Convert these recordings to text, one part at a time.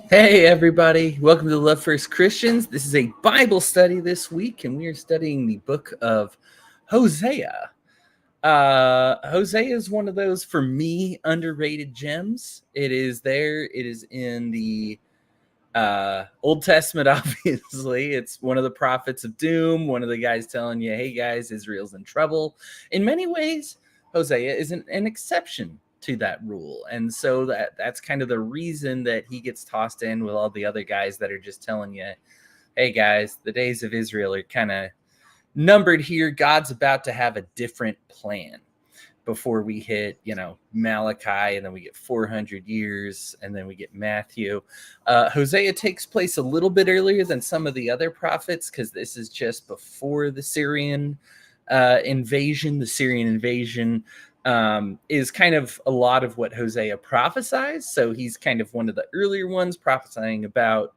Hey, everybody. Welcome to Love First Christians. This is a Bible study this week, and we are studying the book of Hosea. Hosea is one of those, for me, underrated gems. It is there. It is in the Old Testament, obviously. It's one of the prophets of doom, one of the guys telling you, hey, guys, Israel's in trouble. In many ways, Hosea is an exception to that rule. And so that's kind of the reason that he gets tossed in with all the other guys that are just telling you, hey, guys, the days of Israel are kind of numbered here. God's about to have a different plan before we hit, Malachi, and then we get 400 years, and then we get Matthew. Hosea takes place a little bit earlier than some of the other prophets because this is just before the Syrian invasion. The Syrian invasion is kind of a lot of what Hosea prophesies. So he's kind of one of the earlier ones prophesying about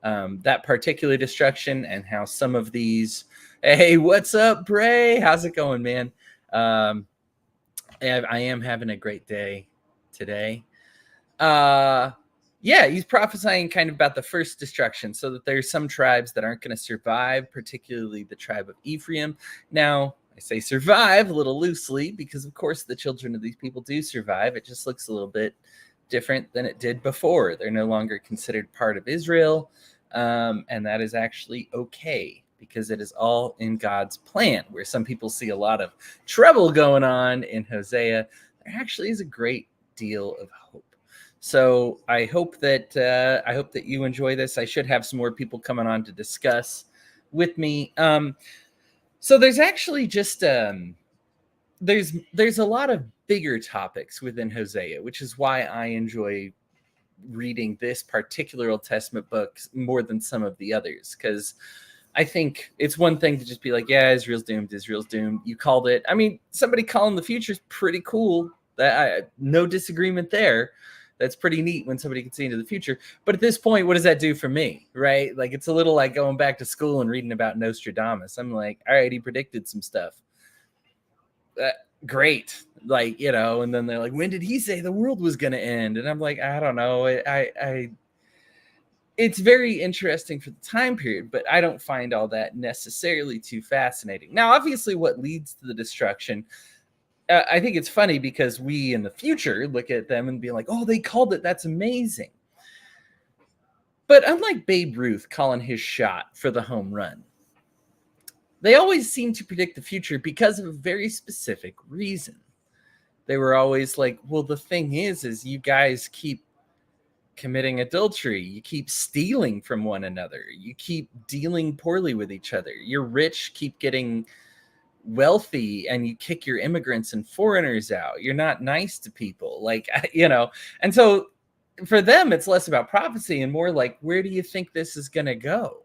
that particular destruction and how some of these, hey, what's up, Bray? How's it going, man? I am having a great day today. Yeah, he's prophesying kind of about the first destruction, so that there's some tribes that aren't going to survive, particularly the tribe of Ephraim. Now, I say survive a little loosely because, of course, the children of these people do survive. It just looks a little bit different than it did before. They're no longer considered part of Israel, and that is actually okay because it is all in God's plan. Where some people see a lot of trouble going on in Hosea, there actually is a great deal of hope. So I hope that you enjoy this. I should have some more people coming on to discuss with me. So there's actually just there's a lot of bigger topics within Hosea, which is why I enjoy reading this particular Old Testament book more than some of the others, because I think it's one thing to just be like, yeah, Israel's doomed. You called it. I mean, somebody calling the future is pretty cool. No disagreement there. That's pretty neat when somebody can see into the future. But at this point, what does that do for me, right? Like, it's a little like going back to school and reading about Nostradamus. I'm like, all right, he predicted some stuff. Great. Like, and then they're like, when did he say the world was going to end? And I'm like, I don't know. It's very interesting for the time period, but I don't find all that necessarily too fascinating. Now, obviously, what leads to the destruction, I think it's funny because we in the future look at them and be like, oh, they called it. That's amazing. But unlike Babe Ruth calling his shot for the home run, they always seem to predict the future because of a very specific reason. They were always like, well, the thing is you guys keep committing adultery, you keep stealing from one another, you keep dealing poorly with each other, you're rich, keep getting wealthy, and you kick your immigrants and foreigners out, you're not nice to people, like, and so for them it's less about prophecy and more like, where do you think this is going to go?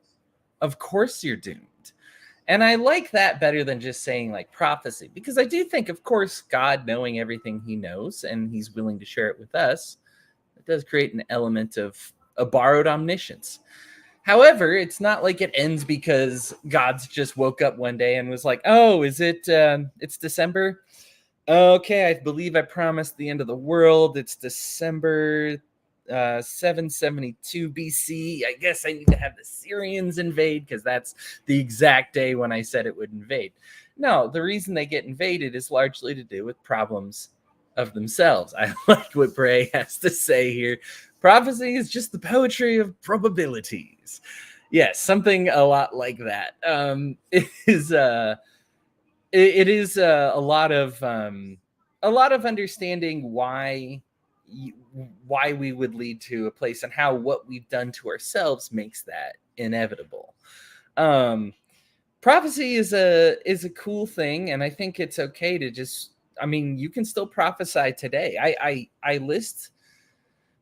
Of course you're doomed. And I like that better than just saying like prophecy, because I do think, of course, God, knowing everything he knows and he's willing to share it with us, it does create an element of a borrowed omniscience. However, it's not like it ends because God's just woke up one day and was like, oh, is it, it's December? Okay, I believe I promised the end of the world. It's December 772 BC. I guess I need to have the Syrians invade because that's the exact day when I said it would invade. No, the reason they get invaded is largely to do with problems of themselves. I like what Bray has to say here. Prophecy is just the poetry of probabilities. Yes, something a lot like that. It is a lot of understanding why we would lead to a place and how what we've done to ourselves makes that inevitable. Prophecy is a cool thing, and I think it's okay to just, I mean, you can still prophesy today. I list,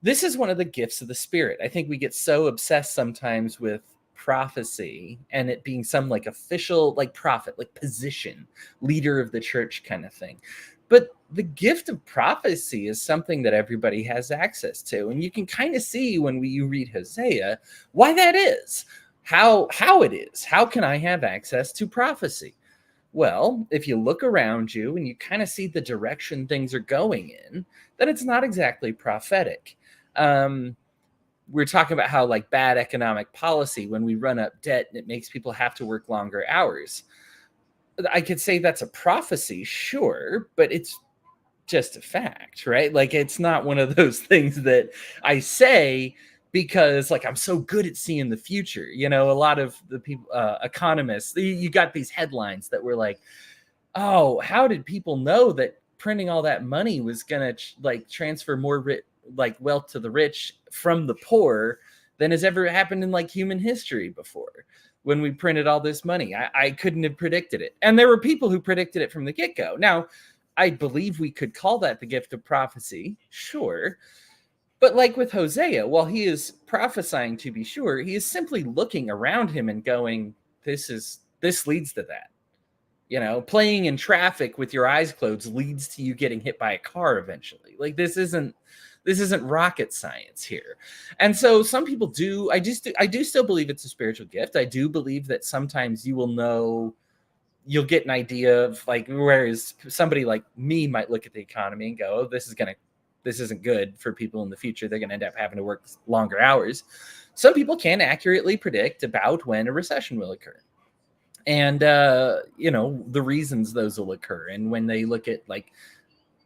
this is one of the gifts of the Spirit. I think we get so obsessed sometimes with prophecy and it being some like official, like prophet, like position, leader of the church kind of thing. But the gift of prophecy is something that everybody has access to. And you can kind of see when you read Hosea why that is, how it is. How can I have access to prophecy? Well, if you look around you and you kind of see the direction things are going in, then it's not exactly prophetic. we're talking about how like bad economic policy, when we run up debt and it makes people have to work longer hours. I could say that's a prophecy, sure, but it's just a fact, right? Like it's not one of those things that I say because like I'm so good at seeing the future. You know, a lot of the people, economists, you got these headlines that were like, oh, how did people know that printing all that money was gonna like transfer more like wealth to the rich from the poor than has ever happened in like human history before? When we printed all this money, I couldn't have predicted it, and there were people who predicted it from the get-go. Now, I believe we could call that the gift of prophecy, sure. But like with Hosea, while he is prophesying, to be sure, he is simply looking around him and going, this leads to that. You know, playing in traffic with your eyes closed leads to you getting hit by a car eventually. Like this isn't rocket science here. And so some people do, I do still believe it's a spiritual gift. I do believe that sometimes you'll get an idea of like, whereas somebody like me might look at the economy and go, oh, this isn't good for people in the future. They're going to end up having to work longer hours. Some people can accurately predict about when a recession will occur. And, you know, the reasons those will occur. And when they look at like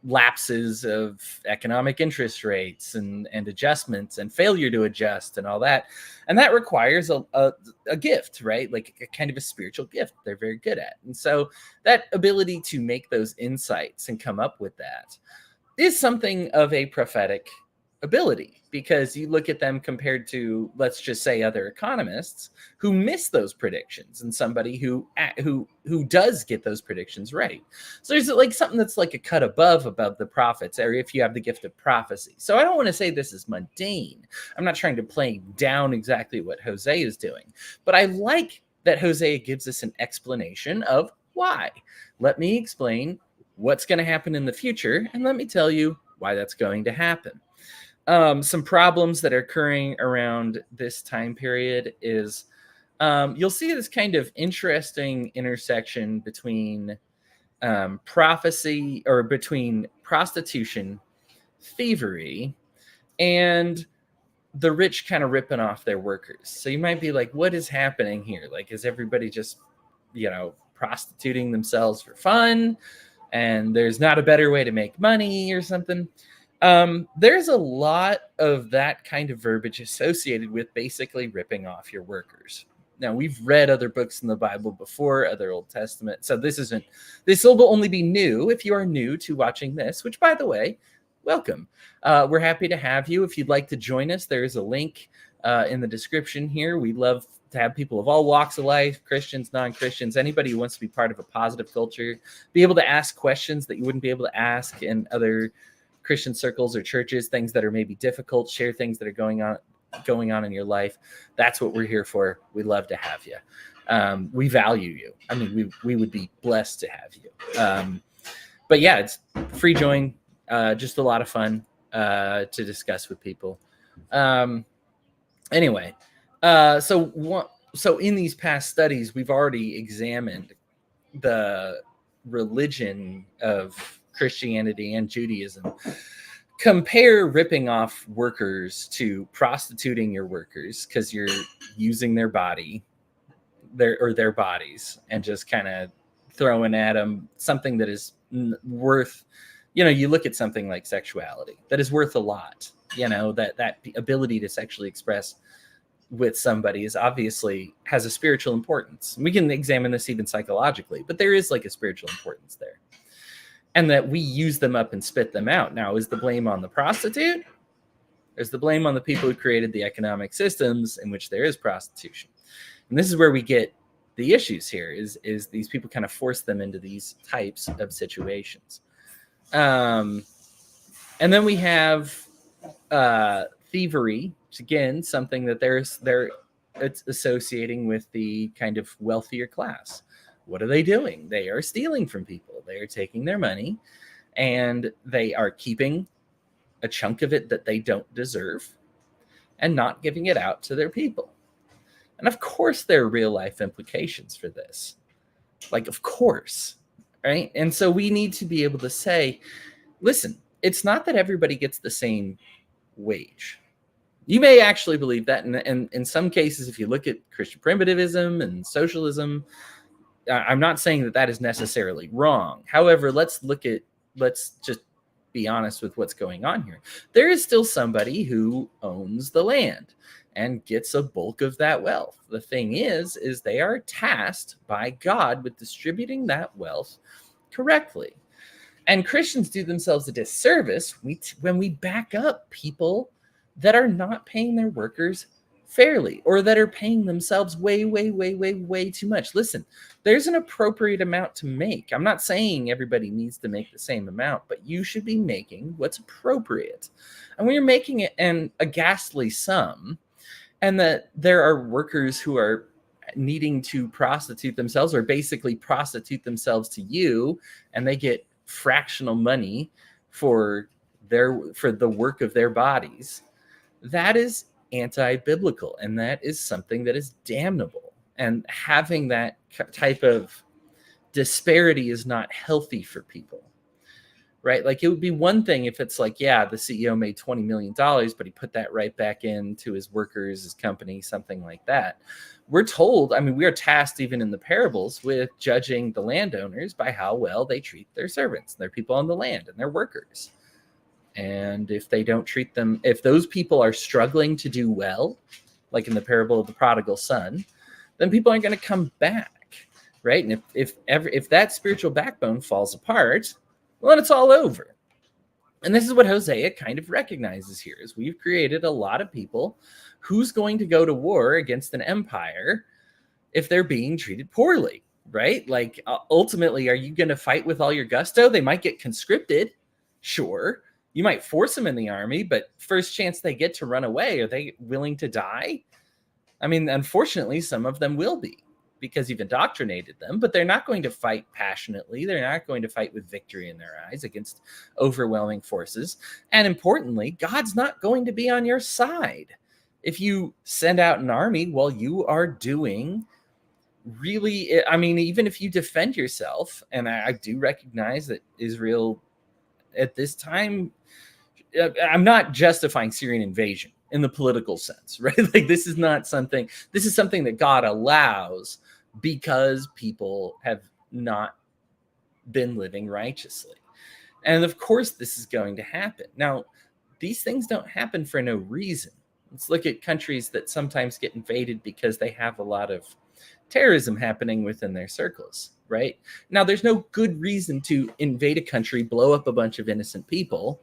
lapses of economic interest rates and adjustments and failure to adjust and all that. And that requires a gift, right? Like a kind of a spiritual gift they're very good at. And so that ability to make those insights and come up with that is something of a prophetic ability, because you look at them compared to, let's just say, other economists who miss those predictions, and somebody who does get those predictions right. So there's like something that's like a cut above the prophets, or if you have the gift of prophecy. So I don't want to say this is mundane. I'm not trying to play down exactly what Hosea is doing, but I like that Hosea gives us an explanation of why. Let me explain what's going to happen in the future, and let me tell you why that's going to happen. Some problems that are occurring around this time period is you'll see this kind of interesting intersection between prophecy, or between prostitution, thievery, and the rich kind of ripping off their workers. So you might be like, what is happening here? Like, is everybody just, you know, prostituting themselves for fun? And there's not a better way to make money or something? There's a lot of that kind of verbiage associated with basically ripping off your workers. Now, we've read other books in the Bible before, other Old Testament. So this will only be new if you are new to watching this, which, by the way, welcome. We're happy to have you. If you'd like to join us, there is a link in the description here. We love to have people of all walks of life, Christians, non-Christians, anybody who wants to be part of a positive culture, be able to ask questions that you wouldn't be able to ask in other Christian circles or churches, things that are maybe difficult, share things that are going on in your life. That's what we're here for. We love to have you. We value you. I mean, we would be blessed to have you. But yeah, it's free join, just a lot of fun to discuss with people. Anyway, so in these past studies, we've already examined the religion of Christianity and Judaism. Compare ripping off workers to prostituting your workers because you're using their bodies, and just kind of throwing at them something that is worth, you know, you look at something like sexuality that is worth a lot, you know, that ability to sexually express with somebody is obviously has a spiritual importance. We can examine this even psychologically, but there is like a spiritual importance there. And that we use them up and spit them out. Now, is the blame on the prostitute? Or is the blame on the people who created the economic systems in which there is prostitution? And this is where we get the issues here, is these people kind of force them into these types of situations. And then we have thievery, which again, something that it's associating with the kind of wealthier class. What are they doing? They are stealing from people. They are taking their money and they are keeping a chunk of it that they don't deserve and not giving it out to their people. And of course, there are real life implications for this. Like, of course, right? And so we need to be able to say, listen, it's not that everybody gets the same wage. You may actually believe that, and in some cases, if you look at Christian primitivism and socialism, I'm not saying that that is necessarily wrong. However, let's just be honest with what's going on here. There is still somebody who owns the land and gets a bulk of that wealth. The thing is they are tasked by God with distributing that wealth correctly. And Christians do themselves a disservice when we back up people that are not paying their workers fairly, or that are paying themselves way too much. Listen, there's an appropriate amount to make. I'm not saying everybody needs to make the same amount, but you should be making what's appropriate. And when you're making it a ghastly sum, and that there are workers who are needing to prostitute themselves, or basically prostitute themselves to you, and they get fractional money for the work of their bodies, that is anti-biblical, and that is something that is damnable. And having that type of disparity is not healthy for people, right? Like, it would be one thing if it's like, yeah, the CEO made $20 million, but he put that right back into his workers, his company, something like that. We're told, I mean, we are tasked even in the parables with judging the landowners by how well they treat their servants, their people on the land, and their workers. And if they don't treat them, if those people are struggling to do well, like in the parable of the prodigal son, then people aren't going to come back, right? And if that spiritual backbone falls apart, well, then it's all over. And this is what Hosea kind of recognizes here, is we've created a lot of people who's going to go to war against an empire if they're being treated poorly, right? Like, ultimately, are you going to fight with all your gusto? They might get conscripted, sure. You might force them in the army, but first chance they get to run away, are they willing to die? I mean, unfortunately, some of them will be, because you've indoctrinated them, but they're not going to fight passionately. They're not going to fight with victory in their eyes against overwhelming forces. And importantly, God's not going to be on your side if you send out an army while you are doing really, I mean, even if you defend yourself, and I do recognize that Israel at this time, I'm not justifying Syrian invasion in the political sense, right? Like, this is something that God allows because people have not been living righteously. And of course, this is going to happen. Now, these things don't happen for no reason. Let's look at countries that sometimes get invaded because they have a lot of terrorism happening within their circles, right? Now, there's no good reason to invade a country, blow up a bunch of innocent people,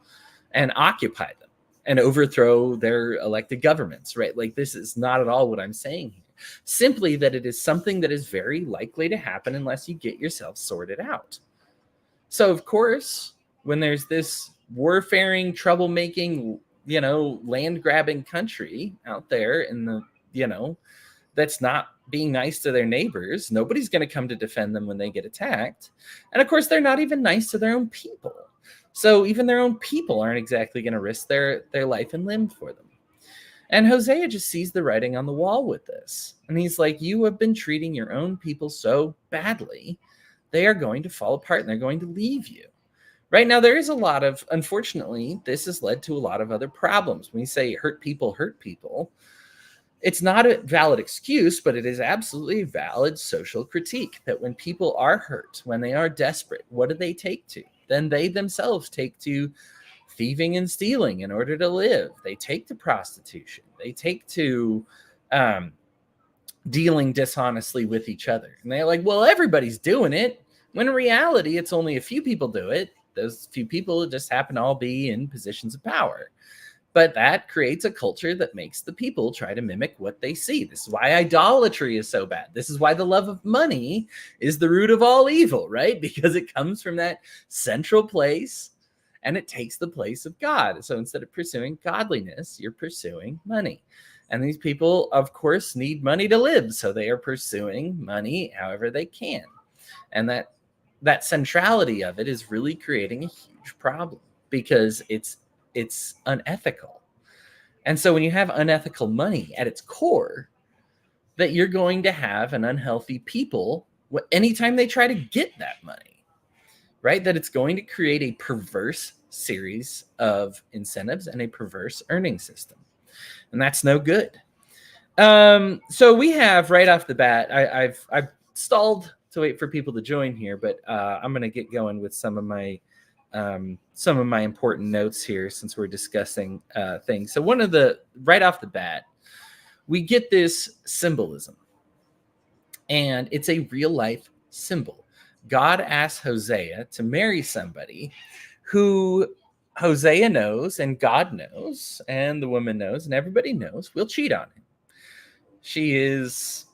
and occupy them and overthrow their elected governments, right? Like, this is not at all what I'm saying here. Simply that it is something that is very likely to happen unless you get yourself sorted out. So, of course, when there's this warfaring, troublemaking, land grabbing country out there in the, that's not being nice to their neighbors, nobody's going to come to defend them when they get attacked. And of course, they're not even nice to their own people. So even their own people aren't exactly going to risk their life and limb for them. And Hosea just sees the writing on the wall with this. And he's like, you have been treating your own people so badly, they are going to fall apart and they're going to leave you. Right now, there is a lot of, unfortunately, this has led to a lot of other problems. When you say hurt people, it's not a valid excuse, but it is absolutely a valid social critique that when people are hurt, when they are desperate, what do they take to? Then they themselves take to thieving and stealing in order to live. They take to prostitution. They take to dealing dishonestly with each other. And they're like, well, everybody's doing it. When in reality, it's only a few people do it. Those few people just happen to all be in positions of power. But that creates a culture that makes the people try to mimic what they see. This is why idolatry is so bad. This is why the love of money is the root of all evil, right? Because it comes from that central place and it takes the place of God. So instead of pursuing godliness, you're pursuing money. And these people, of course, need money to live. So they are pursuing money however they can. And that centrality of it is really creating a huge problem because it's unethical. And so when you have unethical money at its core, that you're going to have an unhealthy people anytime they try to get that money, right? That it's going to create a perverse series of incentives and a perverse earning system. and that's no good. So we have right off the bat, I've stalled to wait for people to join here, but I'm going to get going with some of my important notes here since we're discussing things. So right off the bat, we get this symbolism, and it's a real life symbol. God asks Hosea to marry somebody who Hosea knows and God knows and the woman knows and everybody knows will cheat on him. She is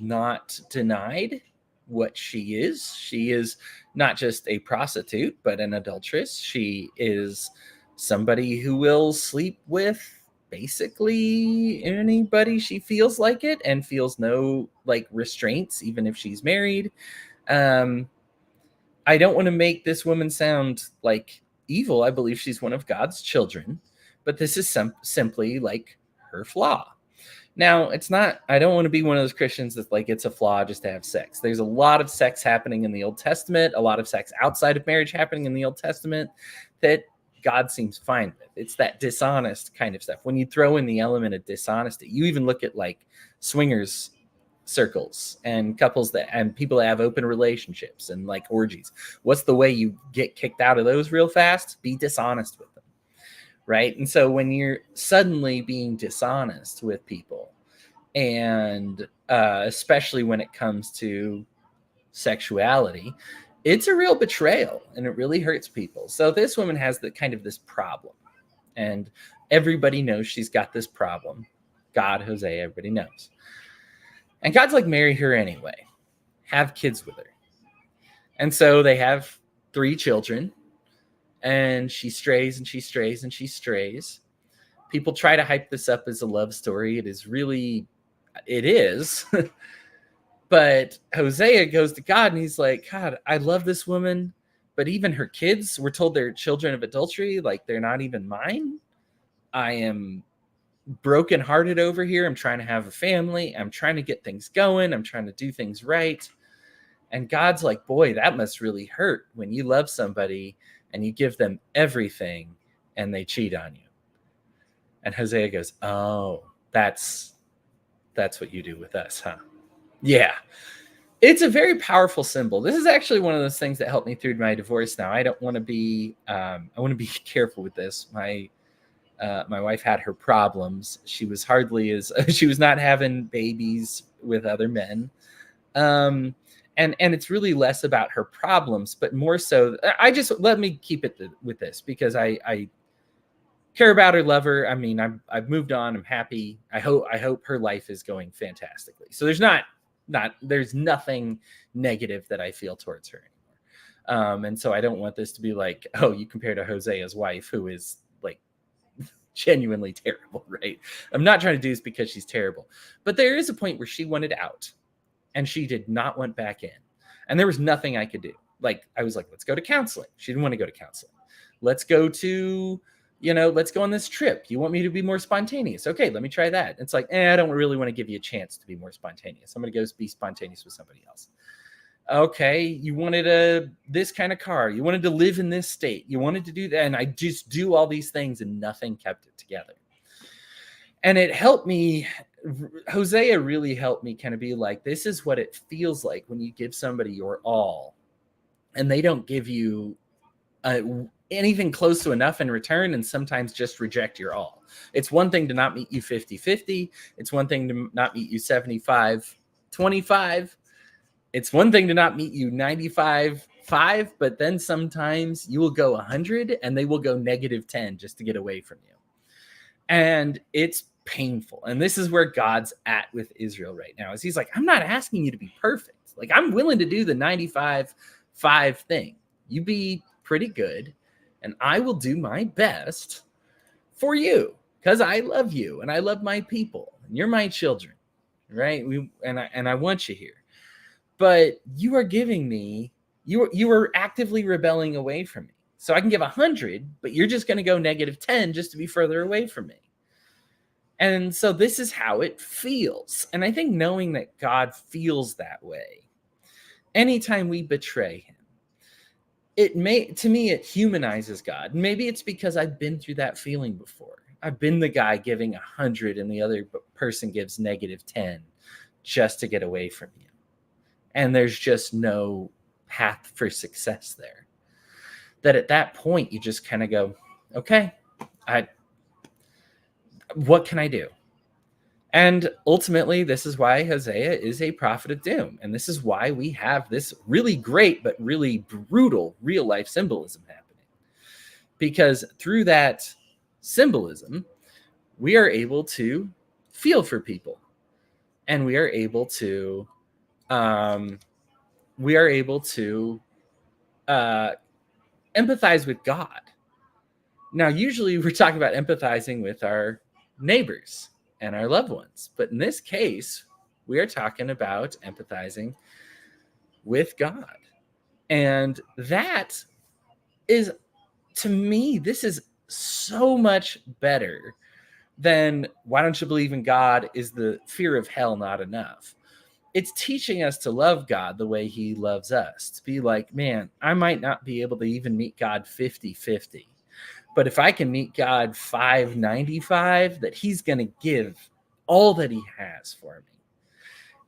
not denied what she is. She is not just a prostitute, but an adulteress. She is somebody who will sleep with basically anybody she feels like it and feels no like restraints, even if she's married. I don't want to make this woman sound like evil. I believe she's one of God's children, but this is simply like her flaw. Now, it's not, I don't want to be one of those Christians that's like, it's a flaw just to have sex. There's a lot of sex happening in the Old Testament, a lot of sex outside of marriage happening in the Old Testament that God seems fine with. It's that dishonest kind of stuff. When you throw in the element of dishonesty, you even look at like swingers circles and couples and people that have open relationships and like orgies. What's the way you get kicked out of those real fast? Be dishonest with them. Right. And so when you're suddenly being dishonest with people, and especially when it comes to sexuality, it's a real betrayal and it really hurts people. So this woman has this problem, and everybody knows she's got this problem. God, Hosea, everybody knows. And God's like, marry her anyway, have kids with her. And so they have 3 children. And she strays and she strays and she strays. People try to hype this up as a love story. It is. But Hosea goes to God and he's like, God, I love this woman, but even her kids, we're told they're children of adultery. Like, they're not even mine. I am brokenhearted over here. I'm trying to have a family. I'm trying to get things going. I'm trying to do things right. And God's like, boy, that must really hurt when you love somebody and you give them everything and they cheat on you. And Hosea goes, oh, that's what you do with us, huh? Yeah. It's a very powerful symbol. This is actually one of those things that helped me through my divorce now. I want to be careful with this. My wife had her problems. She was she was not having babies with other men. And it's really less about her problems, but more so, let me keep it with this because I care about her, love her. I mean, I've moved on. I'm happy. I hope her life is going fantastically. So there's nothing negative that I feel towards her anymore. And so I don't want this to be like, oh, you compare to Hosea's wife, who is like genuinely terrible, right? I'm not trying to do this because she's terrible, but there is a point where she wanted out. And she did not want back in. And there was nothing I could do. Like, I was like, let's go to counseling. She didn't want to go to counseling. Let's go on this trip. You want me to be more spontaneous? Okay, let me try that. It's like, I don't really want to give you a chance to be more spontaneous. I'm going to go be spontaneous with somebody else. Okay, you wanted this kind of car. You wanted to live in this state. You wanted to do that. And I just do all these things and nothing kept it together. And it helped me. Hosea really helped me kind of be like, this is what it feels like when you give somebody your all and they don't give you anything close to enough in return, and sometimes just reject your all. It's one thing to not meet you 50-50. It's one thing to not meet you 75-25. It's one thing to not meet you 95-5, but then sometimes you will go 100 and they will go -10 just to get away from you. And it's painful. And this is where God's at with Israel right now, is he's like, I'm not asking you to be perfect. Like, I'm willing to do the 95-5 thing. You be pretty good and I will do my best for you because I love you and I love my people and you're my children, right? I want you here. But you are giving me, you are actively rebelling away from me. So I can give 100, but you're just going to go -10 just to be further away from me. And so this is how it feels. And I think knowing that God feels that way, anytime we betray him, to me, it humanizes God. Maybe it's because I've been through that feeling before. I've been the guy giving 100 and the other person gives -10 just to get away from you. And there's just no path for success there. That at that point, you just kind of go, okay, what can I do? And ultimately, this is why Hosea is a prophet of doom. And this is why we have this really great, but really brutal real life symbolism happening. Because through that symbolism, we are able to feel for people. And we are able to empathize with God. Now, usually we're talking about empathizing with our neighbors and our loved ones. But in this case, we are talking about empathizing with God. And that is, to me, this is so much better than why don't you believe in God? Is the fear of hell not enough? It's teaching us to love God the way he loves us. To be like, man, I might not be able to even meet God 50-50. But if I can meet God 595, that he's going to give all that he has for me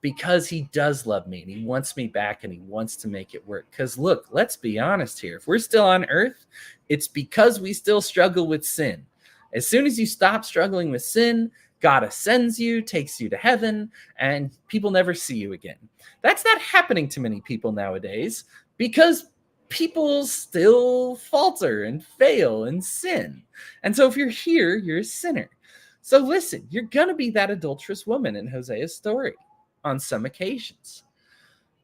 because he does love me and he wants me back and he wants to make it work. Because look, let's be honest here. If we're still on earth, it's because we still struggle with sin. As soon as you stop struggling with sin, God ascends you, takes you to heaven, and people never see you again. That's not happening to many people nowadays because people still falter and fail and sin. And so if you're here, you're a sinner. So listen, you're going to be that adulterous woman in Hosea's story on some occasions.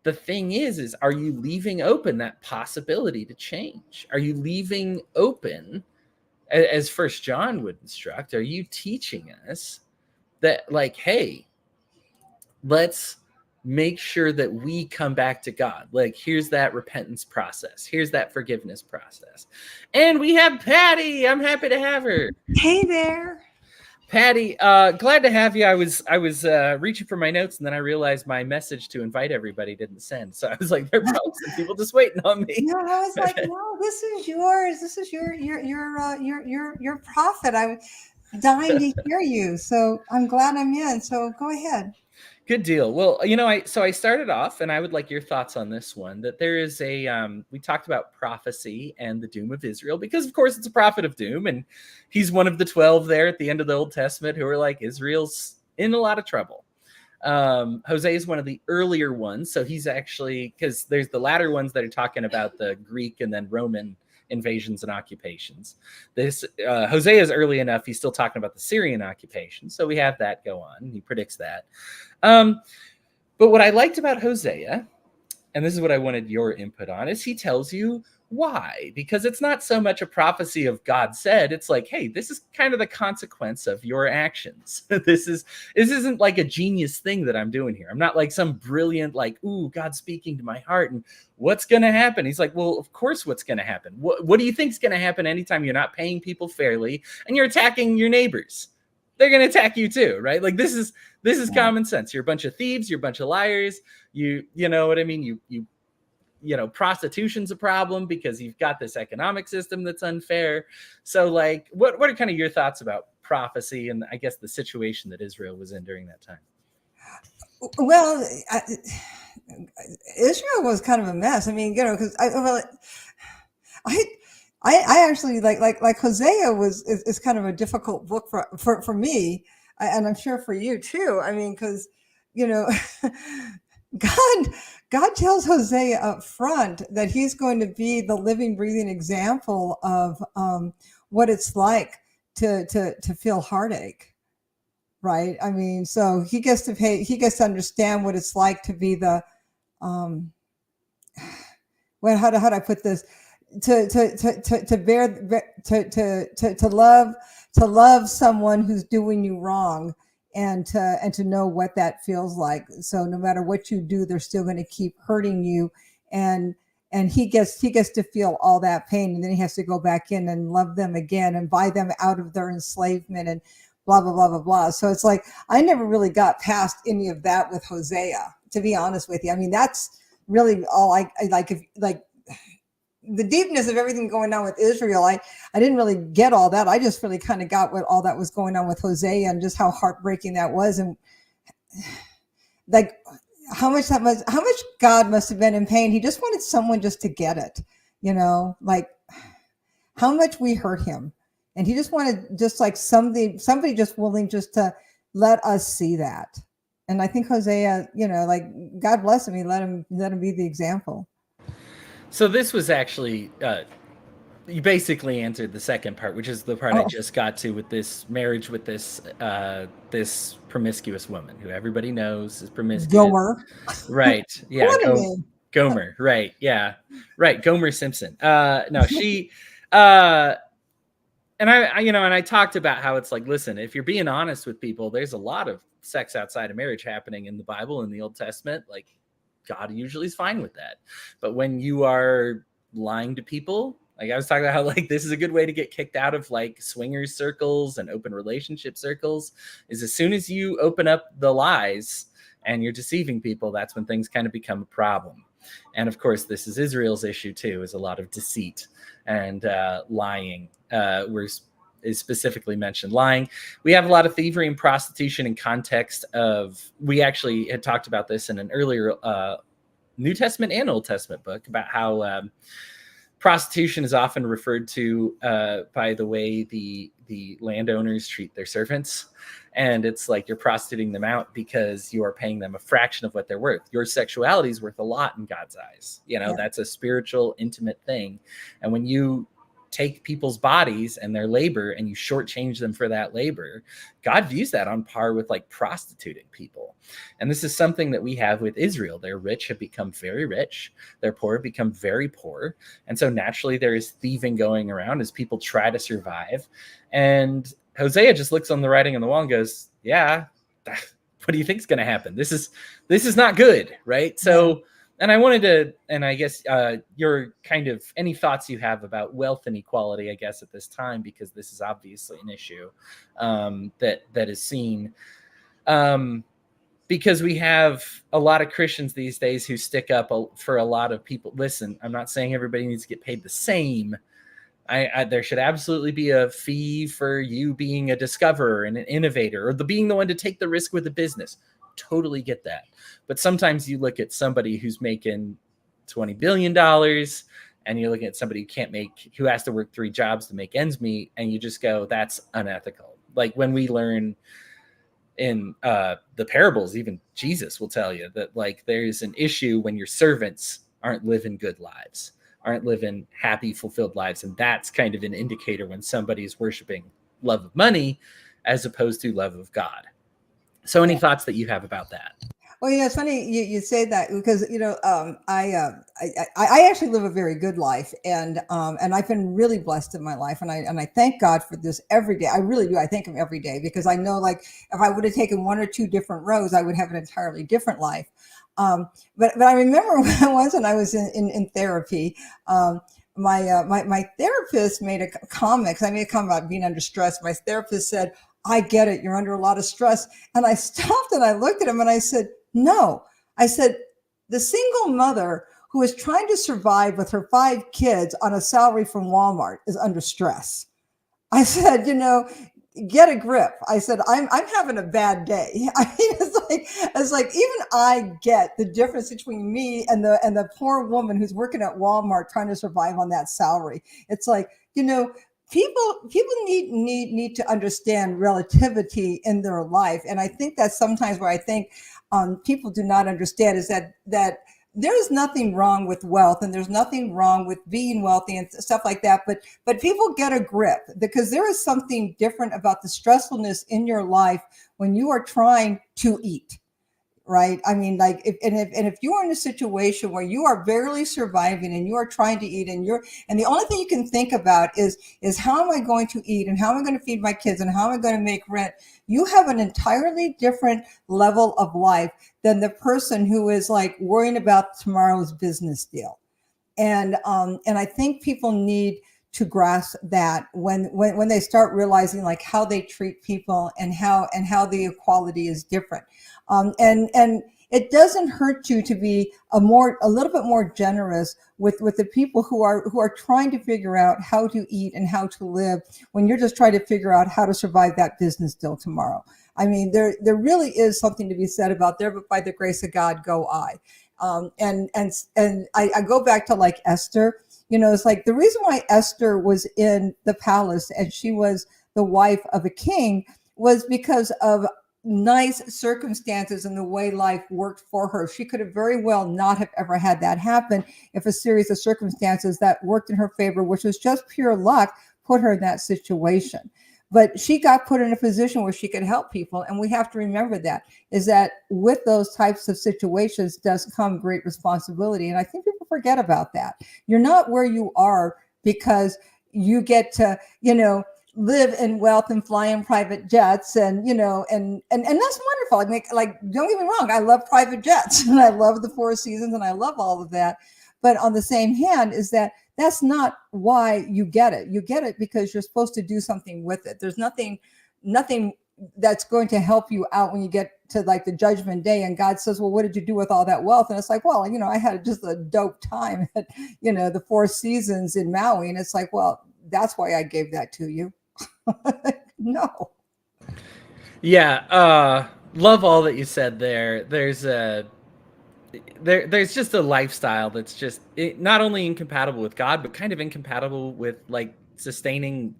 The thing is are you leaving open that possibility to change? Are you leaving open, as First John would instruct, are you teaching us that, like, hey, let's make sure that we come back to God. Like, here's that repentance process. Here's that forgiveness process. And we have Patty. I'm happy to have her. Hey there. Patty, glad to have you. I was reaching for my notes, and then I realized my message to invite everybody didn't send. So I was like, there are probably some people just waiting on me. No, I was like, no, this is yours. This is your prophet. I'm dying to hear you. So I'm glad I'm in. So go ahead. Good deal. Well, I started off, and I would like your thoughts on this one, that there is we talked about prophecy and the doom of Israel, because of course it's a prophet of doom, and he's one of the 12 there at the end of the Old Testament who are like, Israel's in a lot of trouble. Hosea is one of the earlier ones. So he's actually, because there's the latter ones that are talking about the Greek and then Roman invasions and occupations. This Hosea is early enough. He's still talking about the Syrian occupation. So we have that go on. He predicts that. But what I liked about Hosea, and this is what I wanted your input on, is he tells you why. Because it's not so much a prophecy of God said. It's like, hey, this is kind of the consequence of your actions. This isn't like a genius thing that I'm doing here. I'm not like some brilliant, like, ooh, God's speaking to my heart and what's going to happen? He's like, well, of course, what's going to happen? What do you think is going to happen anytime you're not paying people fairly and you're attacking your neighbors? They're going to attack you too, right? Like, this is common sense. You're a bunch of thieves. You're a bunch of liars. You know what I mean? Prostitution's a problem because you've got this economic system that's unfair. So, like, what are kind of your thoughts about prophecy and, I guess, the situation that Israel was in during that time? Well, Israel was kind of a mess. I mean, because I actually like Hosea is kind of a difficult book for me, and I'm sure for you too. I mean, because God tells Hosea up front that he's going to be the living, breathing example of what it's like to feel heartache, right? I mean, so he gets to understand what it's like to be the well, how do I put this? To love someone who's doing you wrong, and to know what that feels like. So no matter what you do, they're still going to keep hurting you, and he gets to feel all that pain, and then he has to go back in and love them again and buy them out of their enslavement and blah blah blah blah blah. So it's like I never really got past any of that with Hosea, to be honest with you. I mean, that's really all I like. the deepness of everything going on with Israel, I didn't really get all that. I just really kind of got what all that was going on with Hosea and just how heartbreaking that was, and like how much God must have been in pain. He just wanted someone just to get it, like how much we hurt him, and he just wanted just like somebody just willing just to let us see that. And I think Hosea, like God bless him, he let him be the example. So this was actually you basically answered the second part, which is the part I Oh, just got to with this marriage with this promiscuous woman who everybody knows is promiscuous. Gomer. Right. Yeah. What a name. Gomer. Right. Yeah. Right. Gomer Simpson. No, she. Uh, and I talked about how it's like, listen, if you're being honest with people, there's a lot of sex outside of marriage happening in the Bible, in the Old Testament. Like, God usually is fine with that. But when you are lying to people, like I was talking about how like this is a good way to get kicked out of like swingers circles and open relationship circles, is as soon as you open up the lies and you're deceiving people, that's when things kind of become a problem. And of course, this is Israel's issue too, is a lot of deceit and lying. Is specifically mentioned lying. We have a lot of thievery and prostitution in context of, we actually had talked about this in an earlier New Testament and Old Testament book about how prostitution is often referred to by the way the landowners treat their servants. And it's like you're prostituting them out because you are paying them a fraction of what they're worth. Your sexuality is worth a lot in God's eyes. Yeah. That's a spiritual, intimate thing. And when you take people's bodies and their labor and you shortchange them for that labor, God views that on par with like prostituting people. And this is something that we have with Israel. Their rich have become very rich. Their poor have become very poor. And so naturally there is thieving going around as people try to survive. And Hosea just looks on the writing on the wall and goes, yeah, what do you think is going to happen? This is not good. Right. So, and I wanted to, and I guess your kind of any thoughts you have about wealth inequality, I guess, at this time, because this is obviously an issue that is seen. Because we have a lot of Christians these days who stick up for a lot of people. Listen, I'm not saying everybody needs to get paid the same. There should absolutely be a fee for you being a discoverer and an innovator, or being the one to take the risk with a business. Totally get that. But sometimes you look at somebody who's making $20 billion and you're looking at somebody who has to work 3 jobs to make ends meet, and you just go, that's unethical. Like when we learn in the parables, even Jesus will tell you that like there's an issue when your servants aren't living good lives, aren't living happy, fulfilled lives. And that's kind of an indicator when somebody's worshiping love of money as opposed to love of God. So any thoughts that you have about that? Well, it's funny you say that, because I actually live a very good life, and I've been really blessed in my life, and I thank God for this every day. I really do. I thank Him every day, because I know, like, if I would have taken 1 or 2 different roads, I would have an entirely different life. But I remember when I was in therapy. My therapist made a comment, because I made a comment about being under stress. My therapist said, "I get it. You're under a lot of stress." And I stopped and I looked at him and I said, "No." I said, "The single mother who is trying to survive with her 5 kids on a salary from Walmart is under stress." I said, "Get a grip." I said, I'm having a bad day. I mean, it's like even I get the difference between me and the poor woman who's working at Walmart trying to survive on that salary. It's like, people need to understand relativity in their life. And I think that's sometimes where I think people do not understand is that there's nothing wrong with wealth, and there's nothing wrong with being wealthy and stuff like that. But people get a grip, because there is something different about the stressfulness in your life when you are trying to eat. Right. I mean, like, if you are in a situation where you are barely surviving and you are trying to eat, and the only thing you can think about is how am I going to eat, and how am I going to feed my kids, and how am I going to make rent? You have an entirely different level of life than the person who is like worrying about tomorrow's business deal. And I think people need to grasp that when they start realizing like how they treat people, and how the equality is different. And it doesn't hurt you to be a little bit more generous with the people who are trying to figure out how to eat and how to live, when you're just trying to figure out how to survive that business deal tomorrow. I mean, there really is something to be said about there, but by the grace of God go I. And I go back to like Esther. It's like the reason why Esther was in the palace and she was the wife of a king was because of nice circumstances and the way life worked for her. She could have very well not have ever had that happen if a series of circumstances that worked in her favor, which was just pure luck, put her in that situation. But she got put in a position where she could help people. And we have to remember that, is that with those types of situations does come great responsibility. And I think people forget about that. You're not where you are because you get to, live in wealth and fly in private jets and and that's wonderful. I mean, like, don't get me wrong, I love private jets and I love the Four Seasons and I love all of that. But on the same hand is that's not why you get it. You get it because you're supposed to do something with it. There's nothing that's going to help you out when you get to like the judgment day and God says, well, what did you do with all that wealth? And it's like, well, I had just a dope time at the Four Seasons in Maui. And it's like, well, that's why I gave that to you. No. Yeah, love all that you said there. There's just a lifestyle that's just not only incompatible with God, but kind of incompatible with like sustaining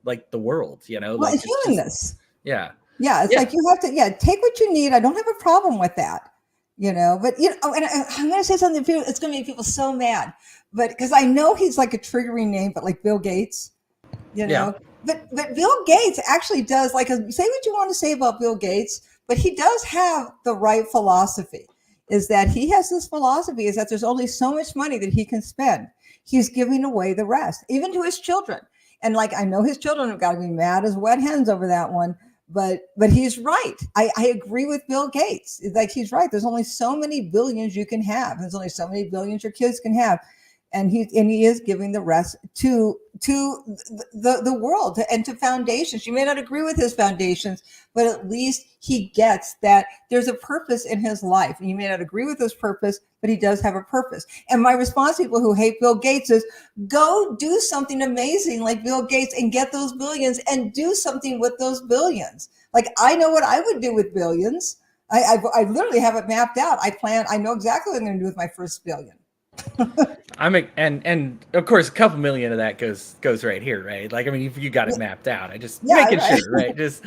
like the world. Well, like it's humanness. Yeah. Yeah, it's like you have to take what you need. I don't have a problem with that. But and I'm going to say something. It's going to make people so mad, but because I know he's like a triggering name, but like Bill Gates. Yeah. But Bill Gates actually does, like, say what you want to say about Bill Gates, but he does have the right philosophy. Is that he has this philosophy is that there's only so much money that he can spend. He's giving away the rest, even to his children. And like, I know his children have got to be mad as wet hens over that one, but he's right. I agree with Bill Gates. It's like, he's right. There's only so many billions you can have. There's only so many billions your kids can have. And he is giving the rest to the world and to foundations. You may not agree with his foundations, but at least he gets that there's a purpose in his life. And you may not agree with his purpose, but he does have a purpose. And my response to people who hate Bill Gates is go do something amazing like Bill Gates and get those billions and do something with those billions. Like, I know what I would do with billions. I literally have it mapped out. I know exactly what I'm going to do with my first billion. And of course a couple million of that goes right here, right? Like, I mean, you got it mapped out. I just making sure, right? Just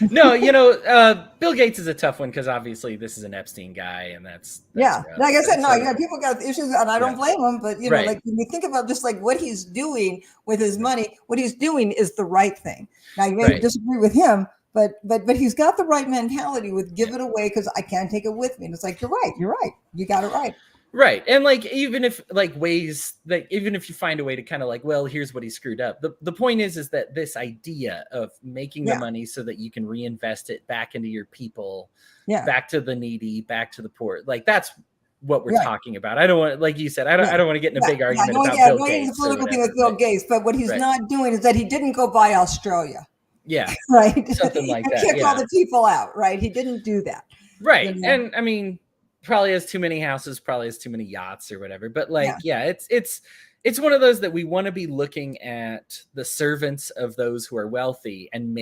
no, Bill Gates is a tough one because obviously this is an Epstein guy, and that's like I said, people got issues, and I don't blame them. But like when you think about just like what he's doing with his money, what he's doing is the right thing. Now you may disagree with him, but he's got the right mentality with give it away because I can't take it with me. And it's like, you're right, you got it right. Right. And like, even if you find a way to kind of like, well, here's what he screwed up. The point is that this idea of making the money so that you can reinvest it back into your people, back to the needy, back to the poor, like that's what we're talking about. I don't want, like you said, I don't want to get in a big argument about Bill Gates. The political thing with Bill Gates, but what he's not doing is that he didn't go buy Australia. Yeah. Right. Something like that. Kick all the people out. Right. He didn't do that. Right. And I mean, probably has too many houses, probably has too many yachts or whatever. But like, it's one of those that we want to be looking at the servants of those who are wealthy and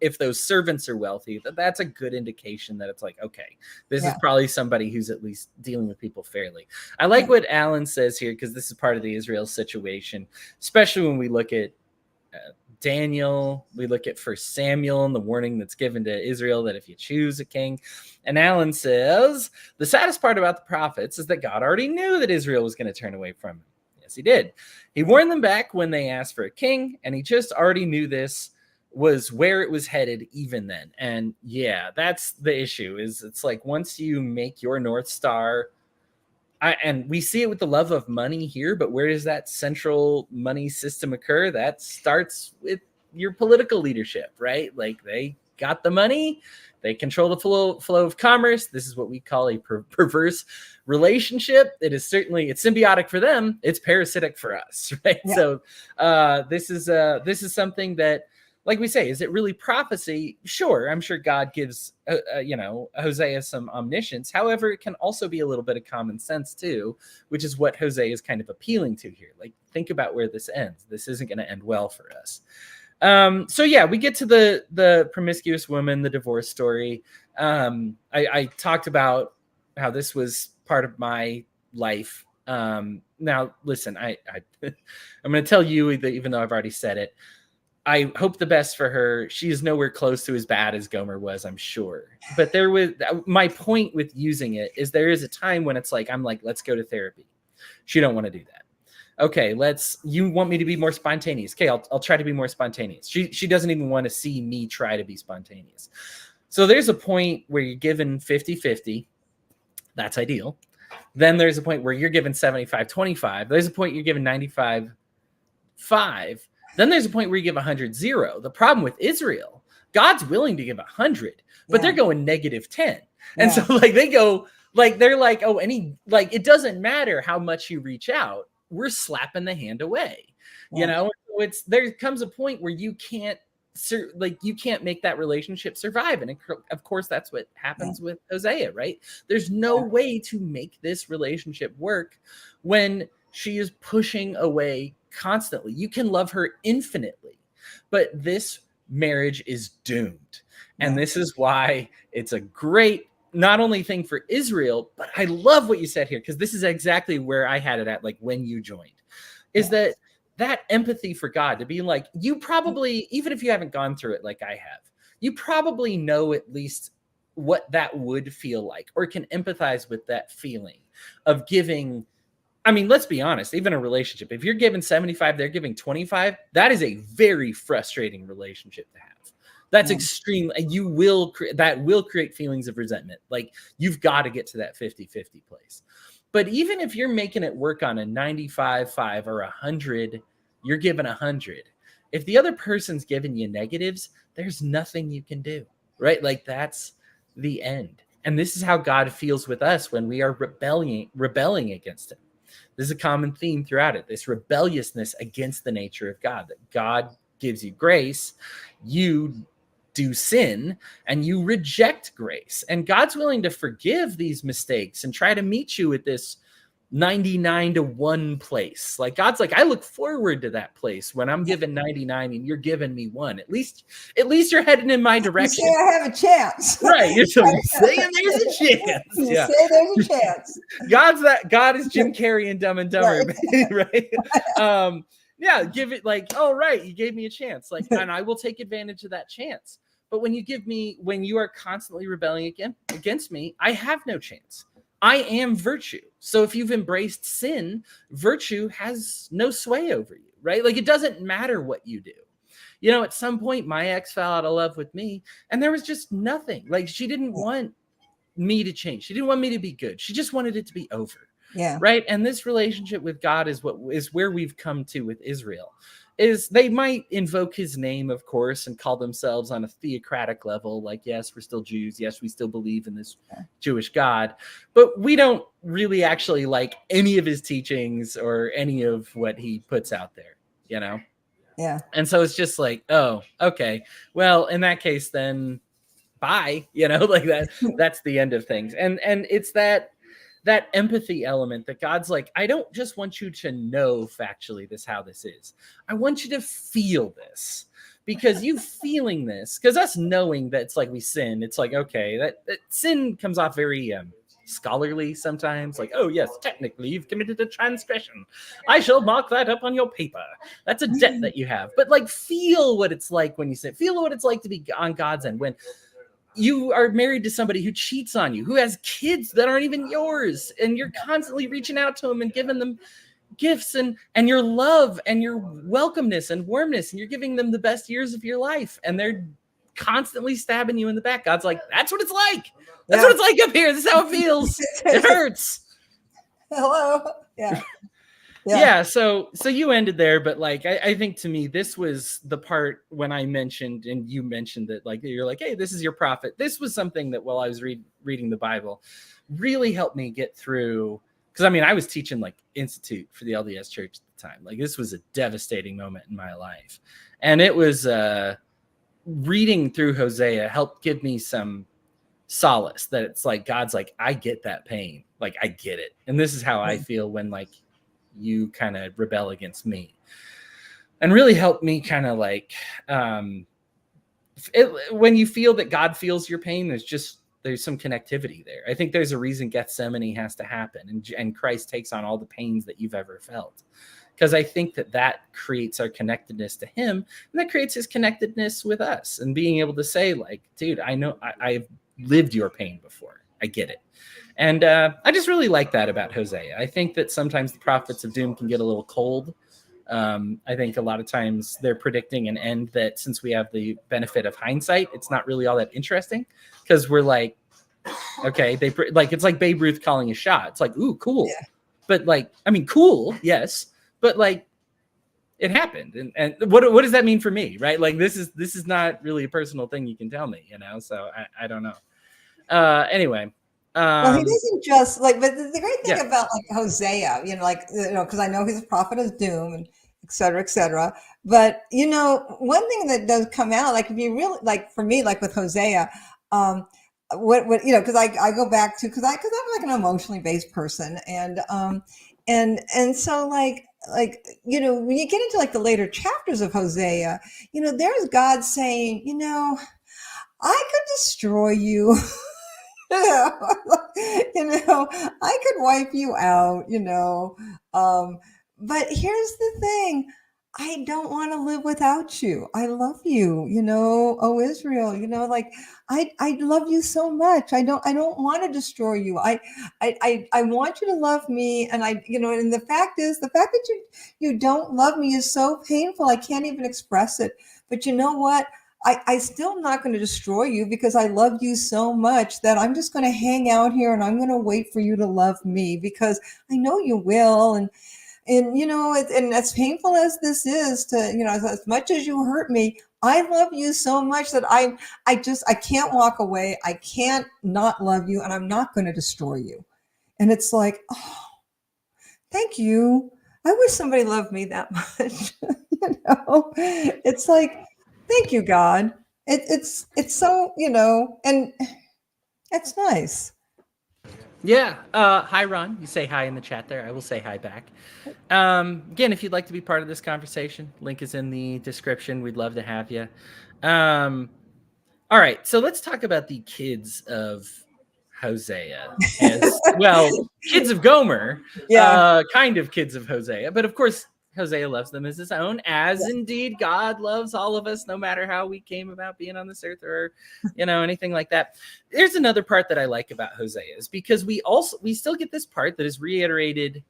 if those servants are wealthy, that's a good indication that it's like, okay, this is probably somebody who's at least dealing with people fairly. I like what Alan says here, because this is part of the Israel situation, especially when we look at Daniel, we look at 1 Samuel and the warning that's given to Israel that if you choose a king. And Alan says, the saddest part about the prophets is that God already knew that Israel was going to turn away from him. Yes, he did. He warned them back when they asked for a king, and he just already knew this was where it was headed even then. And that's the issue, is it's like, once you make your North Star, and we see it with the love of money here, but where does that central money system occur? That starts with your political leadership, right? Like, they got the money, they control the flow of commerce. This is what we call a perverse relationship. It's symbiotic for them. It's parasitic for us, right? So this is something that like we say, is it really prophecy? Sure, I'm sure God gives Hosea some omniscience. However, it can also be a little bit of common sense too, which is what Hosea is kind of appealing to here. Like, think about where this ends. This isn't going to end well for us. So yeah, we get to the promiscuous woman, the divorce story. I talked about how this was part of my life. Now listen, I'm going to tell you that even though I've already said it, I hope the best for her. She is nowhere close to as bad as Gomer was, I'm sure. But there was, my point with using it is there is a time when it's like, I'm like, let's go to therapy. She don't want to do that. Okay, you want me to be more spontaneous. Okay, I'll try to be more spontaneous. She doesn't even want to see me try to be spontaneous. So there's a point where you're given 50-50. That's ideal. Then there's a point where you're given 75-25. There's a point you're given 95-5. Then there's a point where you give 100-0. The problem with Israel, God's willing to give 100, but they're going -10. And so like they go, like they're like, oh, it doesn't matter how much you reach out, we're slapping the hand away. You know, there comes a point where you can't make that relationship survive. And of course, that's what happens with Hosea, right? There's no way to make this relationship work when she is pushing away constantly. You can love her infinitely, but this marriage is doomed. And this is why it's a great, not only thing for Israel, but I love what you said here, because this is exactly where I had it at, like when you joined, is that empathy for God, to be like, you probably, even if you haven't gone through it like I have, you probably know at least what that would feel like, or can empathize with that feeling of giving. I mean, let's be honest, even a relationship, if you're giving 75, they're giving 25, that is a very frustrating relationship to have. That's extreme. That will create feelings of resentment. Like, you've got to get to that 50-50 place. But even if you're making it work on a 95-5 or 100, you're given 100. If the other person's giving you negatives, there's nothing you can do, right? Like, that's the end. And this is how God feels with us when we are rebelling against him. This is a common theme throughout it, this rebelliousness against the nature of God, that God gives you grace, you do sin, and you reject grace. And God's willing to forgive these mistakes and try to meet you at this 99-1 place. Like, God's like, I look forward to that place when I'm given 99 and you're giving me 1. At least you're heading in my direction. You say I have a chance. Right. You're saying there's a chance. You say there's a chance. God is Jim Carrey in Dumb and Dumber, right? Give it like, oh, right, you gave me a chance. Like, and I will take advantage of that chance. But when you are constantly rebelling against me, I have no chance. I am virtue. So if you've embraced sin, virtue has no sway over you, right? Like, it doesn't matter what you do. You know, at some point, my ex fell out of love with me, and there was just nothing. Like, she didn't want me to change. She didn't want me to be good. She just wanted it to be over. Yeah. Right. And this relationship with God is where we've come to with Israel. Is they might invoke his name, of course, and call themselves on a theocratic level, like, yes, we're still Jews. Yes, we still believe in this Jewish God. But we don't really actually like any of his teachings or any of what he puts out there, you know? Yeah. And so it's just like, oh, okay. Well, in that case, then bye, you know, like that's the end of things. And it's that empathy element that God's like, I don't just want you to know factually how this is. I want you to feel this, because you feeling this, because us knowing that it's like we sin, it's like, okay, that sin comes off very scholarly sometimes, like, oh yes, technically you've committed a transgression. I shall mark that up on your paper. That's a debt that you have. But like, feel what it's like when you sin. Feel what it's like to be on God's end when you are married to somebody who cheats on you, who has kids that aren't even yours, and you're constantly reaching out to them and giving them gifts and your love and your welcomeness and warmness, and you're giving them the best years of your life, and they're constantly stabbing you in the back. God's like, that's what it's like. That's what it's like up here. This is how it feels. It hurts. Hello. Yeah. Yeah, so you ended there, but like I think to me this was the part when I mentioned, and you mentioned that, like, you're like, hey, this is your prophet. This was something that while I was reading the Bible really helped me get through, because I mean I was teaching like Institute for the LDS Church at the time. Like, this was a devastating moment in my life, and it was reading through Hosea helped give me some solace that it's like God's like, I get that pain, like I get it, and this is how I feel when like you kind of rebel against me, and really helped me kind of like when you feel that God feels your pain, there's some connectivity there. I think there's a reason Gethsemane has to happen, and Christ takes on all the pains that you've ever felt, because I think that creates our connectedness to him, and that creates his connectedness with us, and being able to say like, dude, I know I've lived your pain before, I get it. And I just really like that about Hosea. I think that sometimes the prophets of doom can get a little cold. I think a lot of times they're predicting an end that, since we have the benefit of hindsight, it's not really all that interesting, because we're like, okay, it's like Babe Ruth calling a shot. It's like, ooh, cool. Yeah. But like, I mean, cool, yes, but like, it happened, and what does that mean for me, right? Like, this is not really a personal thing you can tell me, so I don't know. Anyway. Well, he doesn't just like, but the great thing Yeah. about like Hosea, because I know he's a prophet of doom and et cetera, et cetera. But one thing that does come out, like if you really like, for me, like with Hosea, what because I go back to because I'm like an emotionally based person, and so like when you get into like the later chapters of Hosea, there's God saying, I could destroy you. I could wipe you out, but here's the thing. I don't want to live without you. I love you, oh Israel, like I love you so much. I don't want to destroy you. I want you to love me. And and the fact that you don't love me is so painful. I can't even express it. But you know what? I still am not going to destroy you, because I love you so much that I'm just going to hang out here and I'm going to wait for you to love me, because I know you will. And and as painful as this is to, as much as you hurt me, I love you so much that I can't walk away. I can't not love you, and I'm not going to destroy you. And it's like, oh, thank you. I wish somebody loved me that much. It's like, thank you, God. It's so, and it's nice. Yeah. Hi, Ron. You say hi in the chat there. I will say hi back. Again, if you'd like to be part of this conversation, link is in the description. We'd love to have you. All right. So let's talk about the kids of Hosea, as well, kids of Gomer, Yeah. kind of kids of Hosea. But of course, Hosea loves them as his own, as indeed God loves all of us, no matter how we came about being on this earth, or anything like that. There's another part that I like about Hosea, is because we still get this part that is reiterated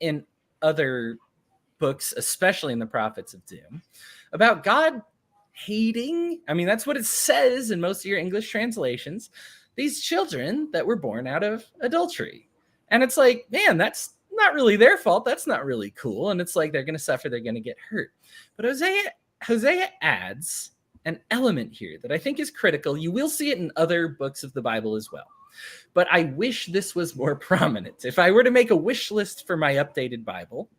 in other books, especially in the prophets of doom, about God hating, I mean, that's what it says in most of your English translations, these children that were born out of adultery. And it's like, man, that's not really their fault. That's not really cool. And it's like, they're going to suffer. They're going to get hurt. But Hosea adds an element here that I think is critical. You will see it in other books of the Bible as well. But I wish this was more prominent. If I were to make a wish list for my updated Bible,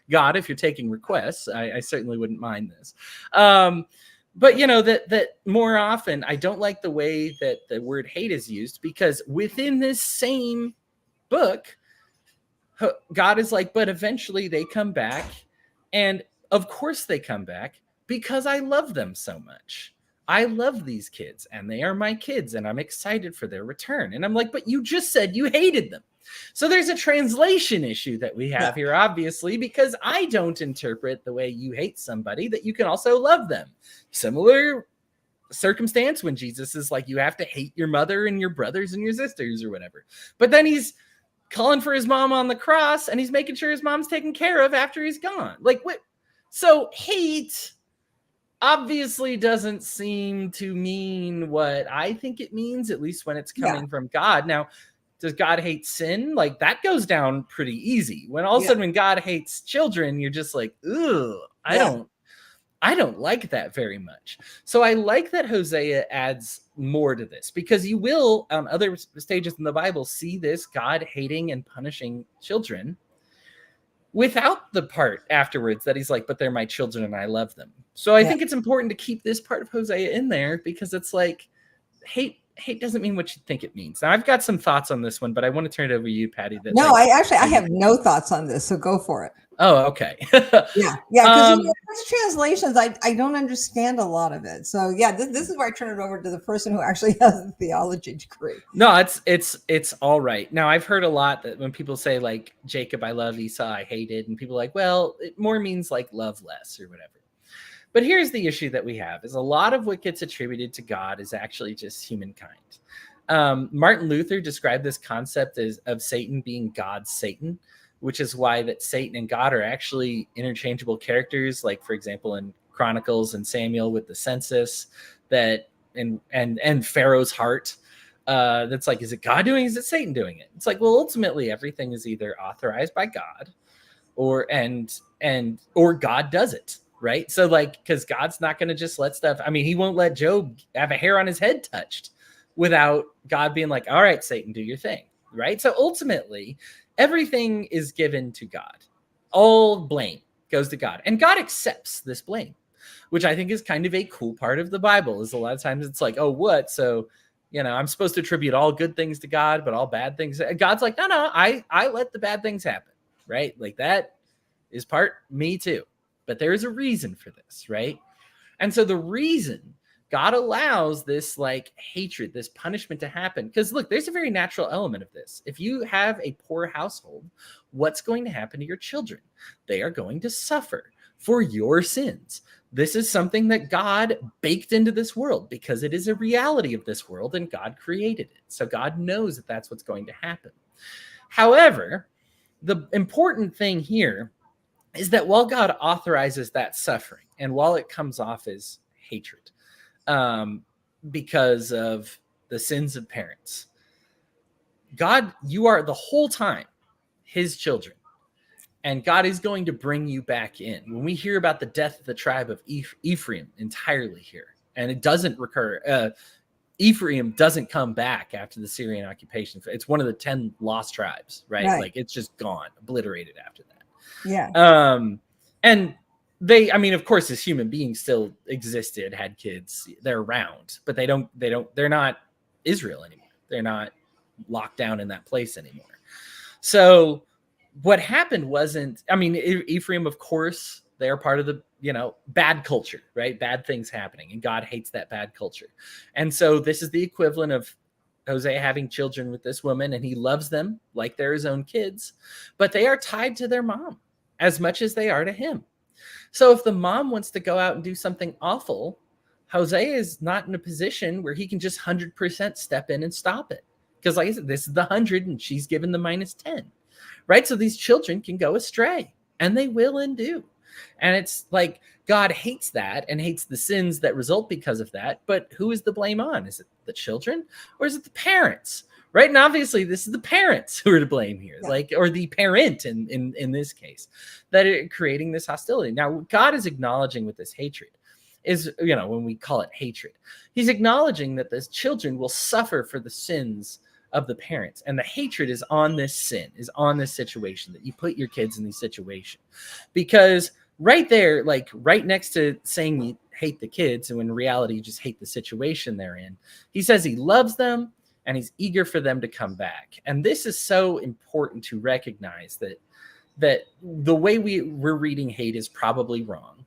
God, if you're taking requests, I certainly wouldn't mind this. But that more often, I don't like the way that the word hate is used, because within this same book, God is like, but eventually they come back. And of course they come back, because I love them so much. I love these kids, and they are my kids, and I'm excited for their return. And I'm like, but you just said you hated them. So there's a translation issue that we have here, obviously, because I don't interpret the way you hate somebody that you can also love them. Similar circumstance when Jesus is like, you have to hate your mother and your brothers and your sisters or whatever. But then he's calling for his mom on the cross, and he's making sure his mom's taken care of after he's gone. Like, what? So hate obviously doesn't seem to mean what I think it means, at least when it's coming from God. Now, does God hate sin? Like, that goes down pretty easy. When all of a sudden, when God hates children, you're just like, ugh, I don't like that very much. So I like that Hosea adds more to this, because you will, on other stages in the Bible, see this God hating and punishing children. without the part afterwards that he's like, but they're my children and I love them. So I Yeah. think it's important to keep this part of Hosea in there, because it's like hate doesn't mean what you think it means. Now I've got some thoughts on this one, but I want to turn it over to you, Patty. That No, like I maybe. have no thoughts on this, so go for it. Oh, okay. Yeah, yeah, because um, those translations, I don't understand a lot of it. So yeah, this is where I turn it over to the person who actually has a theology degree. no, it's all right. Now I've heard a lot that when people say like Jacob I love, Esau I hated, and people are like, well, it more means like love less or whatever. But here's the issue that we have: is a lot of what gets attributed to God is actually just humankind. Martin Luther described this concept of Satan being God's Satan, which is why that Satan and God are actually interchangeable characters. Like, for example, in Chronicles and Samuel with the census, that and Pharaoh's heart. That's like, is it God doing it? Is it Satan doing it? It's like, well, ultimately everything is either authorized by God or God does it. Right. So like, because God's not going to just let stuff. I mean, he won't let Job have a hair on his head touched without God being like, all right, Satan, do your thing. Right. So ultimately, everything is given to God. All blame goes to God. And God accepts this blame, which I think is kind of a cool part of the Bible. Is a lot of times it's like, oh, what? So, I'm supposed to attribute all good things to God, but all bad things. God's like, no, I let the bad things happen. Right. Like that is part me too. But there is a reason for this, right? And so the reason God allows this like hatred, this punishment to happen, because look, there's a very natural element of this. If you have a poor household, what's going to happen to your children? They are going to suffer for your sins. This is something that God baked into this world because it is a reality of this world and God created it. So God knows that that's what's going to happen. However, the important thing here is that while God authorizes that suffering and while it comes off as hatred because of the sins of parents, God, you are the whole time his children, and God is going to bring you back in. When we hear about the death of the tribe of Ephraim entirely here, and it doesn't recur, Ephraim doesn't come back after the Syrian occupation. It's one of the 10 lost tribes, right? Like it's just gone, obliterated after that. Yeah. And they, I mean, of course, as human beings still existed, had kids, they're around, but they're not Israel anymore. They're not locked down in that place anymore. So what happened wasn't, I mean, Ephraim, of course, they're part of the, bad culture, right? Bad things happening. And God hates that bad culture. And so this is the equivalent of Hosea having children with this woman, and he loves them like they're his own kids, but they are tied to their mom as much as they are to him. So if the mom wants to go out and do something awful, Hosea is not in a position where he can just 100% step in and stop it. Because like I said, this is the 100 and she's given the -10, right? So these children can go astray, and they will and do. And it's like God hates that and hates the sins that result because of that. But who is the blame on? Is it the children or is it the parents? Right. And obviously this is the parents who are to blame here, like, or the parent in this case, that are creating this hostility. Now, what God is acknowledging with this hatred is, when we call it hatred, he's acknowledging that the children will suffer for the sins of the parents, and the hatred is on this sin, is on this situation, that you put your kids in these situations. Because right there, like right next to saying you hate the kids, and when in reality you just hate the situation they're in, he says he loves them and he's eager for them to come back. And this is so important to recognize that the way we're reading hate is probably wrong.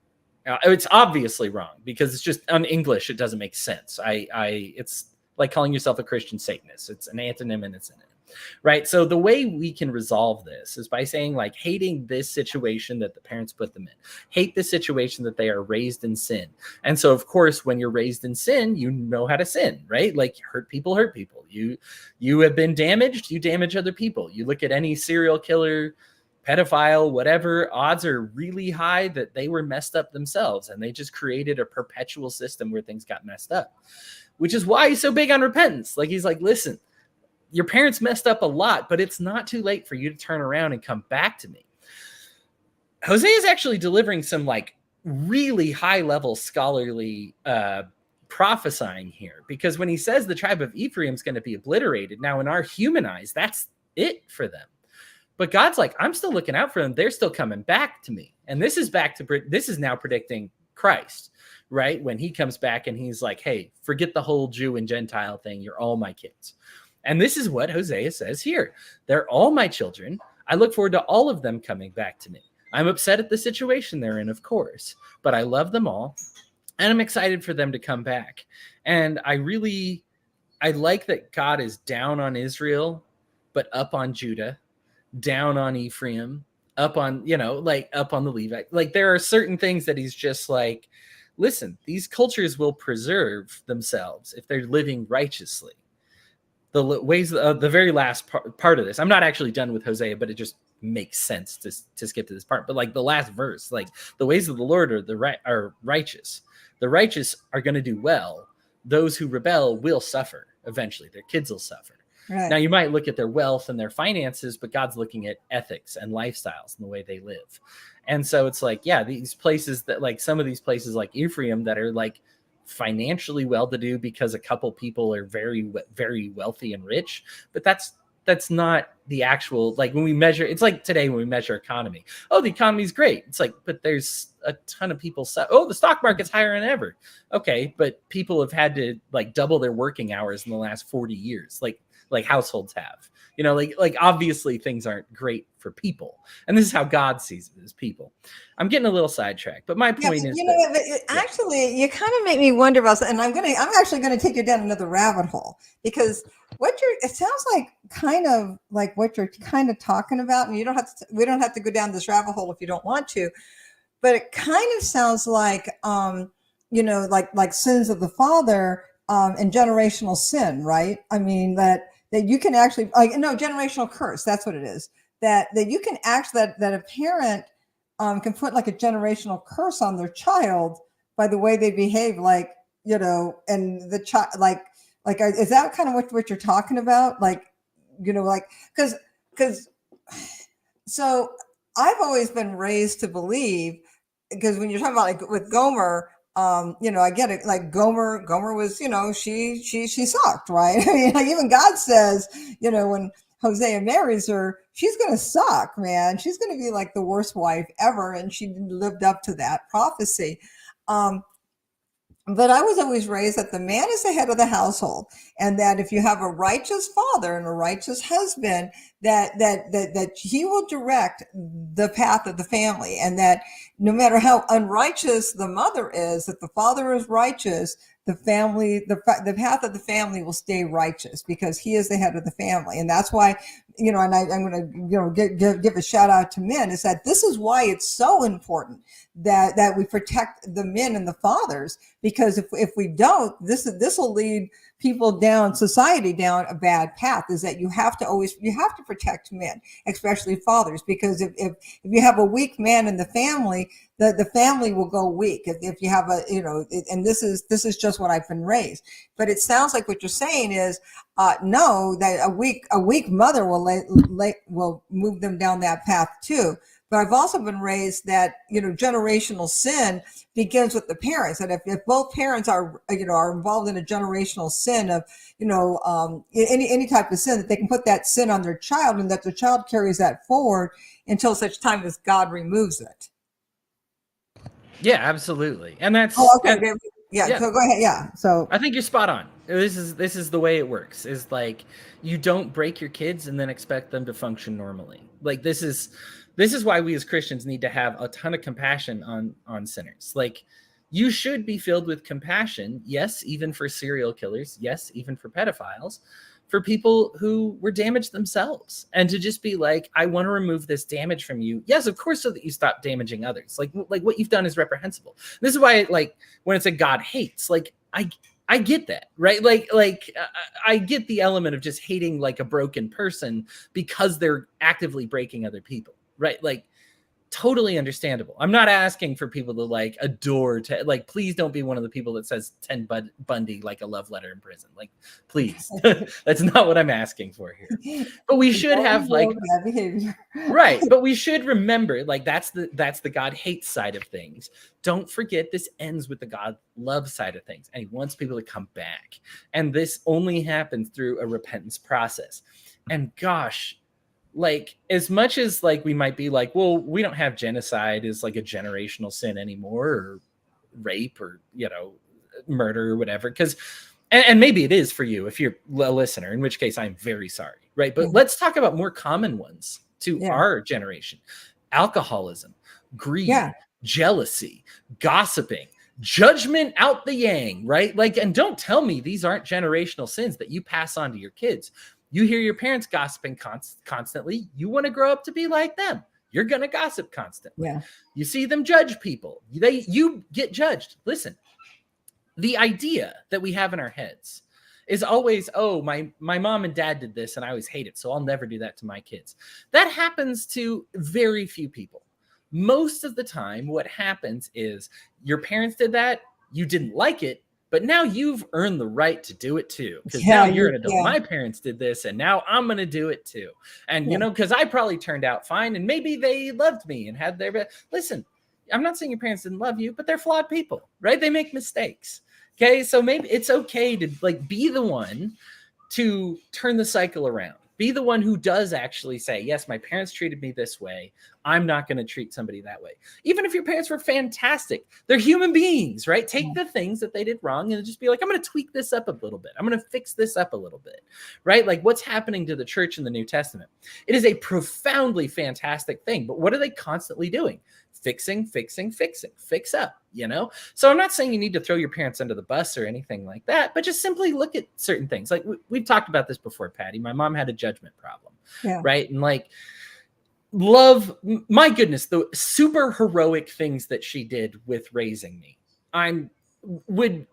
It's obviously wrong because it's just on English, it doesn't make sense. It's like calling yourself a Christian Satanist. It's an antonym and it's an synonym, right? So the way we can resolve this is by saying, like, hating this situation that the parents put them in, hate the situation that they are raised in sin. And so, of course, when you're raised in sin, you know how to sin, right? Like, hurt people. You have been damaged, you damage other people. You look at any serial killer, pedophile, whatever, odds are really high that they were messed up themselves, and they just created a perpetual system where things got messed up. Which is why he's so big on repentance. Like, he's like, listen, your parents messed up a lot, but it's not too late for you to turn around and come back to me. Hosea is actually delivering some like really high level scholarly prophesying here, because when he says the tribe of Ephraim is going to be obliterated, now in our human eyes, that's it for them. But God's like, I'm still looking out for them. They're still coming back to me. And this is now predicting Christ, right? When he comes back and he's like, hey, forget the whole Jew and Gentile thing. You're all my kids. And this is what Hosea says here. They're all my children. I look forward to all of them coming back to me. I'm upset at the situation they're in, of course, but I love them all. And I'm excited for them to come back. And I like that God is down on Israel, but up on Judah, down on Ephraim, up on, up on the Levite. Like there are certain things that he's just like, listen, these cultures will preserve themselves if they're living righteously. The ways of the very last part of this, I'm not actually done with Hosea, but it just makes sense to skip to this part. But like the last verse, like the ways of the Lord are righteous. The righteous are going to do well. Those who rebel will suffer eventually. Their kids will suffer. Right. Now you might look at their wealth and their finances, but God's looking at ethics and lifestyles and the way they live. And so it's like, yeah, these places that like some of these places like Ephraim that are like financially well-to-do because a couple people are very, very wealthy and rich, but that's not the actual, like when we measure, it's like today when we measure economy. Oh, the economy's great. It's like, but there's a ton of people. The stock market's higher than ever. Okay. But people have had to like double their working hours in the last 40 years. Like households have, like obviously things aren't great for people. And this is how God sees it as people. I'm getting a little sidetracked, but my point is, actually, you kind of make me wonder about, and I'm actually going to take you down another rabbit hole, because it sounds like kind of like what you're kind of talking about, and we don't have to go down this rabbit hole if you don't want to, but it kind of sounds like, like sins of the father, and generational sin, right? I mean, that you can actually, generational curse, that's what it is. That you can actually, that a parent can put like a generational curse on their child by the way they behave, and the child, is that kind of what you're talking about? Because so I've always been raised to believe, because when you're talking about like with Gomer, I get it. Like Gomer was, she sucked, right? I mean, like even God says, when Hosea marries her, she's going to suck, man. She's going to be like the worst wife ever. And she lived up to that prophecy. But I was always raised that the man is the head of the household, and that if you have a righteous father and a righteous husband, that he will direct the path of the family, and that no matter how unrighteous the mother is, if the father is righteous, the family, the path of the family will stay righteous because he is the head of the family. And that's why, and I'm going to, give a shout out to men, is that this is why it's so important that we protect the men and the fathers, because if we don't, this will lead people down, society down a bad path, is that you have to protect men, especially fathers, because if you have a weak man in the family, the family will go weak. If you have and this is just what I've been raised. But it sounds like what you're saying is, no, that a weak mother will move them down that path too. But I've also been raised that, generational sin begins with the parents. And if both parents are involved in a generational sin of, any type of sin, that they can put that sin on their child, and that the child carries that forward until such time as God removes it. Yeah, absolutely. And that's, okay. Yeah. So go ahead. Yeah. So I think you're spot on. This is the way it works, is like, you don't break your kids and then expect them to function normally. Like this is why we as Christians need to have a ton of compassion on sinners. Like, you should be filled with compassion. Yes, even for serial killers. Yes, even for pedophiles, for people who were damaged themselves, and to just be like, I want to remove this damage from you. Yes, of course, so that you stop damaging others. Like what you've done is reprehensible. This is why, like, when it's a God hates, like, I get that, right? I get the element of just hating like a broken person because they're actively breaking other people, right? Like, totally understandable. I'm not asking for people to like adore, please don't be one of the people that says Ted Bundy like a love letter in prison. Like, please, that's not what I'm asking for here. But we should have like bad behavior. Right. But we should remember, like, that's the God hates side of things. Don't forget, this ends with the God love side of things, and he wants people to come back. And this only happens through a repentance process. And gosh, like, as much as like we might be like, well, we don't have genocide as like a generational sin anymore, or rape, or, you know, murder or whatever, because and maybe it is for you if you're a listener, in which case I'm very sorry, right? But let's talk about more common ones to Yeah. our generation: alcoholism, greed, Yeah. jealousy, gossiping, judgment out the yang, right? Like, and don't tell me these aren't generational sins that you pass on to your kids. You hear your parents gossiping constantly. You want to grow up to be like them. You're going to gossip constantly. Yeah. You see them judge people. You get judged. Listen, the idea that we have in our heads is always, oh, my mom and dad did this and I always hate it, so I'll never do that to my kids. That happens to very few people. Most of the time, what happens is your parents did that, you didn't like it, but now you've earned the right to do it too. Because now you're an adult. My parents did this and now I'm going to do it too. And, you know, because I probably turned out fine and maybe they loved me and had their... Listen, I'm not saying your parents didn't love you, but they're flawed people, right? They make mistakes. Okay. So maybe it's okay to like be the one to turn the cycle around. Be the one who does actually say, yes, my parents treated me this way. I'm not going to treat somebody that way. Even if your parents were fantastic, they're human beings, right? Take the things that they did wrong and just be like, I'm going to tweak this up a little bit. I'm going to fix this up a little bit, right? Like what's happening to the church in the New Testament. It is a profoundly fantastic thing, but what are they constantly doing? Fixing, fix up, you know? So I'm not saying you need to throw your parents under the bus or anything like that, but just simply look at certain things. Like we've talked about this before, Patty. My mom had a judgment problem, right? And like, love, my goodness, the super heroic things that she did with raising me, would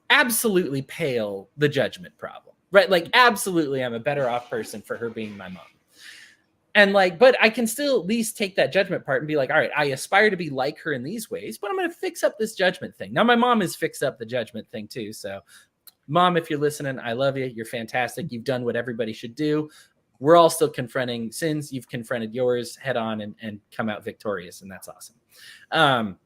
absolutely pale the judgment problem, right? Like absolutely, I'm a better off person for her being my mom. And like, but I can still at least take that judgment part and be like, all right, I aspire to be like her in these ways, but I'm going to fix up this judgment thing. Now, my mom has fixed up the judgment thing too. So Mom, if you're listening, I love you. You're fantastic. You've done what everybody should do. We're all still confronting sins. You've confronted yours head on and come out victorious. And that's awesome.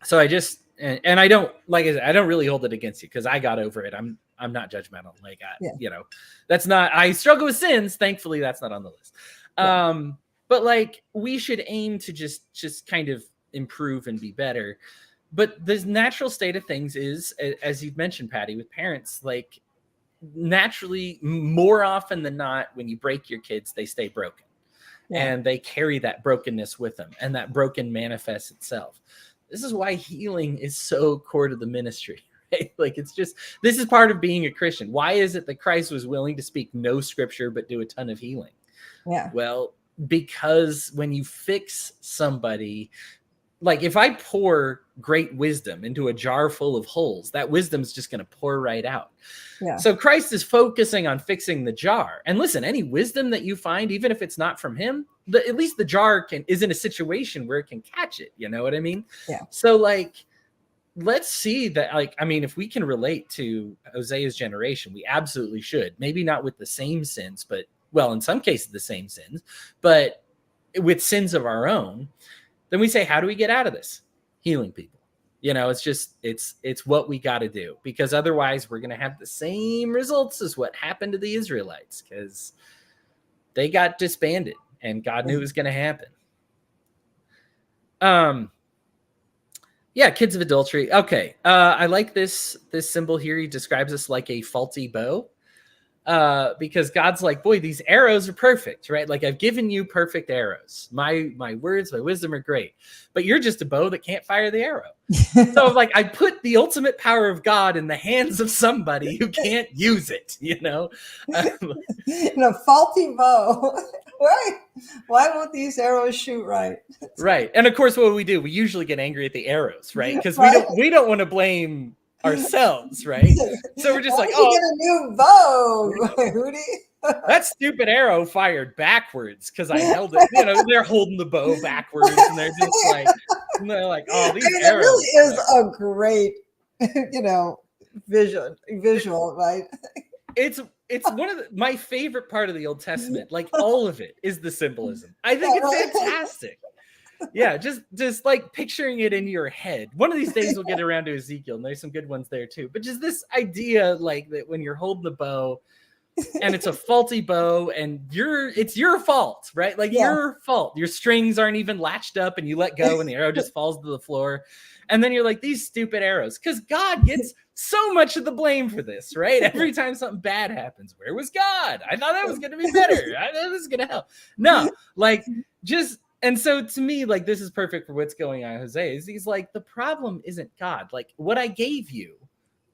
So I just, and I don't, like I said, I don't really hold it against you because I got over it. I'm not judgmental. Like, you know, that's not, I struggle with sins. Thankfully, that's not on the list. But like, we should aim to just kind of improve and be better. But the natural state of things is, as you've mentioned, Patty, with parents, like naturally, more often than not, when you break your kids, they stay broken and they carry that brokenness with them, and that broken manifests itself. This is why healing is so core to the ministry. Right? Like, it's just, this is part of being a Christian. Why is it that Christ was willing to speak no scripture, but do a ton of healing? Yeah. Well, because when you fix somebody, like if I pour great wisdom into a jar full of holes, that wisdom's just going to pour right out. Yeah. So Christ is focusing on fixing the jar. And listen, any wisdom that you find, even if it's not from him, at least the jar is in a situation where it can catch it. You know what I mean? Yeah. So like, let's see that, like, I mean, if we can relate to Hosea's generation, we absolutely should. Maybe not with the same sins, but well, in some cases, the same sins, but with sins of our own. Then we say, how do we get out of this? Healing people. You know, it's just, it's what we got to do, because otherwise we're going to have the same results as what happened to the Israelites, because they got disbanded and God knew it was going to happen. Yeah, kids of adultery. Okay. I like this symbol here. He describes us like a faulty bow. Because God's like, boy, these arrows are perfect, right? Like, I've given you perfect arrows. My words, my wisdom are great, but you're just a bow that can't fire the arrow. So like, I put the ultimate power of God in the hands of somebody who can't use it, you know? In a faulty bow. Right. Why won't these arrows shoot right? Right. And of course, what do? We usually get angry at the arrows, right? Because we don't want to blame ourselves, right? So we're just like, oh, get a new bow, Hootie. That stupid arrow fired backwards because I held it. You know, they're holding the bow backwards, and they're just like, oh, these arrows. It really is a great, you know, visual, right? It's one of my favorite part of the Old Testament. Like, all of it is the symbolism. I think it's fantastic. Yeah, just like picturing it in your head. One of these days we'll get around to Ezekiel, and there's some good ones there too. But just this idea, like, that when you're holding the bow, and it's a faulty bow, and it's your fault, right? Like your fault. Your strings aren't even latched up, and you let go, and the arrow just falls to the floor. And then you're like, these stupid arrows, because God gets so much of the blame for this, right? Every time something bad happens, where was God? I thought that was going to be better. I thought this was going to help. No, like just, and so to me, like this is perfect for what's going on in Hosea. Is he's like, the problem isn't God. Like what I gave you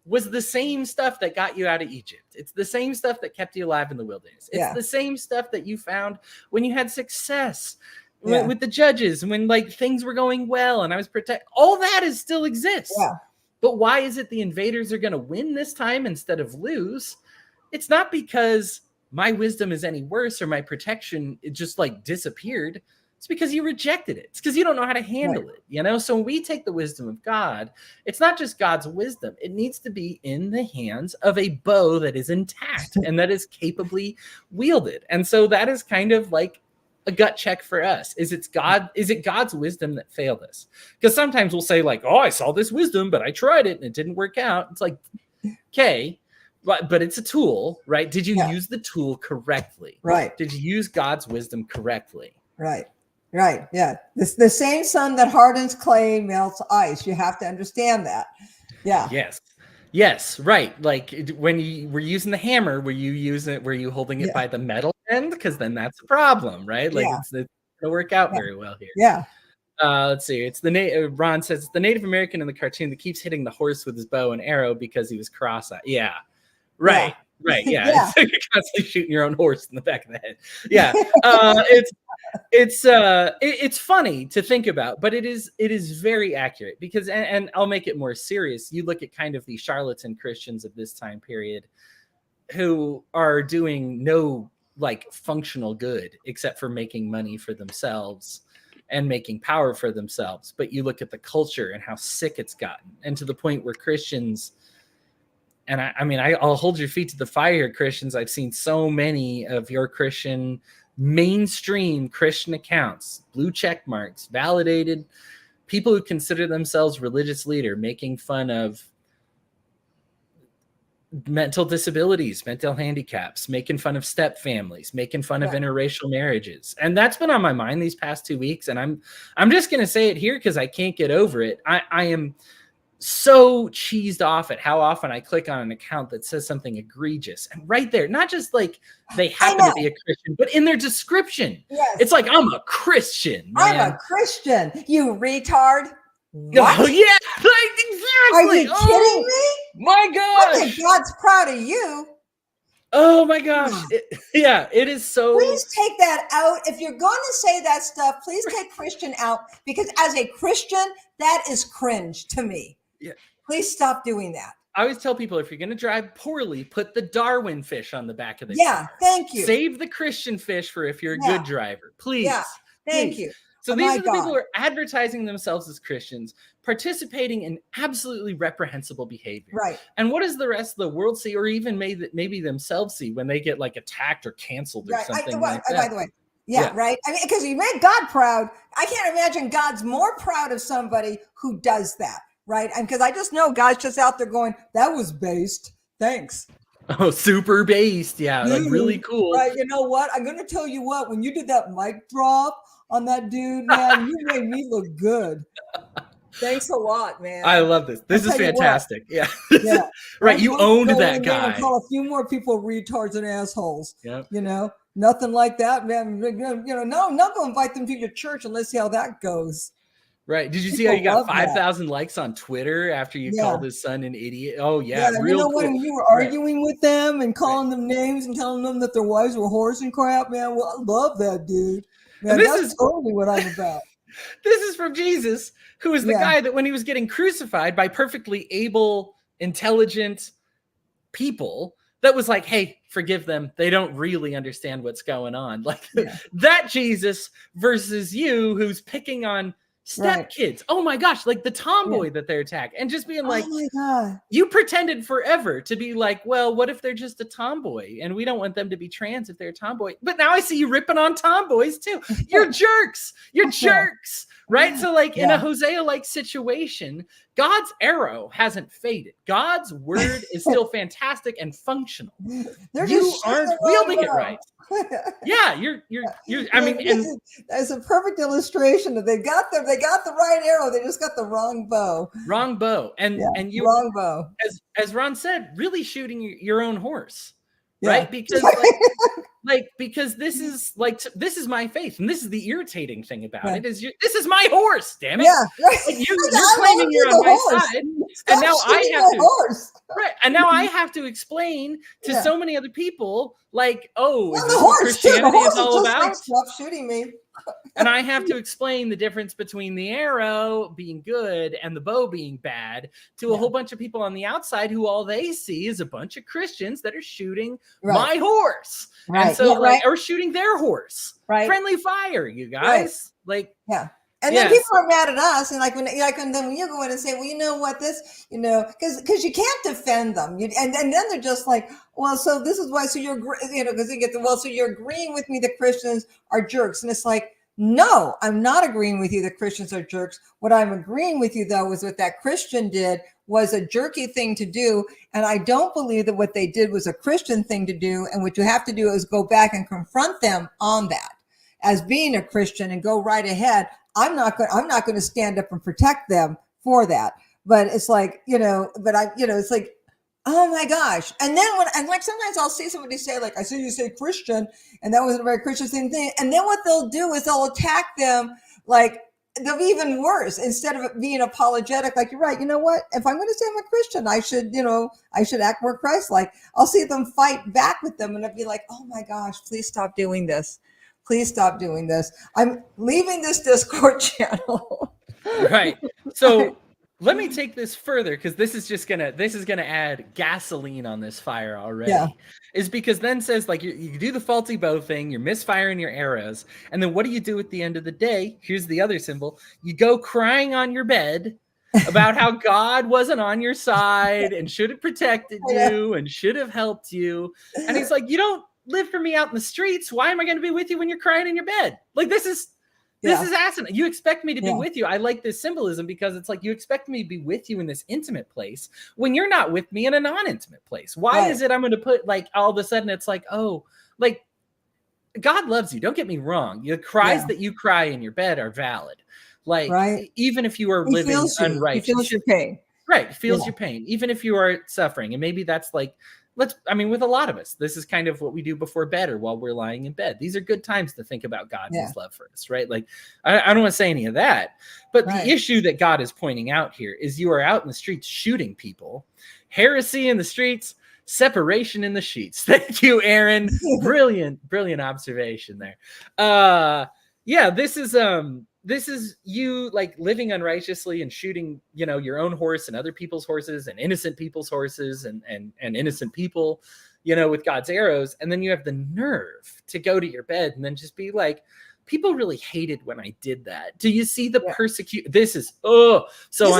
was the same stuff that got you out of Egypt. It's the same stuff that kept you alive in the wilderness. It's the same stuff that you found when you had success. With the judges, when like things were going well and I was protected, all that is still exists. But why is it the invaders are going to win this time instead of lose? It's not because my wisdom is any worse or my protection, it just like disappeared. It's because you rejected it. It's because you don't know how to handle it, you know? So when we take the wisdom of God, it's not just God's wisdom. It needs to be in the hands of a bow that is intact and that is capably wielded. And so that is kind of like a gut check for us. Is it God's wisdom that failed us? Because sometimes we'll say like, oh, I saw this wisdom, but I tried it and it didn't work out. It's like, okay, but it's a tool, right? Did you use the tool correctly? Right. Did you use God's wisdom correctly? Right. Right. Yeah. The same sun that hardens clay melts ice. You have to understand that. Yeah. Yes. Right. Like when you were using the hammer, were you holding it by the metal end? Because then that's a problem, right? Like it's going to work out very well here. Yeah. Let's see. It's Ron says it's the Native American in the cartoon that keeps hitting the horse with his bow and arrow because he was cross-eyed. Yeah. Right. Right. Yeah. You're constantly shooting your own horse in the back of the head. Yeah. It's funny to think about, but it is very accurate because, and I'll make it more serious. You look at kind of the charlatan Christians of this time period who are doing no like functional good except for making money for themselves and making power for themselves. But you look at the culture and how sick it's gotten, and to the point where Christians, and I'll hold your feet to the fire here, Christians. I've seen so many of your Christian mainstream Christian accounts, blue check marks, validated people who consider themselves religious leader, making fun of mental disabilities, mental handicaps, making fun of step families, making fun of interracial marriages. And that's been on my mind these past 2 weeks. And I'm just going to say it here because I can't get over it. I am so cheesed off at how often I click on an account that says something egregious, and right there, not just like they happen to be a Christian, but in their description, it's like, I'm a Christian, man. I'm a Christian, you retard. What? Oh yeah, exactly. Are you kidding me? My gosh, I think God's proud of you. Oh my gosh. It is so. Please take that out. If you're going to say that stuff, please take Christian out, because as a Christian, that is cringe to me. Yeah. Please stop doing that. I always tell people, if you're going to drive poorly, put the Darwin fish on the back of the car. Thank you. Save the Christian fish for if you're a good driver. Please. Yeah, thank you. So these are the people who are advertising themselves as Christians, participating in absolutely reprehensible behavior. Right. And what does the rest of the world see, or even maybe themselves see when they get like attacked or canceled or something like that? By the way, right. I mean, because you make God proud. I can't imagine God's more proud of somebody who does that, right? And because I just know God's just out there going, that was based. Thanks. Oh, super based. Yeah, like really cool. Right. You know what? I'm going to tell you what, when you did that mic drop on that dude, man, you made me look good. Thanks a lot, man. I love this. This is fantastic. Yeah. Right. You owned that guy. Call a few more people retards and assholes. Yep. You know, nothing like that, man. You know, no, I'm not going to invite them to your church and let's see how that goes. Right. Did you see how you got 5,000 likes on Twitter after you called his son an idiot? Oh, yeah. Real you know cool. When you were arguing with them and calling them names and telling them that their wives were horse and crap, man. Well, I love that dude. Man, that's totally what I'm about. This is from Jesus, who is the guy that when he was getting crucified by perfectly able, intelligent people, that was like, hey, forgive them. They don't really understand what's going on. Like that Jesus versus you, who's picking on step kids. Oh my gosh, like the tomboy that they're attacking, and just being like, oh my God, you pretended forever to be like, well, what if they're just a tomboy and we don't want them to be trans if they're a tomboy? But now I see you ripping on tomboys too. You're jerks. You're jerks. Right. So like in a Hosea like situation, God's arrow hasn't faded. God's word is still fantastic and functional. You aren't wielding it right. Yeah, you're. I mean, and that's a perfect illustration of they got the right arrow. They just got the wrong bow. Wrong bow, and you wrong bow. As Ron said, really shooting your own horse, Yeah. right? Because because this is my faith, and this is the irritating thing about it is this is my horse, damn it. Yeah, Like you're claiming you're on my side, and now I have to and now I have to explain to so many other people, like, oh, is this what Christianity is all about? Stop shooting me. And I have to explain the difference between the arrow being good and the bow being bad to a whole bunch of people on the outside who all they see is a bunch of Christians that are shooting my horse. Right. And so or shooting their horse. Right. Friendly fire, you guys. Like, and then people are mad at us, and when you go in and say, well, you know what, this, because you can't defend them, and then they're just like, well, so this is why, so you're, because they get so you're agreeing with me that Christians are jerks, and it's like, no, I'm not agreeing with you that Christians are jerks. What I'm agreeing with you, though, is what that Christian did was a jerky thing to do, and I don't believe that what they did was a Christian thing to do, and what you have to do is go back and confront them on that as being a Christian and go right ahead. I'm not going to stand up and protect them for that. But it's like, it's like, oh my gosh. And then sometimes I'll see somebody say, like, I see you say Christian, and that wasn't a very Christian thing. And then what they'll do is they'll attack them, like, they'll be even worse. Instead of being apologetic, like, you're right, you know what? If I'm going to say I'm a Christian, I should act more Christ-like. I'll see them fight back with them, and I'll be like, oh my gosh, please stop doing this. Please stop doing this. I'm leaving this Discord channel. Right. So let me take this further, because this is gonna add gasoline on this fire already. Yeah. Is because then says, like, you do the faulty bow thing, you're misfiring your arrows, and then what do you do at the end of the day? Here's the other symbol. You go crying on your bed about how God wasn't on your side and should have protected you and should have helped you. And he's like, you don't live for me out in the streets. Why am I going to be with you when you're crying in your bed? Like, this is asinine. You expect me to be with you. I like this symbolism because it's like, you expect me to be with you in this intimate place when you're not with me in a non-intimate place. Why is it I'm going to put, like, all of a sudden it's like, oh, like, God loves you. Don't get me wrong. The cries that you cry in your bed are valid. Like, even if you are living unrighteous. He feels your pain. Right. Feels your pain. Even if you are suffering. And maybe that's like, with a lot of us, this is kind of what we do before bed or while we're lying in bed. These are good times to think about God and his love for us, right? Like, I don't want to say any of that, but the issue that God is pointing out here is you are out in the streets shooting people, heresy in the streets, separation in the sheets. Thank you, Aaron. Brilliant observation there. This is you, like, living unrighteously and shooting, your own horse and other people's horses and innocent people's horses and innocent people, with God's arrows. And then you have the nerve to go to your bed and then just be like, people really hated when I did that. Do you see the persecute? This is on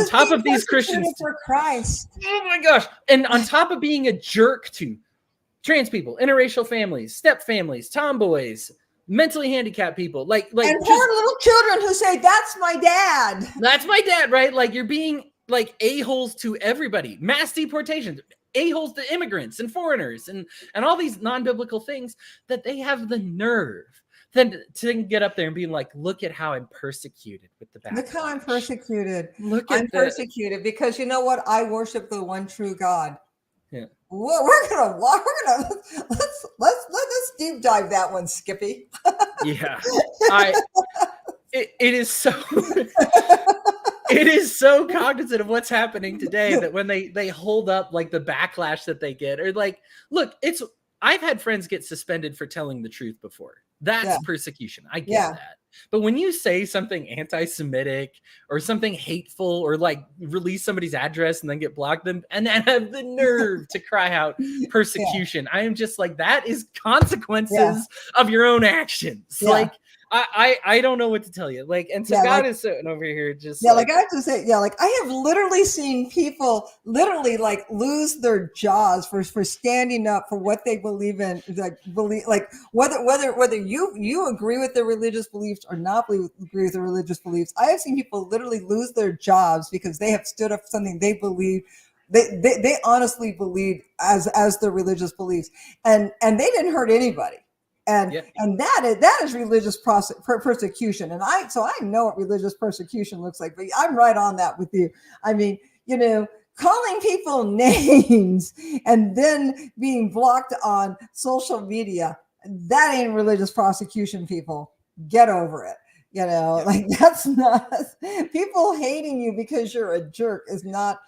top of these Christians for Christ. Oh my gosh. And on top of being a jerk to trans people, interracial families, step families, tomboys, mentally handicapped people, like and poor little children who say, that's my dad. That's my dad, right? Like, you're being like a-holes to everybody. Mass deportations, a-holes to immigrants and foreigners and all these non-biblical things that they have the nerve then to get up there and be like, look at how I'm persecuted with the backlash. Look how I'm persecuted. I'm persecuted because you know what? I worship the one true God. Yeah. Let's deep dive that one, Skippy. Yeah. It is so it is so cognizant of what's happening today that when they hold up, like, the backlash that they get, or like, look, I've had friends get suspended for telling the truth before. That's persecution. I get that. But when you say something anti-Semitic or something hateful, or like release somebody's address and then get blocked them and then have the nerve to cry out persecution, I am just like, that is consequences of your own actions. Like, I don't know what to tell you. Like, and so Yeah, God like is sitting over here just yeah, like, like I have to say, yeah, like I have literally seen people literally like lose their jaws for standing up for what they believe in, like whether you agree with their religious beliefs or not agree with their religious beliefs. I have seen people literally lose their jobs because they have stood up for something they believe. They honestly believe as their religious beliefs, and they didn't hurt anybody, yeah, and that is religious persecution. And I know what religious persecution looks like, but I'm right on that with you. I mean, calling people names and then being blocked on social media, that ain't religious prosecution. People, get over it. yeah. Like that's not, people hating you because you're a jerk is not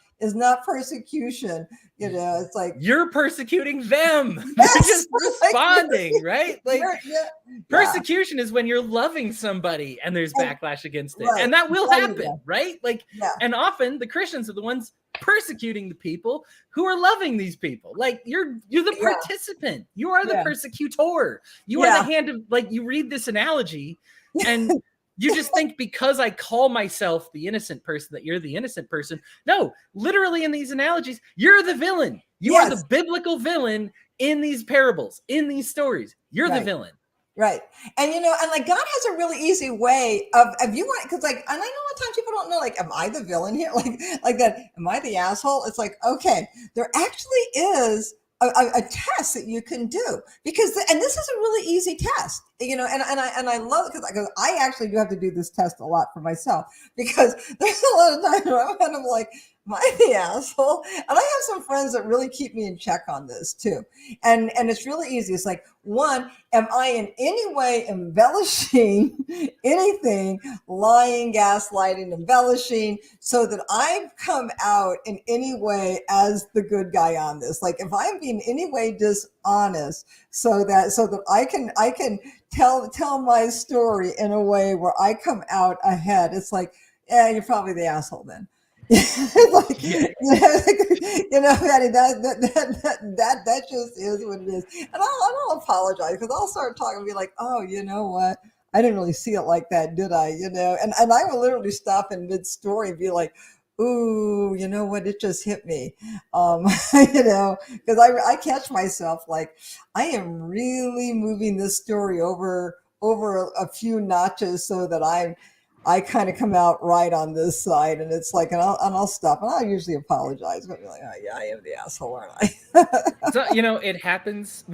persecution. It's like, You're persecuting them. They're yes, just like responding, right? Like, yeah, yeah. persecution is when you're loving somebody and there's And backlash against it. right. And that will There you happen, go. right? Like, Yeah. and often the Christians are the ones persecuting the people who are loving these people. Like, you're the Yeah. participant. You are the Yeah. persecutor. You are the Yeah. hand of, like, you read this analogy and you just think because I call myself the innocent person that you're the innocent person. No, literally in these analogies, you're the villain. You are Yes. the biblical villain in these parables, in these stories. You're the Right. villain. Right. And and like God has a really easy way of you want, because like, and I know a lot of times people don't know, like, am I the villain here? Like that, am I the asshole? It's like, okay, there actually is a test that you can do, because and this is a really easy test, and I love it, because I actually do have to do this test a lot for myself, because there's a lot of times where I'm kind of like, am I the asshole? And I have some friends that really keep me in check on this too. And it's really easy. It's like, one, am I in any way embellishing anything, lying, gaslighting, embellishing, so that I come out in any way as the good guy on this? Like, if I'm being in any way dishonest, so that I can tell my story in a way where I come out ahead, it's like, yeah, you're probably the asshole then. Like, Yeah. Patty, that just is what it is. And I'll apologize, because I'll start talking and be like, oh, you know what? I didn't really see it like that, did I? And I will literally stop in mid story and be like, ooh, you know what? It just hit me. Because I catch myself like, I am really moving this story over a few notches, so that I kind of come out right on this side, and it's like, and I'll stop, and I'll usually apologize, but be like, oh yeah, I am the asshole, aren't I? So, it happens.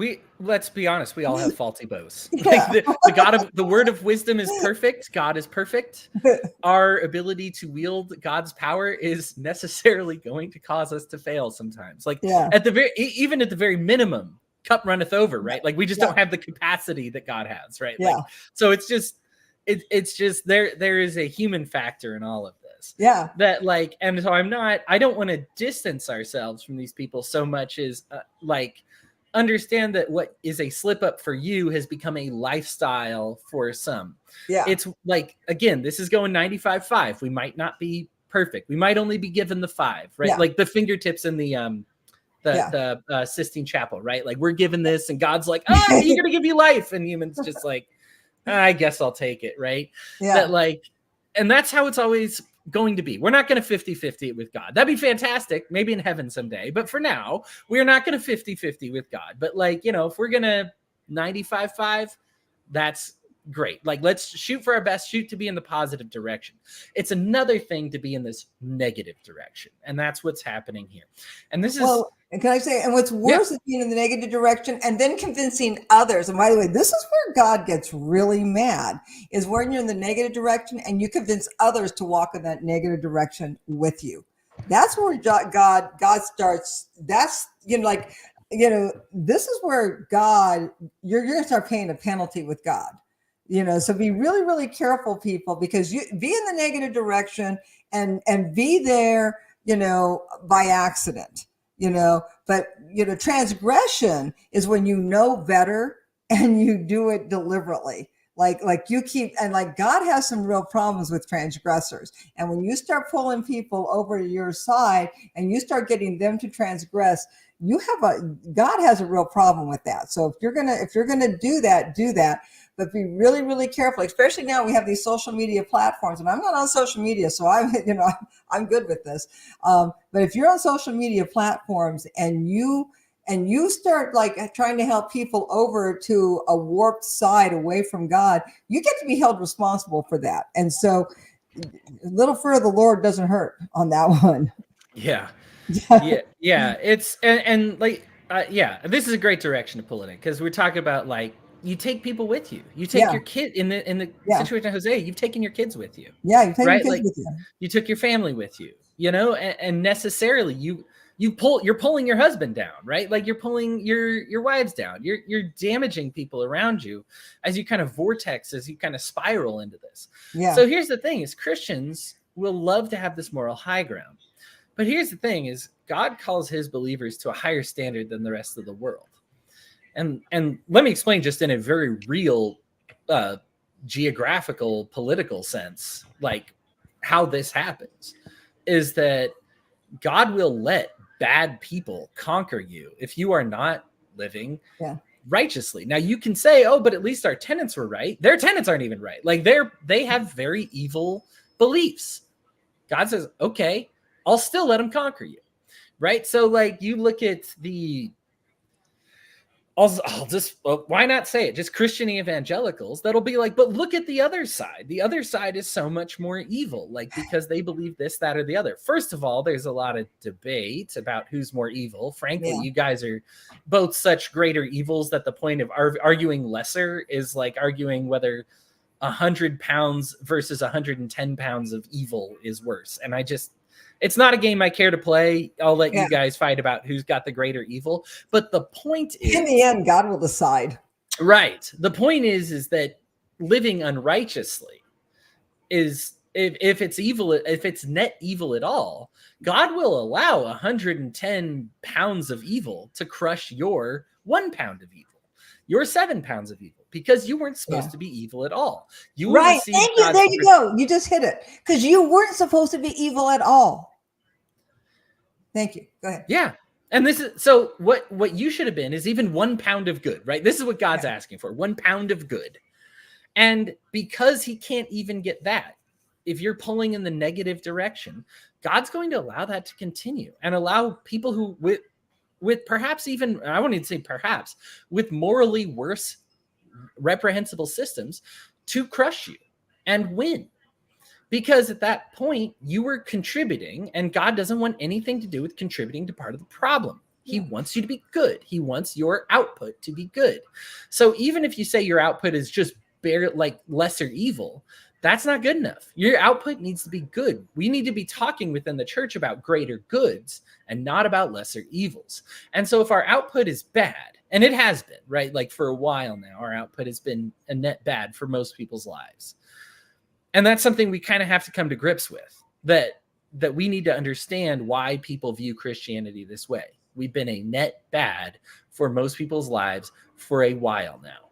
Let's be honest, we all have faulty bows. Like, Yeah. the word of wisdom is perfect. God is perfect. Our ability to wield God's power is necessarily going to cause us to fail sometimes. Like, Yeah. even at the very minimum, cup runneth over, right? Like, we just Yeah. don't have the capacity that God has, right? Yeah. Like, so it's just there is a human factor in all of this. Yeah. That, like, and so I don't want to distance ourselves from these people so much as like, understand that what is a slip up for you has become a lifestyle for some. Yeah. It's like, again, this is going 95.5. We might not be perfect. We might only be given the 5, right? Yeah. Like the fingertips in the Sistine Chapel, right? Like, we're given this, and God's like, oh, you're gonna give you life, and humans just like, I guess I'll take it, right? Yeah. That, like, and that's how it's always going to be. We're not going to 50-50 it with God. That'd be fantastic, maybe in heaven someday. But for now, we're not going to 50-50 with God. But, like, if we're going to 95.5, that's great. Like, let's shoot for our best, shoot to be in the positive direction. It's another thing to be in this negative direction. And that's what's happening here. And this is... Well, and can I say, and what's worse is being in the negative direction and then convincing others. And by the way, this is where God gets really mad, is when you're in the negative direction and you convince others to walk in that negative direction with you. That's where God starts. That's, this is where God, you're going to start paying a penalty with God. So be really, really careful, people, because you be in the negative direction and be there, by accident. But transgression is when you know better and you do it deliberately. Like you keep, and like God has some real problems with transgressors. And when you start pulling people over to your side and you start getting them to transgress, God has a real problem with that. So if you're gonna do that, do that. But be really, really careful, especially now we have these social media platforms, and I'm not on social media, so I'm good with this. But if you're on social media platforms and you start like trying to help people over to a warped side away from God, you get to be held responsible for that. And so, a little fear of the Lord doesn't hurt on that one. Yeah. Yeah. It's and like yeah, this is a great direction to pull it in, because we're talking about like you take people with you. You take Yeah, your kid in the yeah, situation of Hosea. You've taken your kids with you, yeah. You're taking right? kids Like with you. you took your family with you, and necessarily you're pulling your husband down, right? Like you're pulling your wives down. You're damaging people around you as you kind of vortex, as you kind of spiral into this. Yeah, So here's the thing: is Christians will love to have this moral high ground. But here's the thing: is God calls his believers to a higher standard than the rest of the world. And let me explain, just in a very real geographical political sense, like how this happens is that God will let bad people conquer you if you are not living yeah, righteously. Now you can say, oh, but at least our tenants were right. Their tenants aren't even right. Like they have very evil beliefs. God says, okay, I'll still let them conquer you. Right. So like you look at I'll just, well, why not say it? Just Christian evangelicals that'll be like, but look at the other side. The other side is so much more evil, like because they believe this, that, or the other. First of all, there's a lot of debate about who's more evil. Frankly, yeah, you guys are both such greater evils that the point of arguing lesser is like arguing whether 100 pounds versus 110 pounds of evil is worse. And it's not a game I care to play. I'll let yeah. you guys fight about who's got the greater evil. But the point In the is, end, God will decide. right. The point is that living unrighteously is, if it's evil, if it's net evil at all, God will allow 110 pounds of evil to crush your 1 pound of evil, your 7 pounds of evil, because you weren't Yeah. supposed to be evil at all. You will Right. receive Thank you. God's. There you go. You just hit it. Because you weren't supposed to be evil at all. Thank you. Go ahead. Yeah. And this is so what you should have been is even 1 pound of good, right? This is what God's asking for, 1 pound of good. And because he can't even get that, if you're pulling in the negative direction, God's going to allow that to continue and allow people who with perhaps even, I won't even say perhaps, with morally worse reprehensible systems to crush you and win. Because at that point, you were contributing, and God doesn't want anything to do with contributing to part of the problem. He wants you to be good. He wants your output to be good. So even if you say your output is just like lesser evil, that's not good enough. Your output needs to be good. We need to be talking within the church about greater goods and not about lesser evils. And so if our output is bad, and it has been, right? Like for a while now, our output has been a net bad for most people's lives. And that's something we kind of have to come to grips with, that we need to understand why people view Christianity this way. We've been a net bad for most people's lives for a while now.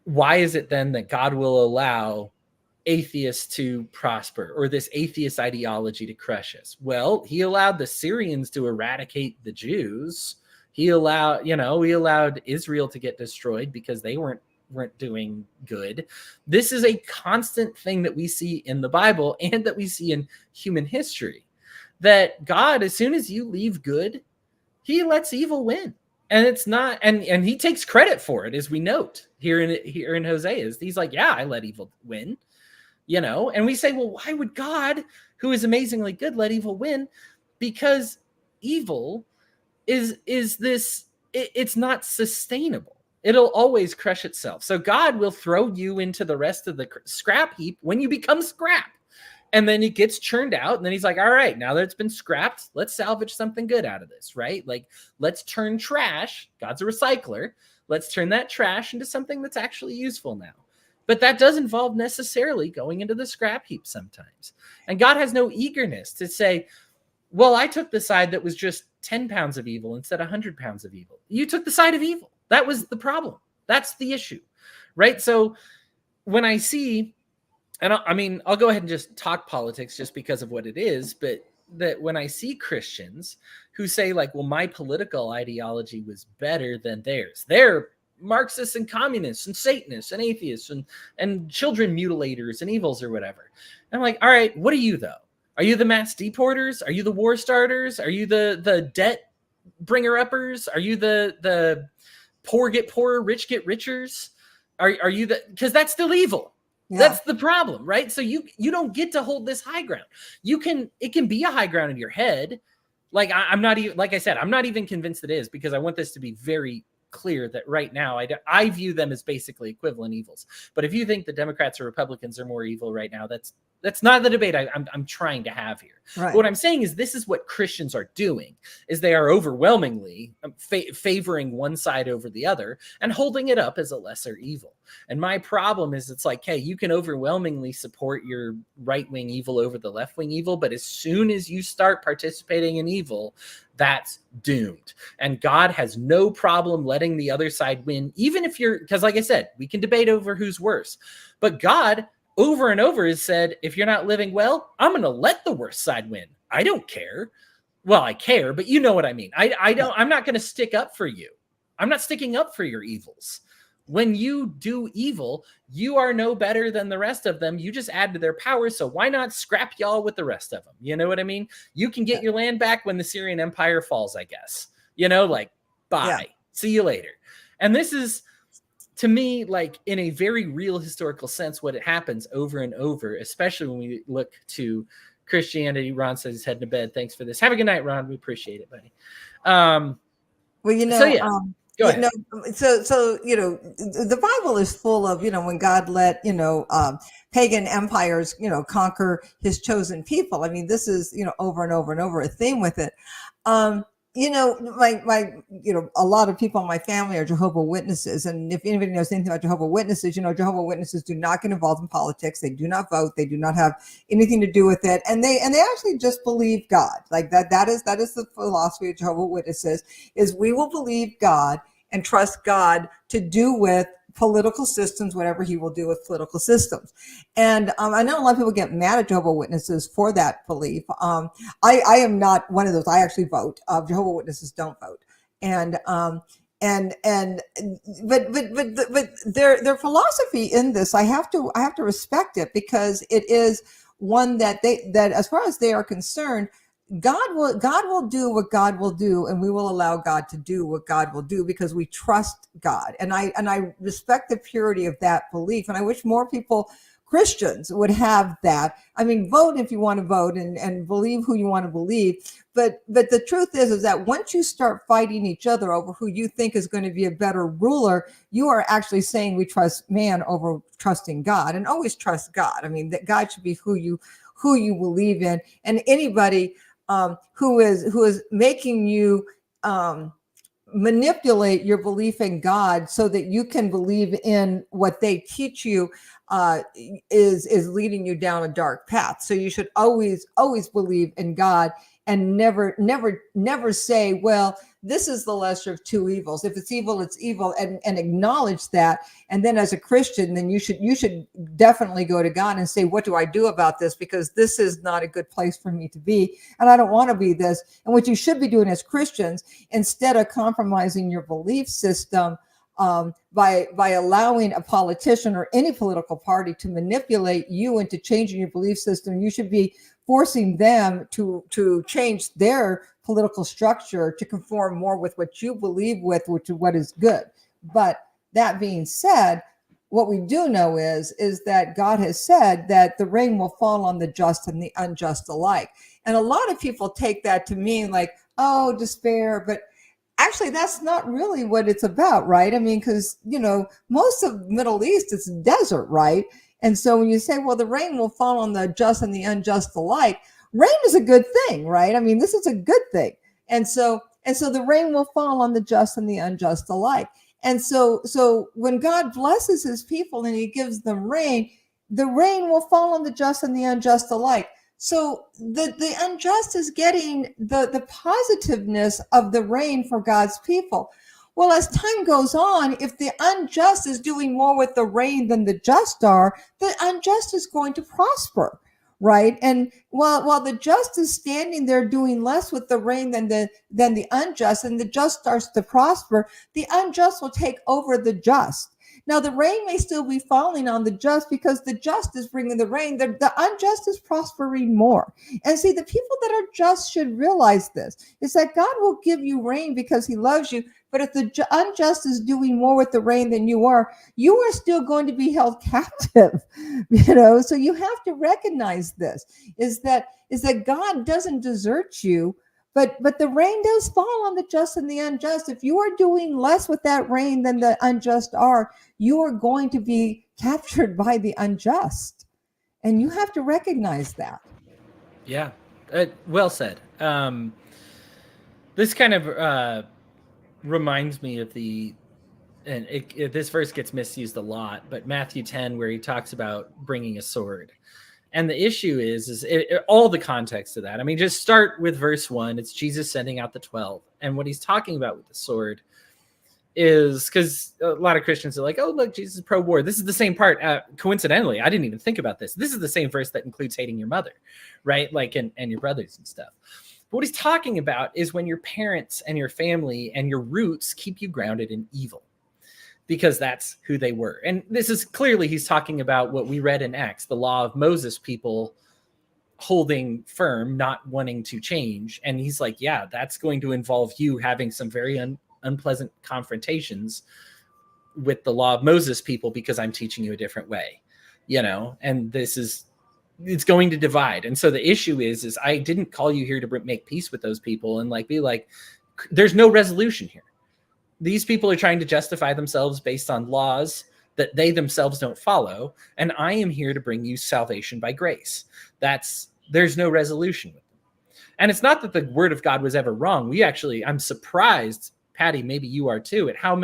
Why is it then that God will allow atheists to prosper, or this atheist ideology to crush us? Well, he allowed the Syrians to eradicate the Jews. He allowed Israel to get destroyed because they weren't doing good. This is a constant thing that we see in the Bible and that we see in human history, that God, as soon as you leave good, he lets evil win. And it's not, and he takes credit for it, as we note here in Hosea. He's like, yeah, I let evil win, and we say, well, why would God, who is amazingly good, let evil win? Because evil is this, it's not sustainable. It'll always crush itself. So God will throw you into the rest of the scrap heap when you become scrap. And then it gets churned out. And then he's like, all right, now that it's been scrapped, let's salvage something good out of this, right? Like, let's turn trash. God's a recycler. Let's turn that trash into something that's actually useful now. But that does involve necessarily going into the scrap heap sometimes. And God has no eagerness to say, well, I took the side that was just 10 pounds of evil instead of 100 pounds of evil. You took the side of evil. That was the problem. That's the issue, right? So when I see, and I'll go ahead and just talk politics just because of what it is, but that when I see Christians who say like, well, my political ideology was better than theirs, they're Marxists and communists and Satanists and atheists and children mutilators and evils or whatever. And I'm like, all right, what are you though? Are you the mass deporters? Are you the war starters? Are you the debt bringer uppers? Are you the poor get poorer, rich get richers? Are you the, because that's still evil. Yeah. That's the problem, right? So you don't get to hold this high ground. It can be a high ground in your head. Like I'm not even, like I said, I'm not even convinced it is, because I want this to be very clear that right now I view them as basically equivalent evils. But if you think the Democrats or Republicans are more evil right now, that's not the debate I'm trying to have here. Right. What I'm saying is this is what Christians are doing, is they are overwhelmingly favoring one side over the other and holding it up as a lesser evil. And my problem is it's like, hey, you can overwhelmingly support your right-wing evil over the left-wing evil, but as soon as you start participating in evil, that's doomed. And God has no problem letting the other side win, even if you're, because like I said, we can debate over who's worse, but God over and over has said, if you're not living well, I'm going to let the worst side win. I don't care. Well, I care, but you know what I mean. I'm not going to stick up for you. I'm not sticking up for your evils. When you do evil, you are no better than the rest of them. You just add to their power. So why not scrap y'all with the rest of them? You know what I mean? You can get your land back when the Syrian Empire falls, I guess. You know, like, bye. Yeah. See you later. And this is, to me, like in a very real historical sense, what it happens over and over, especially when we look to Christianity. Ron says he's heading to bed. Thanks for this. Have a good night, Ron. We appreciate it, buddy. Well, you know, so yeah. Go ahead. So you know, the Bible is full of, you know, when God let, you know, pagan empires, you know, conquer his chosen people. I mean, this is, you know, over and over and over a theme with it. You know, my, you know, a lot of people in my family are Jehovah's Witnesses. And if anybody knows anything about Jehovah's Witnesses, you know, Jehovah's Witnesses do not get involved in politics. They do not vote. They do not have anything to do with it. And they actually just believe God. Like that is the philosophy of Jehovah's Witnesses, is we will believe God and trust God to do with political systems, whatever he will do with political systems. And I know a lot of people get mad at Jehovah's Witnesses for that belief. I am not one of those. I actually vote. Jehovah's Witnesses don't vote. And but their philosophy in this, I have to respect it, because it is one that as far as they are concerned, God will do what God will do, and we will allow God to do what God will do because we trust God. And I respect the purity of that belief. And I wish more people, Christians, would have that. I mean, vote if you want to vote and believe who you want to believe. But the truth is that once you start fighting each other over who you think is going to be a better ruler, you are actually saying we trust man over trusting God. And always trust God. I mean, that God should be who you believe in. And anybody who is making you manipulate your belief in God so that you can believe in what they teach you is leading you down a dark path. So you should always believe in God, and never say, well, this is the lesser of two evils. If it's evil, it's evil, and acknowledge that. And then as a Christian, then you should definitely go to God and say, what do I do about this? Because this is not a good place for me to be, and I don't want to be this. And what you should be doing as Christians, instead of compromising your belief system by allowing a politician or any political party to manipulate you into changing your belief system, you should be forcing them to change their political structure to conform more with what you believe with, which is what is good. But that being said, what we do know is that God has said that the rain will fall on the just and the unjust alike. And a lot of people take that to mean like, oh, despair. But actually, that's not really what it's about, right? I mean, because, you know, most of the Middle East is desert, right? And so when you say, well, the rain will fall on the just and the unjust alike, rain is a good thing, right? I mean, this is a good thing. And so the rain will fall on the just and the unjust alike. And so when God blesses his people and he gives them rain, the rain will fall on the just and the unjust alike. So the unjust is getting the positiveness of the rain for God's people. Well, as time goes on, if the unjust is doing more with the rain than the just are, the unjust is going to prosper, right? And while the just is standing there doing less with the rain than the unjust, and the just starts to prosper, the unjust will take over the just. Now the rain may still be falling on the just because the just is bringing the rain. The unjust is prospering more. And see, the people that are just should realize this: is that God will give you rain because He loves you. But if the unjust is doing more with the rain than you are still going to be held captive. So you have to recognize this: is that God doesn't desert you, but the rain does fall on the just and the unjust. If you are doing less with that rain than the unjust are, you are going to be captured by the unjust, and you have to recognize that. Yeah, well said. This kind of reminds me of and this verse gets misused a lot, but Matthew 10, where he talks about bringing a sword. And the issue is all the context of that. I mean, just start with verse 1. It's Jesus sending out the 12. And what he's talking about with the sword is, because a lot of Christians are like, oh, look, Jesus is pro-war. This is the same part. Coincidentally, I didn't even think about this. This is the same verse that includes hating your mother, right? Like, and your brothers and stuff. But what he's talking about is when your parents and your family and your roots keep you grounded in evil, because that's who they were. And this is clearly, he's talking about what we read in Acts, the law of Moses people holding firm, not wanting to change. And he's like, yeah, that's going to involve you having some very unpleasant confrontations with the law of Moses people, because I'm teaching you a different way, and it's going to divide. And so the issue is I didn't call you here to make peace with those people and be like, there's no resolution here. These people are trying to justify themselves based on laws that they themselves don't follow. And I am here to bring you salvation by grace. There's no resolution with them. And it's not that the word of God was ever wrong. I'm surprised, Patty, maybe you are too, at how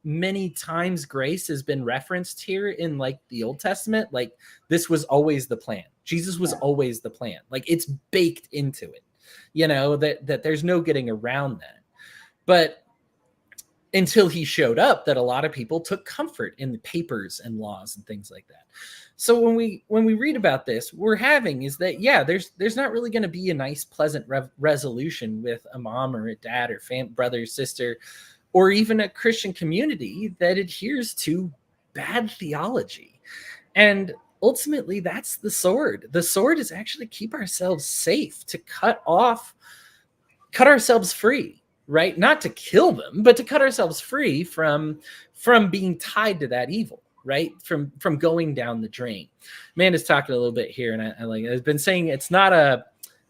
many times grace has been referenced here in the Old Testament. This was always the plan. Jesus was always the plan. It's baked into it, that there's no getting around that. But until he showed up, that a lot of people took comfort in the papers and laws and things like that. So when we read about this, we're having is that, there's not really going to be a nice, pleasant resolution with a mom or a dad or brother, sister, or even a Christian community that adheres to bad theology. And ultimately, that's the sword. The sword is actually keep ourselves safe, to cut ourselves free. Right? Not to kill them, but to cut ourselves free from being tied to that evil, right? From going down the drain. Amanda's talking a little bit here, and I've been saying it's not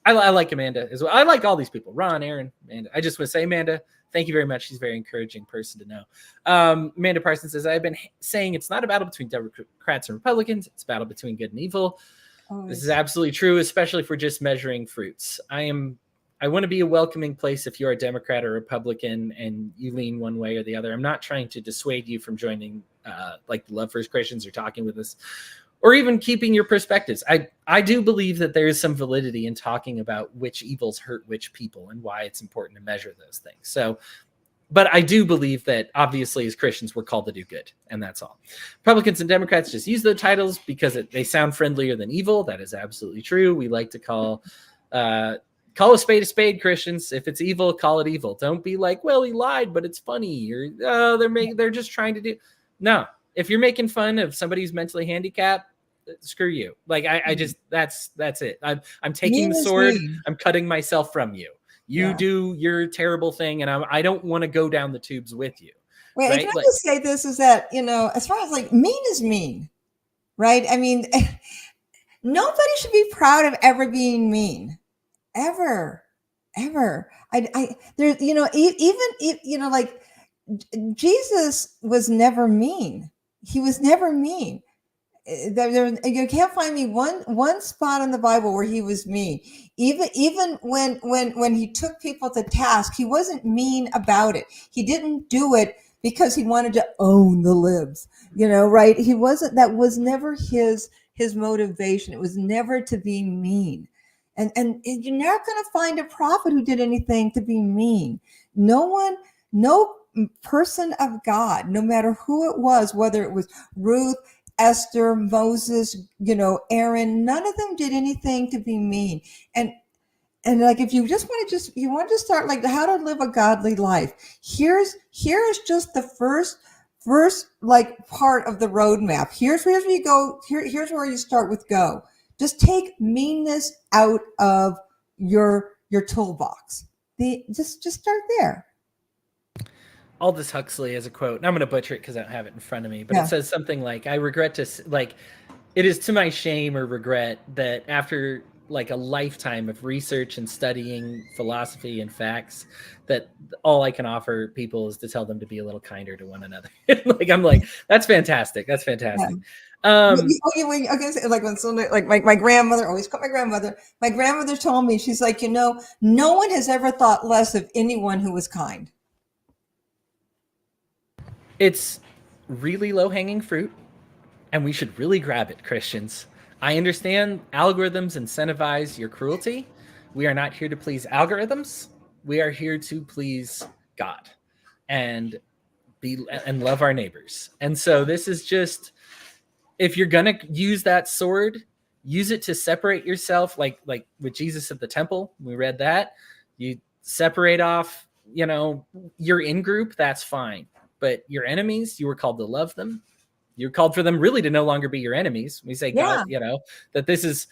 I like Amanda as well. I like all these people, Ron, Aaron, Amanda. I just want to say, Amanda, thank you very much. She's a very encouraging person to know. Amanda Parsons says, I've been saying it's not a battle between Democrats and Republicans. It's a battle between good and evil. This is absolutely true, especially if we're just measuring fruits. I want to be a welcoming place if you're a Democrat or Republican and you lean one way or the other. I'm not trying to dissuade you from joining the Love First Christians or talking with us, or even keeping your perspectives. I do believe that there is some validity in talking about which evils hurt which people and why it's important to measure those things. So, but I do believe that obviously as Christians, we're called to do good, and that's all. Republicans and Democrats just use the titles because they sound friendlier than evil. That is absolutely true. We like to call a spade, Christians. If it's evil, call it evil. Don't be like, well, he lied, but it's funny. Or they're just trying to do. No, if you're making fun of somebody who's mentally handicapped, screw you. I just that's it. I'm taking the sword. I'm cutting myself from you. You do your terrible thing, and I don't want to go down the tubes with you. Wait, right? Can I just say this is that as far as mean is mean, right? I mean, nobody should be proud of ever being mean. Ever. There's, even Jesus was never mean. He was never mean. You can't find me one spot in the Bible where he was mean. Even when he took people to task, he wasn't mean about it. He didn't do it because he wanted to own the libs, right? He wasn't. That was never his motivation. It was never to be mean. And you're not going to find a prophet who did anything to be mean. No person of God, no matter who it was, whether it was Ruth, Esther, Moses, Aaron, none of them did anything to be mean. And like, if you just want to you want to start like how to live a godly life, here's just the first like part of the roadmap. Here's where you go. Here's where you start with go. Just take meanness out of your toolbox. Just start there. Aldous Huxley has a quote, and I'm going to butcher it because I don't have it in front of me, but Yeah. it says something like, I regret to, like, it is to my shame or regret that after like a lifetime of research and studying philosophy and facts, that all I can offer people is to tell them to be a little kinder to one another. Like, I'm like, that's fantastic. That's fantastic. Okay, so like when someone, like my grandmother, always quote my grandmother. My grandmother told me, she's like, no one has ever thought less of anyone who was kind. It's really low-hanging fruit, and we should really grab it, Christians. I understand algorithms incentivize your cruelty. We are not here to please algorithms. We are here to please God and love our neighbors. And so this is just, if you're gonna use that sword, use it to separate yourself, like with Jesus at the temple. We read that. You separate off, your in-group, that's fine. But your enemies, you were called to love them. You're called for them really to no longer be your enemies. We say, Yeah. God, that this is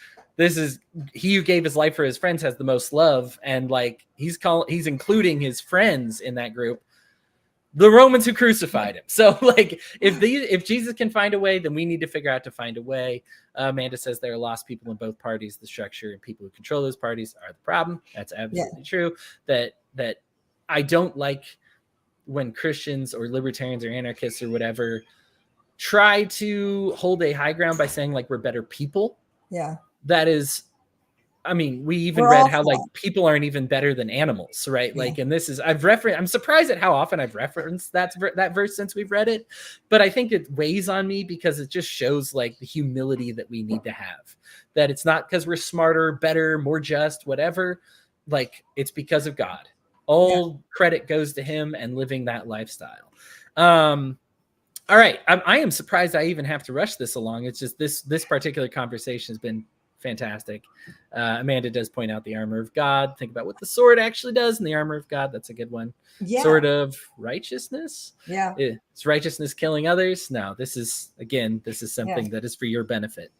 he who gave his life for his friends has the most love, and like he's including his friends in that group, the Romans who crucified him. So like, if Jesus can find a way, then we need to figure out to find a way. Amanda says there are lost people in both parties. The structure and people who control those parties are the problem. That's absolutely true. That I don't like when Christians or libertarians or anarchists or whatever try to hold a high ground by saying like we're better people. Yeah. That is, I mean, we even read how like people aren't even better than animals, right? Yeah. Like, and this is, I'm surprised at how often I've referenced that verse since we've read it, but I think it weighs on me because it just shows like the humility that we need to have, that it's not because we're smarter, better, more just, whatever. Like, it's because of God. All credit goes to him and living that lifestyle. All right. I am surprised I even have to rush this along. It's just this particular conversation has been fantastic. Amanda does point out the armor of God. Think about what the sword actually does in the armor of God. That's a good one. Yeah. Sword of righteousness. Yeah. It's righteousness killing others. No, this is something that is for your benefit.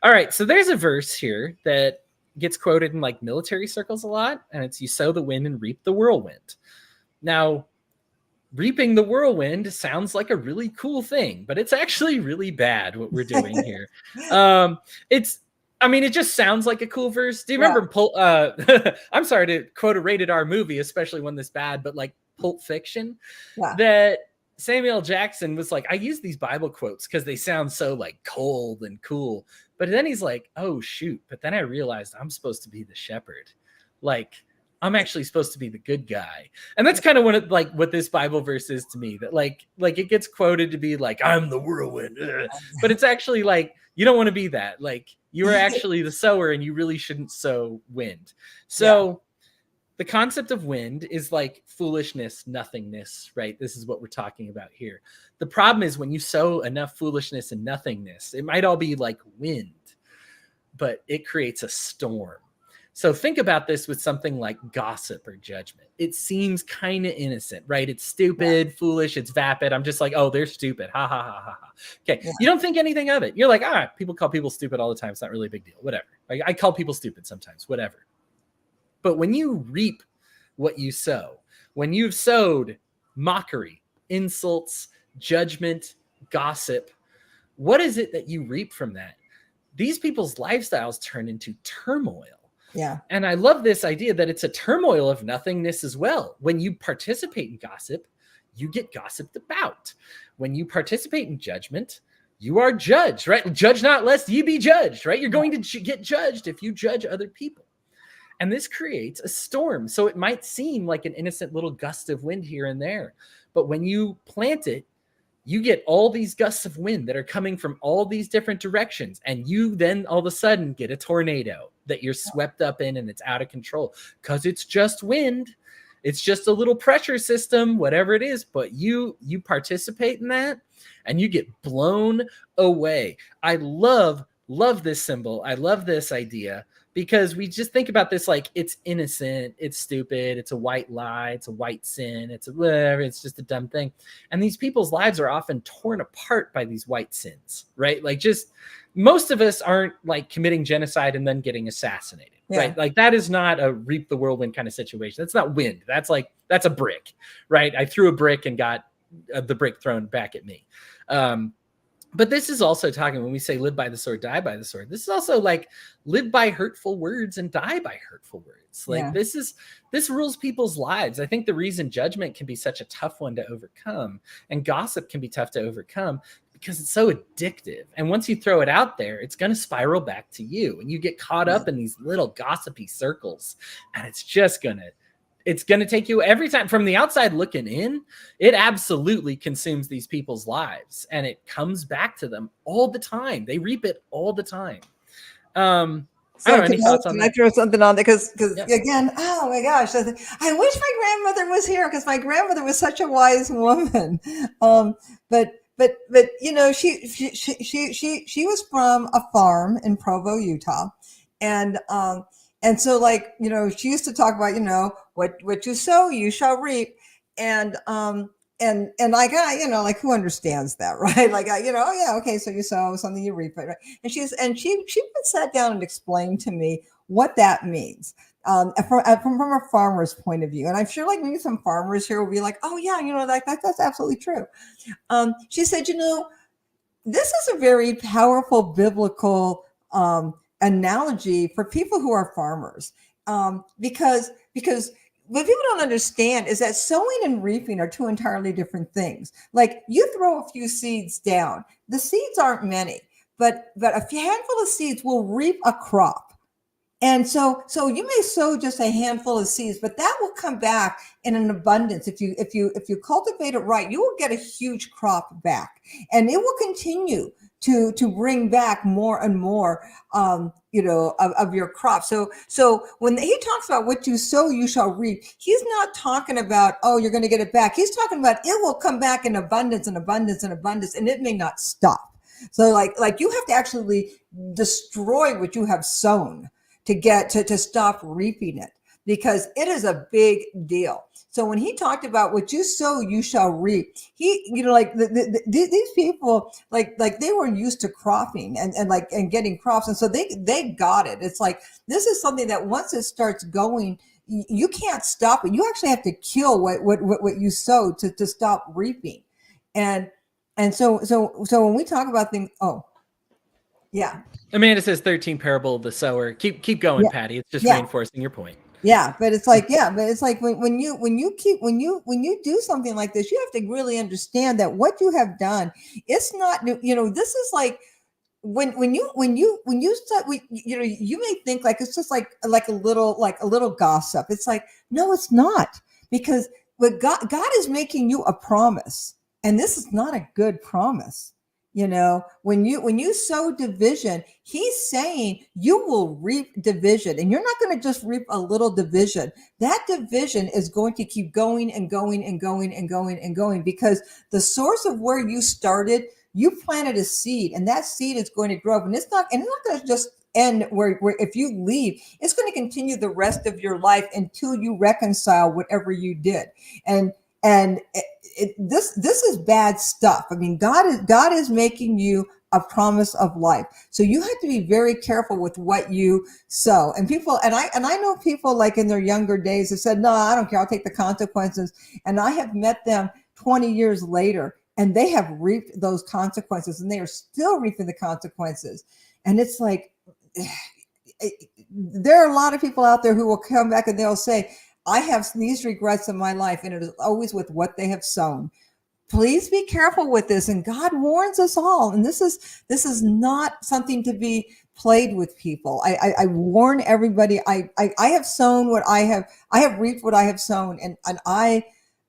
All right. So there's a verse here that gets quoted in like military circles a lot, and it's, you sow the wind and reap the whirlwind. Now, reaping the whirlwind sounds like a really cool thing, but it's actually really bad what we're doing here. It just sounds like a cool verse. Do you remember I'm sorry to quote a rated R movie, especially one this bad, but like Pulp Fiction, that Samuel L. Jackson was like, I use these Bible quotes because they sound so like cold and cool. But then he's like, oh shoot. But then I realized I'm supposed to be the shepherd. Like, I'm actually supposed to be the good guy. And that's kind of what this Bible verse is to me, that like it gets quoted to be like, I'm the whirlwind. But it's actually like, you don't want to be that. Like, you are actually the sower and you really shouldn't sow wind. So the concept of wind is like foolishness, nothingness, right? This is what we're talking about here. The problem is when you sow enough foolishness and nothingness, it might all be like wind, but it creates a storm. So think about this with something like gossip or judgment. It seems kind of innocent, right? It's stupid, foolish, it's vapid. I'm just like, oh, they're stupid. Ha, ha, ha, ha, ha. Okay. Yeah. You don't think anything of it. You're like, people call people stupid all the time. It's not really a big deal. Whatever. I call people stupid sometimes. Whatever. But when you reap what you sow, when you've sowed mockery, insults, judgment, gossip, what is it that you reap from that? These people's lifestyles turn into turmoil. Yeah. And I love this idea that it's a turmoil of nothingness as well. When you participate in gossip, you get gossiped about. When you participate in judgment, you are judged, right? Judge not lest ye be judged, right? You're going to get judged if you judge other people. And this creates a storm. So it might seem like an innocent little gust of wind here and there. But when you plant it, you get all these gusts of wind that are coming from all these different directions. And you then all of a sudden get a tornado that you're swept up in, and it's out of control because it's just wind. It's just a little pressure system, whatever it is, but you participate in that and you get blown away. I love this symbol. I love this idea because we just think about this like it's innocent, it's stupid, it's a white lie, it's a white sin, it's a whatever, it's just a dumb thing. And these people's lives are often torn apart by these white sins, right? Like, just most of us aren't like committing genocide and then getting assassinated, right? Like, that is not a reap the whirlwind kind of situation. That's not wind. That's a brick, right? I threw a brick and got the brick thrown back at me. But this is also talking, when we say live by the sword, die by the sword, this is also like live by hurtful words and die by hurtful words. Like, this rules people's lives. I think the reason judgment can be such a tough one to overcome and gossip can be tough to overcome because it's so addictive. And once you throw it out there, it's going to spiral back to you and you get caught up in these little gossipy circles, and it's going to take you every time. From the outside looking in, it absolutely consumes these people's lives and it comes back to them all the time. They reap it all the time. So can I throw something on there? Because again, oh my gosh, I wish my grandmother was here because my grandmother was such a wise woman. But you know, she was from a farm in Provo, Utah, and so, like, you know, she used to talk about, you know, what you sow, you shall reap. And like, you know, like, who understands that, right? Like, you know, oh yeah, okay, so you sow something, you reap it, right? And she sat down and explained to me what that means. From a farmer's point of view. And I'm sure like maybe some farmers here will be like, oh yeah, you know, that's absolutely true. She said, you know, this is a very powerful biblical analogy for people who are farmers, because what people don't understand is that sowing and reaping are two entirely different things. Like, you throw a few seeds down, the seeds aren't many, but a handful of seeds will reap a crop. And so you may sow just a handful of seeds, but that will come back in an abundance. If you cultivate it right, you will get a huge crop back, and it will continue to bring back more and more, you know, of your crop. So when he talks about what you sow, you shall reap, he's not talking about, oh, you're going to get it back. He's talking about it will come back in abundance and abundance and abundance, and it may not stop. So like you have to actually destroy what you have sown to get to stop reaping it, because it is a big deal. So when he talked about what you sow, you shall reap, he, you know, like these people, like they were used to cropping and getting crops. And so they got it. It's like, this is something that once it starts going, you can't stop it. You actually have to kill what you sow to stop reaping. And so when we talk about things, yeah. Amanda says 13 parable of the sower. Keep going, Patty. It's just reinforcing your point. Yeah, but it's like, when you do something like this, you have to really understand that what you have done, it's not, you know, this is like when you start, you know, you may think like it's just like a little gossip. It's like, no, it's not, because what God is making you a promise, and this is not a good promise. You know, when you sow division, he's saying you will reap division, and you're not going to just reap a little division. That division is going to keep going and going and going and going and going, because the source of where you started, you planted a seed, and that seed is going to grow up, and it's not going to just end where if you leave, it's going to continue the rest of your life until you reconcile whatever you did. And this is bad stuff. I mean, God is making you a promise of life. So you have to be very careful with what you sow. And people, and I know people like in their younger days have said, no, I don't care, I'll take the consequences. And I have met them 20 years later, and they have reaped those consequences, and they are still reaping the consequences. And it's like, there are a lot of people out there who will come back and they'll say, I have these regrets in my life, and it is always with what they have sown. Please be careful with this. And God warns us all. And this is not something to be played with, people. I warn everybody. I have sown what I have reaped what I have sown, and I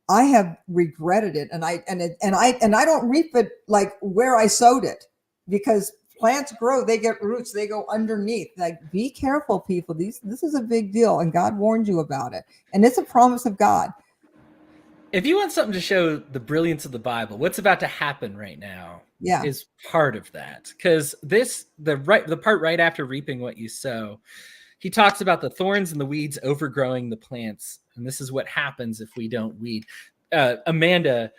have regretted it. And I don't reap it like where I sowed it, because plants grow, they get roots, they go underneath. Like, be careful, people. This is a big deal, and God warned you about it. And it's a promise of God. If you want something to show the brilliance of the Bible, what's about to happen right now Yeah. is part of that. Because the part right after reaping what you sow, he talks about the thorns and the weeds overgrowing the plants, and this is what happens if we don't weed. Amanda,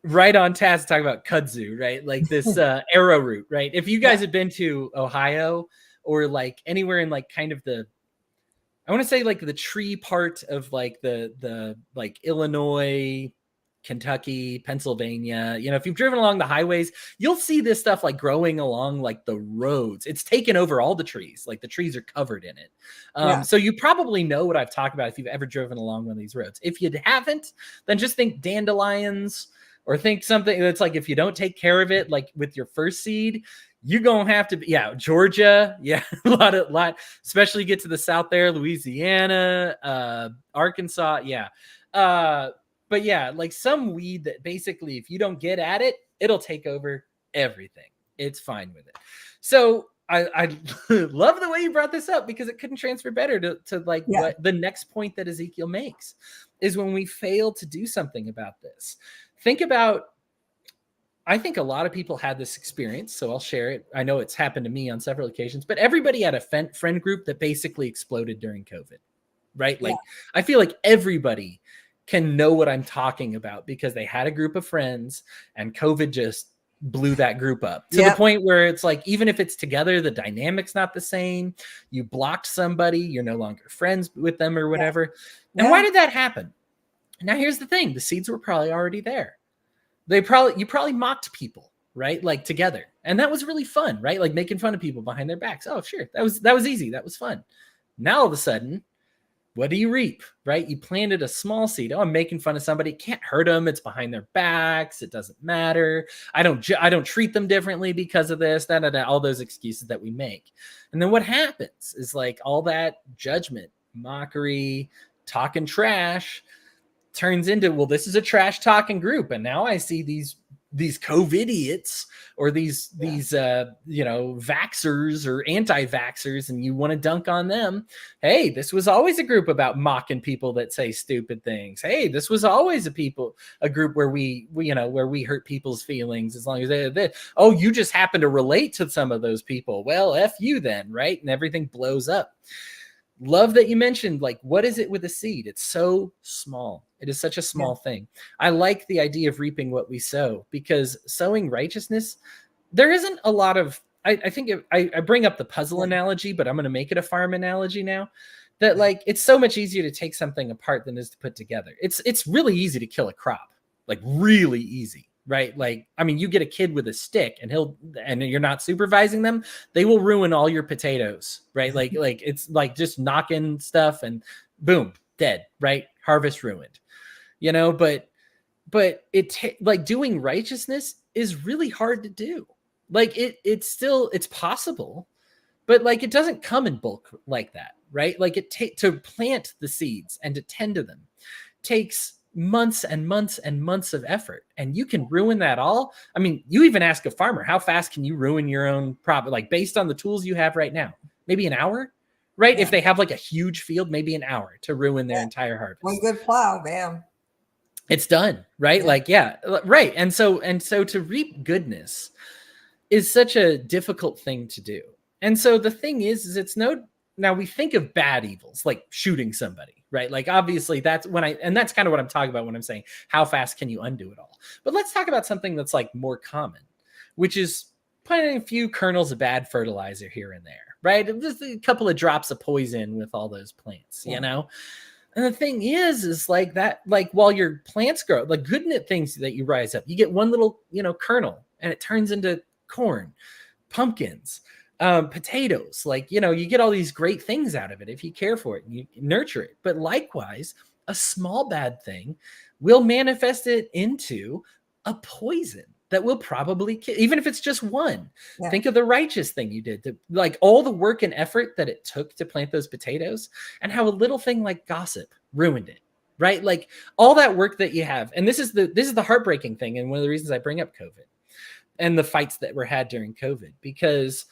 right on task, to talk about kudzu, right? Like this arrowroot, right? If you guys Yeah. have been to Ohio or like anywhere in like kind of the, I want to say like the tree part of like the like Illinois, Kentucky, Pennsylvania, if you've driven along the highways, you'll see this stuff like growing along like the roads. It's taken over all the trees. Like the trees are covered in it. Yeah. So you probably know what I've talked about if you've ever driven along one of these roads. If you haven't, then just think dandelions, or think something that's like, if you don't take care of it, like with your first seed, you're gonna have to be, Georgia, a lot, especially get to the south there, Louisiana, Arkansas, but like some weed that basically, if you don't get at it, it'll take over everything. It's fine with it. So I love the way you brought this up, because it couldn't transfer better to like what the next point that Ezekiel makes is, when we fail to do something about this. Think about, I think a lot of people had this experience, so I'll share it. I know it's happened to me on several occasions, but everybody had a friend group that basically exploded during COVID, right? Like, I feel like everybody can know what I'm talking about, because they had a group of friends and COVID just blew that group up to the point where it's like, even if it's together, the dynamic's not the same. You blocked somebody, you're no longer friends with them or whatever. And why did that happen? Now, here's the thing. The seeds were probably already there. You probably mocked people, right? Like together. And that was really fun, right? Like making fun of people behind their backs. Oh, sure. That was easy. That was fun. Now, all of a sudden, what do you reap, right? You planted a small seed. Oh, I'm making fun of somebody. It can't hurt them. It's behind their backs. It doesn't matter. I don't treat them differently because of this, all those excuses that we make. And then what happens is like all that judgment, mockery, talking trash turns into, well, this is a trash talking group. And now I see these COVIDiots, or these vaxxers or anti-vaxxers, and you want to dunk on them. Hey, this was always a group about mocking people that say stupid things. Hey, this was always a group where we hurt people's feelings, as long as they oh, you just happen to relate to some of those people. Well, F you then, right? And everything blows up. Love that you mentioned, like, what is it with a seed? It's so small. It is such a small thing. I like the idea of reaping what we sow, because sowing righteousness, there isn't a lot of, I think I bring up the puzzle analogy, but I'm going to make it a farm analogy now, that like, it's so much easier to take something apart than it is to put together. It's really easy to kill a crop, like really easy. Right? Like, I mean, you get a kid with a stick and you're not supervising them, they will ruin all your potatoes, right? Like it's like just knocking stuff and boom, dead, right? Harvest ruined, but like doing righteousness is really hard to do. Like it's possible, but like, it doesn't come in bulk like that, right? Like to plant the seeds and to tend to them takes months and months and months of effort, and you can ruin that all. I mean, you even ask a farmer, how fast can you ruin your own crop? Like based on the tools you have right now, maybe an hour, right? If they have like a huge field, maybe an hour to ruin their entire harvest. One good plow, bam, it's done, right? Like, right. And so to reap goodness is such a difficult thing to do. And so the thing is it's now we think of bad evils like shooting somebody, right? Like obviously that's that's kind of what I'm talking about when I'm saying how fast can you undo it all. But let's talk about something that's like more common, which is putting a few kernels of bad fertilizer here and there, right? Just a couple of drops of poison with all those plants, And the thing is like that, like while your plants grow, like good things that you rise up, you get one little, kernel and it turns into corn, pumpkins, potatoes, like, you get all these great things out of it if you care for it and you nurture it. But likewise, a small bad thing will manifest it into a poison that will probably kill, even if it's just one. Think of the righteous thing you did, like all the work and effort that it took to plant those potatoes, and how a little thing like gossip ruined it, right? Like all that work that you have. And this is the heartbreaking thing, and one of the reasons I bring up COVID. and the fights that were had during COVID, because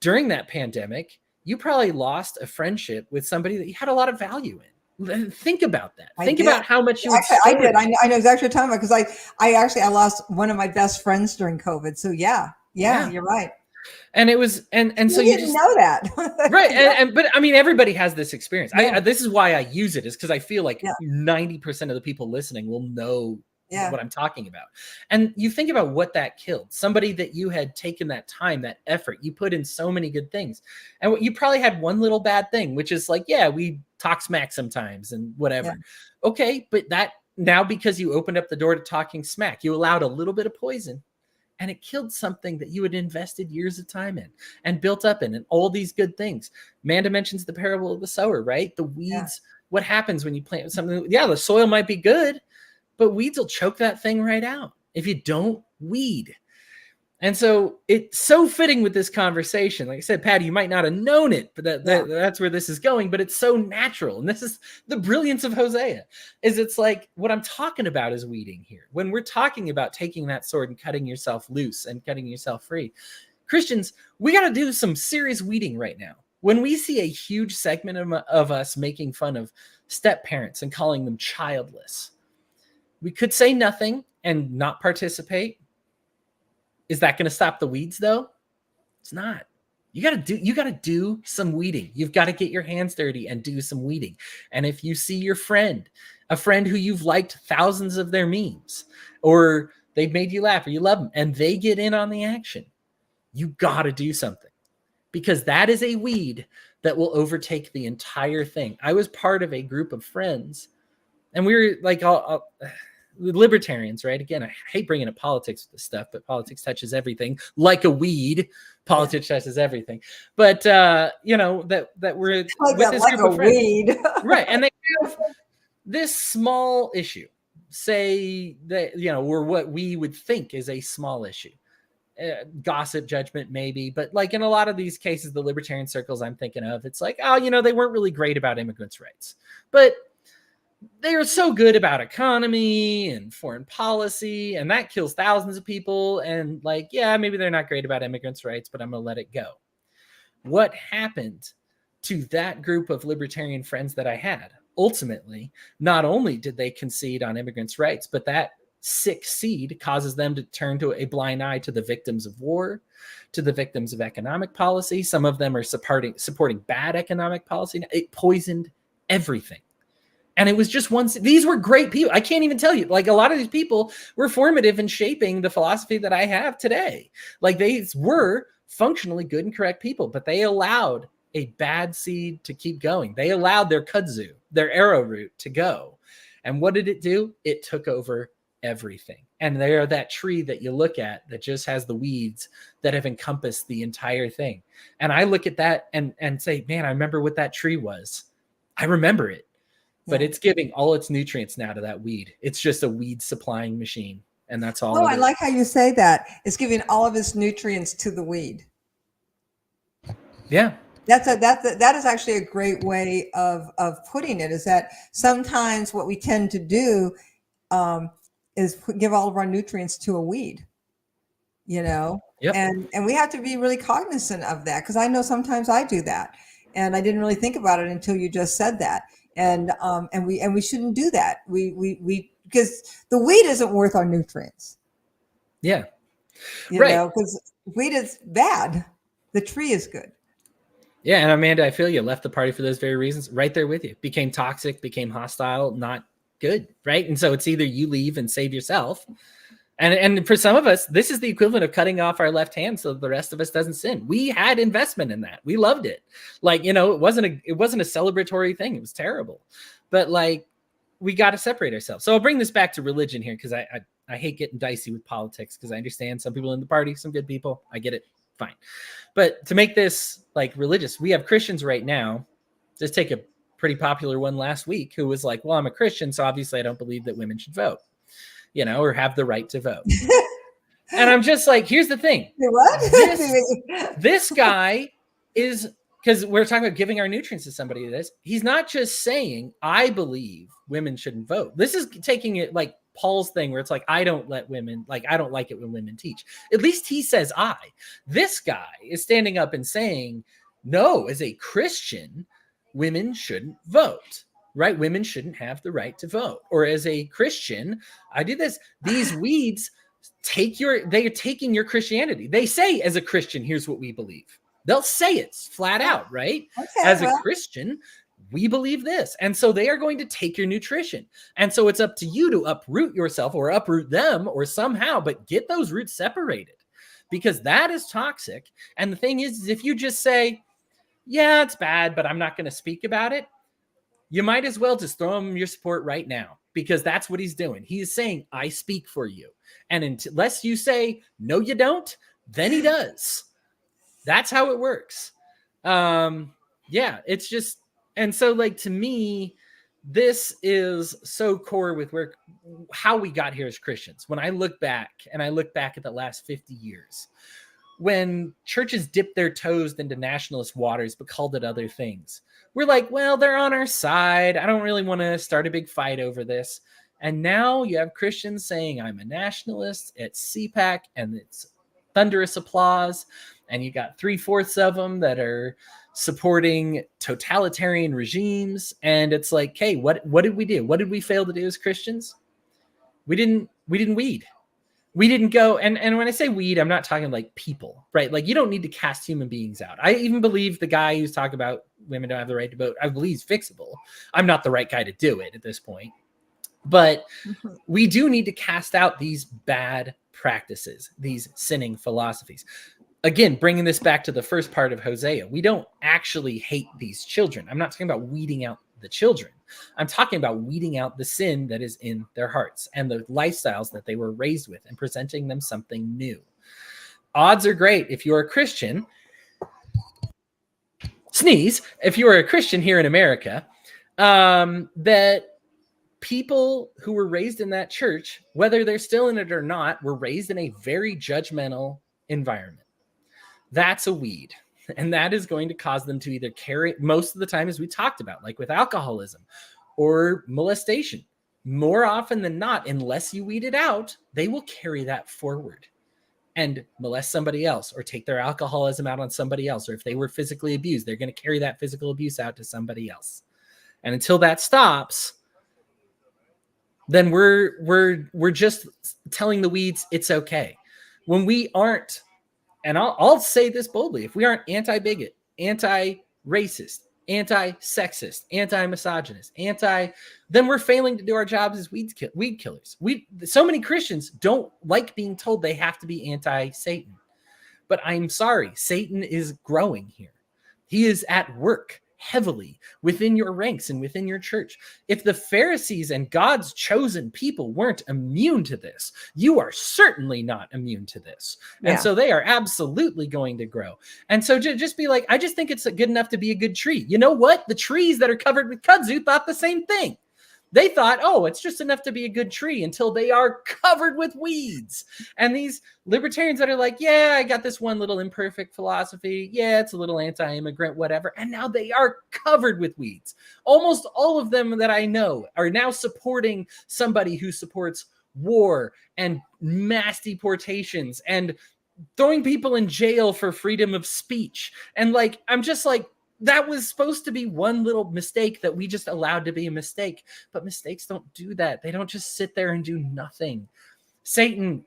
during that pandemic, you probably lost a friendship with somebody that you had a lot of value in. Think about that. Think about how much you actually, I did. I know exactly what you're talking about, because I lost one of my best friends during COVID. So yeah, you're right. And it was, and so you didn't know that. Right. But I mean, everybody has this experience. This is why I use it, is because I feel like 90% of the people listening will know what I'm talking about. And you think about what that killed. Somebody that you had taken that time, that effort, you put in so many good things. And you probably had one little bad thing, which is like, yeah, we talk smack sometimes and whatever. Yeah. Okay. But that now, because you opened up the door to talking smack, you allowed a little bit of poison. And it killed something that you had invested years of time in and built up in, and all these good things. Amanda mentions the parable of the sower, right? The weeds, what happens when you plant something? Yeah, the soil might be good, but weeds will choke that thing right out if you don't weed. And so it's so fitting with this conversation. Like I said, Patty, you might not have known it, but that's where this is going, but it's so natural. And this is the brilliance of Hosea, is it's like, what I'm talking about is weeding here. When we're talking about taking that sword and cutting yourself loose and cutting yourself free, Christians, we got to do some serious weeding right now. When we see a huge segment of us making fun of step parents and calling them childless, we could say nothing and not participate. Is that going to stop the weeds, though? It's not. You got to do some weeding. You've got to get your hands dirty and do some weeding. And if you see your friend, a friend who you've liked thousands of their memes, or they've made you laugh, or you love them, and they get in on the action, you got to do something, because that is a weed that will overtake the entire thing. I was part of a group of friends, and we were like libertarians, right? Again, I hate bringing up politics with this stuff, but politics touches everything like a weed. Politics touches everything. But that we're with this like a weed, right? And they have this small issue, say that we're what we would think is a small issue, gossip, judgment, maybe, but like in a lot of these cases, the libertarian circles I'm thinking of, it's like, they weren't really great about immigrants' rights, but they are so good about economy and foreign policy, and that kills thousands of people. And like, maybe they're not great about immigrants' rights, but I'm going to let it go. What happened to that group of libertarian friends that I had? Ultimately, not only did they concede on immigrants' rights, but that sick seed causes them to turn to a blind eye to the victims of war, to the victims of economic policy. Some of them are supporting bad economic policy. It poisoned everything. And it was just these were great people. I can't even tell you, like, a lot of these people were formative in shaping the philosophy that I have today. Like, they were functionally good and correct people, but they allowed a bad seed to keep going. They allowed their kudzu, their arrowroot, to go. And what did it do? It took over everything. And they are that tree that you look at that just has the weeds that have encompassed the entire thing. And I look at that and say, man, I remember what that tree was. I remember it. But it's giving all its nutrients now to that weed. It's just a weed supplying machine. And that's all. Oh, I like how you say that. It's giving all of its nutrients to the weed. Yeah. That is actually a great way of putting it, is that sometimes what we tend to do is give all of our nutrients to a weed, Yep. And we have to be really cognizant of that, because I know sometimes I do that. And I didn't really think about it until you just said that. And we shouldn't do that. We because the weed isn't worth our nutrients. Yeah. Because weed is bad. The tree is good. Yeah. And Amanda, I feel you left the party for those very reasons. Right there with you. Became toxic, became hostile, not good. Right. And so it's either you leave and save yourself. And for some of us, this is the equivalent of cutting off our left hand so the rest of us doesn't sin. We had investment in that. We loved it. Like, it wasn't a celebratory thing. It was terrible. But like, we got to separate ourselves. So I'll bring this back to religion here, because I hate getting dicey with politics, because I understand some people in the party, some good people. I get it. Fine. But to make this like religious, we have Christians right now. Just take a pretty popular one last week who was like, well, I'm a Christian, so obviously I don't believe that women should vote. Or have the right to vote. And I'm just like, here's the thing. What? This guy is, because we're talking about giving our nutrients to somebody. He's not just saying, I believe women shouldn't vote. This is taking it like Paul's thing where it's like, I don't like it when women teach. At least he says I. This guy is standing up and saying, no, as a Christian, women shouldn't vote, right? Women shouldn't have the right to vote. Or as a Christian, I do this. These weeds they are taking your Christianity. They say, as a Christian, here's what we believe. They'll say it flat out, right? Okay, As a Christian, we believe this. And so they are going to take your nutrition. And so it's up to you to uproot yourself or uproot them or somehow, but get those roots separated, because that is toxic. And the thing is if you just say, yeah, it's bad, but I'm not going to speak about it, you might as well just throw him your support right now, because that's what he's doing. He is saying, I speak for you. And unless you say, no, you don't, then he does. That's how it works. Yeah, it's just, and so like, to me, this is so core with how we got here as Christians. When I look back at the last 50 years, when churches dipped their toes into nationalist waters but called it other things, we're like, well, they're on our side. I don't really want to start a big fight over this. And now you have Christians saying, I'm a nationalist at CPAC, and it's thunderous applause. And you got 3/4 of them that are supporting totalitarian regimes. And it's like, hey, what did we do? What did we fail to do as Christians? We didn't weed. We didn't go, and when I say weed, I'm not talking like people, right? Like, you don't need to cast human beings out. I even believe the guy who's talking about women don't have the right to vote, I believe he's fixable. I'm not the right guy to do it at this point. But we do need to cast out these bad practices, these sinning philosophies. Again, bringing this back to the first part of Hosea, we don't actually hate these children. I'm not talking about weeding out the children. I'm talking about weeding out the sin that is in their hearts and the lifestyles that they were raised with, and presenting them something new. Odds are great if you're a Christian, if you are a Christian here in America, that people who were raised in that church, whether they're still in it or not, were raised in a very judgmental environment. That's a weed. And that is going to cause them to either carry, most of the time, as we talked about, like with alcoholism or molestation, more often than not, unless you weed it out, they will carry that forward and molest somebody else, or take their alcoholism out on somebody else. Or if they were physically abused, they're going to carry that physical abuse out to somebody else. And until that stops, then we're just telling the weeds it's okay. When we aren't, and I'll say this boldly, if we aren't anti-bigot, anti-racist, anti-sexist, anti-misogynist, then we're failing to do our jobs as weed killers. So many Christians don't like being told they have to be anti-Satan. But I'm sorry, Satan is growing here. He is at work heavily within your ranks and within your church. If the Pharisees and God's chosen people weren't immune to this, you are certainly not immune to this. Yeah. And so they are absolutely going to grow. And so just be like, I just think it's good enough to be a good tree. You know what? The trees that are covered with kudzu thought the same thing. They thought, oh, it's just enough to be a good tree, until they are covered with weeds. And these libertarians that are like, yeah, I got this one little imperfect philosophy. Yeah, it's a little anti-immigrant, whatever. And now they are covered with weeds. Almost all of them that I know are now supporting somebody who supports war and mass deportations and throwing people in jail for freedom of speech. And like, I'm just like, that was supposed to be one little mistake that we just allowed to be a mistake. But mistakes don't do that. They don't just sit there and do nothing. Satan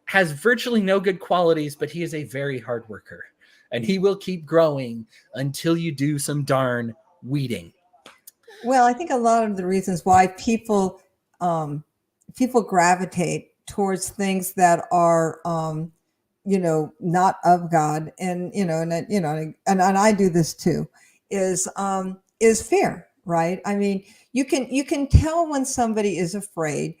has virtually no good qualities, but he is a very hard worker. And he will keep growing until you do some darn weeding. Well, I think a lot of the reasons why people gravitate towards things that are not of God, and and I do this too, is fear, right? I mean, you can tell when somebody is afraid,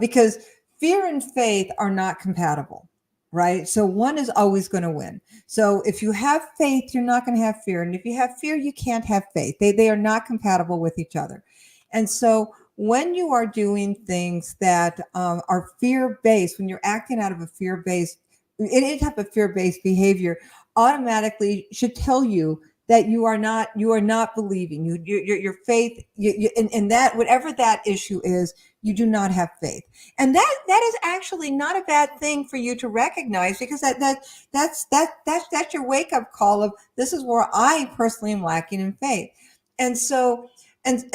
because fear and faith are not compatible, right? So one is always going to win. So if you have faith, you're not going to have fear, and if you have fear, you can't have faith. They are not compatible with each other. And so when you are doing things that are fear-based, when you're acting out of a fear-based, any type of fear-based behavior, automatically should tell you that you are not believing. Your faith, and that whatever that issue is, you do not have faith. And that is actually not a bad thing for you to recognize, because that's your wake up call of, this is where I personally am lacking in faith. And so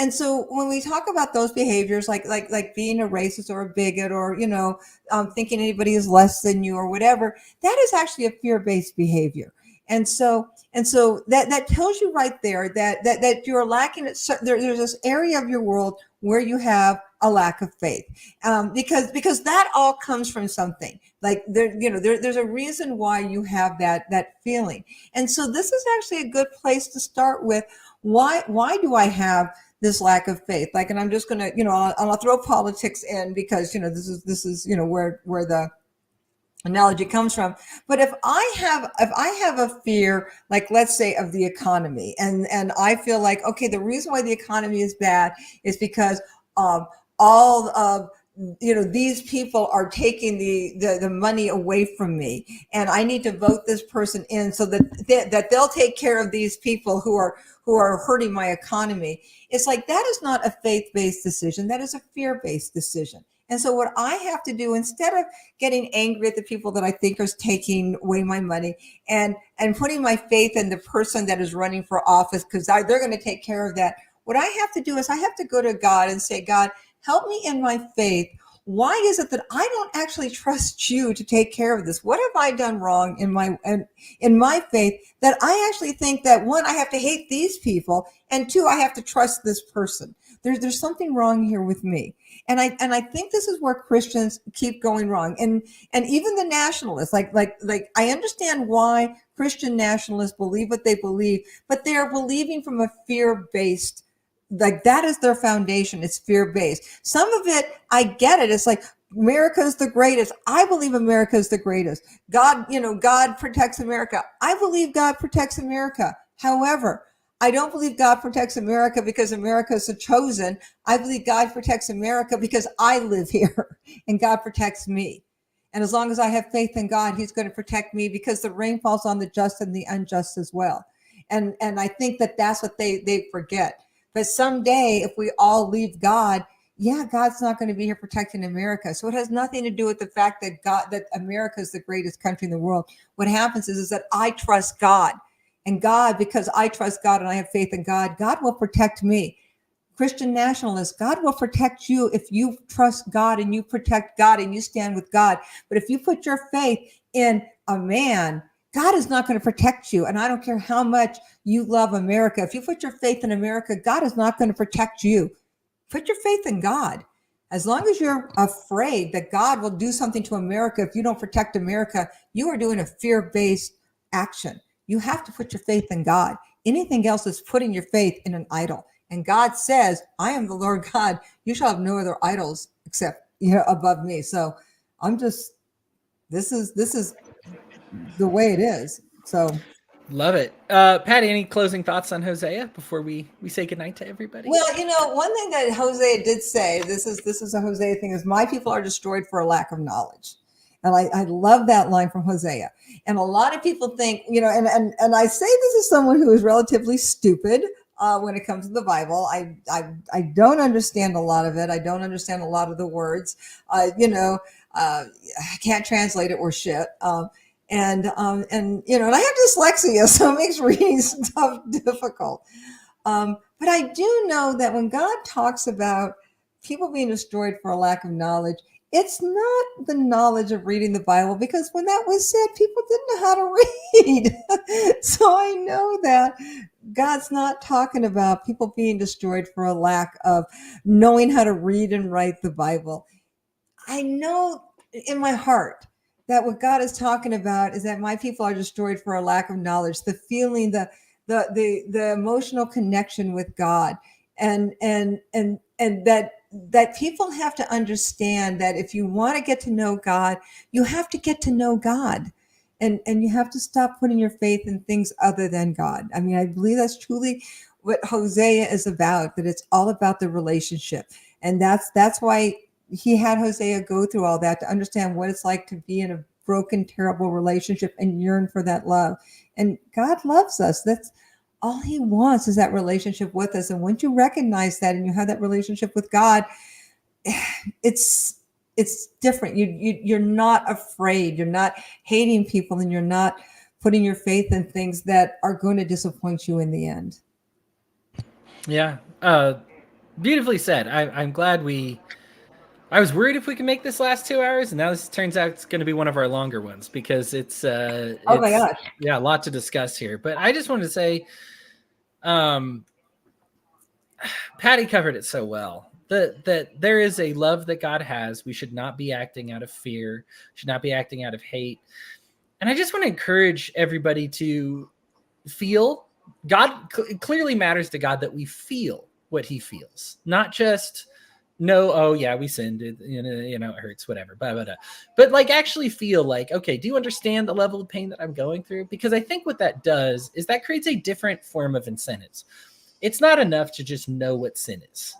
so when we talk about those behaviors, like being a racist or a bigot, or thinking anybody is less than you or whatever, that is actually a fear-based behavior. And so that tells you right there that you're lacking at there's this area of your world where you have a lack of faith, because that all comes from something. Like there's a reason why you have that feeling. And so this is actually a good place to start with. Why do I have this lack of faith? Like, and I'm just gonna I'll throw politics in, because this is where the analogy comes from. But if I have a fear, like, let's say, of the economy, and I feel like, okay, the reason why the economy is bad is because all of these people are taking the money away from me, and I need to vote this person in so that they'll take care of these people who are hurting my economy. It's like, that is not a faith-based decision. That is a fear-based decision. And so what I have to do, instead of getting angry at the people that I think are taking away my money, and putting my faith in the person that is running for office, because they're going to take care of that, what I have to do is I have to go to God and say, God, help me in my faith. Why is it that I don't actually trust you to take care of this? What have I done wrong in my faith, that I actually think that, one, I have to hate these people, and two, I have to trust this person? There's something wrong here with me. And I think this is where Christians keep going wrong. And even the nationalists, like I understand why Christian nationalists believe what they believe, but they are believing from a fear-based, like, that is their foundation. It's fear-based. Some of it, I get it. It's like, America is the greatest. I believe America is the greatest. God protects America. I believe God protects America. However, I don't believe God protects America because America is the chosen. I believe God protects America because I live here, and God protects me. And as long as I have faith in God, he's going to protect me, because the rain falls on the just and the unjust as well. And I think that's what they forget. But someday, if we all leave God, God's not going to be here protecting America. So it has nothing to do with the fact that America is the greatest country in the world. What happens is that I trust God. And God, because I trust God and I have faith in God, God will protect me. Christian nationalists, God will protect you if you trust God and you protect God and you stand with God. But if you put your faith in a man, God is not going to protect you. And I don't care how much you love America. If you put your faith in America, God is not going to protect you. Put your faith in God. As long as you're afraid that God will do something to America if you don't protect America, you are doing a fear-based action. You have to put your faith in God. Anything else is putting your faith in an idol. And God says, I am the Lord God. You shall have no other idols except above me. So this is the way it is. So Love it. Patty, any closing thoughts on Hosea before we say goodnight to everybody? Well, one thing that Hosea did say, this is a Hosea thing, is my people are destroyed for a lack of knowledge. And I love that line from Hosea. And a lot of people think, and I say this as someone who is relatively stupid when it comes to the Bible. I don't understand a lot of it. I don't understand a lot of the words. I can't translate it or shit. And I have dyslexia, so it makes reading stuff difficult. But I do know that when God talks about people being destroyed for a lack of knowledge, it's not the knowledge of reading the Bible, because when that was said, people didn't know how to read. So I know that God's not talking about people being destroyed for a lack of knowing how to read and write the Bible. I know in my heart that what God is talking about is that my people are destroyed for a lack of knowledge, the feeling, the emotional connection with God, and that people have to understand that if you want to get to know God, you have to get to know God, and you have to stop putting your faith in things other than God. I mean, I believe that's truly what Hosea is about, that it's all about the relationship. And that's why he had Hosea go through all that, to understand what it's like to be in a broken, terrible relationship and yearn for that love. And God loves us. That's all he wants, is that relationship with us. And once you recognize that and you have that relationship with God, it's different. You're not afraid. You're not hating people, and you're not putting your faith in things that are going to disappoint you in the end. Yeah. Beautifully said. I'm glad we. I was worried if we could make this last 2 hours, and now this turns out it's going to be one of our longer ones because Oh my it's gosh. yeah, a lot to discuss here. But I just wanted to say, um, Patty covered it so well. That there is a love that God has. We should not be acting out of fear. Should not be acting out of hate. And I just want to encourage everybody to feel. God clearly matters to God that we feel what He feels, not just no. Oh yeah, we sinned. It hurts. Whatever. Blah, blah, blah. But like actually feel like, okay, do you understand the level of pain that I'm going through? Because I think what that does is that creates a different form of incentives. It's not enough to just know what sin is,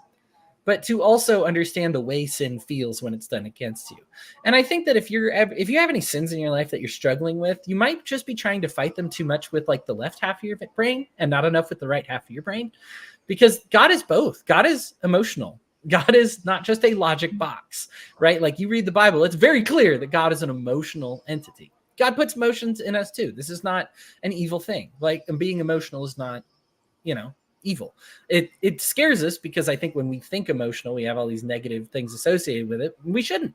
but to also understand the way sin feels when it's done against you. And I think that if you have any sins in your life that you're struggling with, you might just be trying to fight them too much with like the left half of your brain and not enough with the right half of your brain, because God is both. God is emotional. God is not just a logic box, right? Like you read the Bible, it's very clear that God is an emotional entity. God puts emotions in us too. This is not an evil thing. Like being emotional is not, evil. It scares us because I think when we think emotional, we have all these negative things associated with it. We shouldn't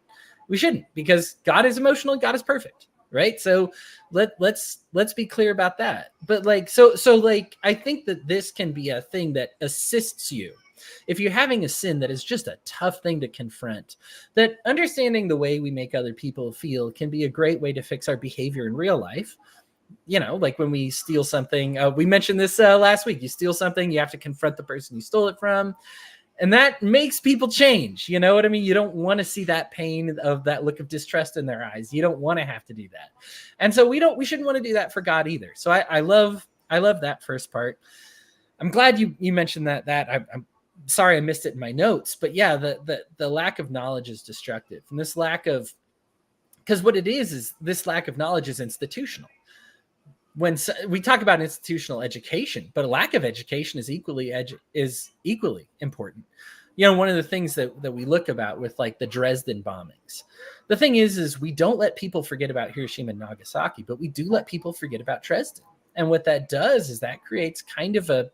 because God is emotional. God is perfect, right? So let's be clear about that. But like so like I think that this can be a thing that assists you if you're having a sin that is just a tough thing to confront. That understanding the way we make other people feel can be a great way to fix our behavior in real life. Like when we steal something, we mentioned this last week. You steal something, you have to confront the person you stole it from. And that makes people change. You know what I mean? You don't want to see that pain of that look of distrust in their eyes. You don't want to have to do that. And so we shouldn't want to do that for God either. So I love that first part. I'm glad you mentioned that. I'm sorry I missed it in my notes, but yeah, the lack of knowledge is destructive. And this lack of, because what it is this lack of knowledge is institutional. When we talk about institutional education, but a lack of education is equally important. One of the things that we look about with like the Dresden bombings, the thing is we don't let people forget about Hiroshima and Nagasaki, but we do let people forget about Dresden. And what that does is that creates kind of an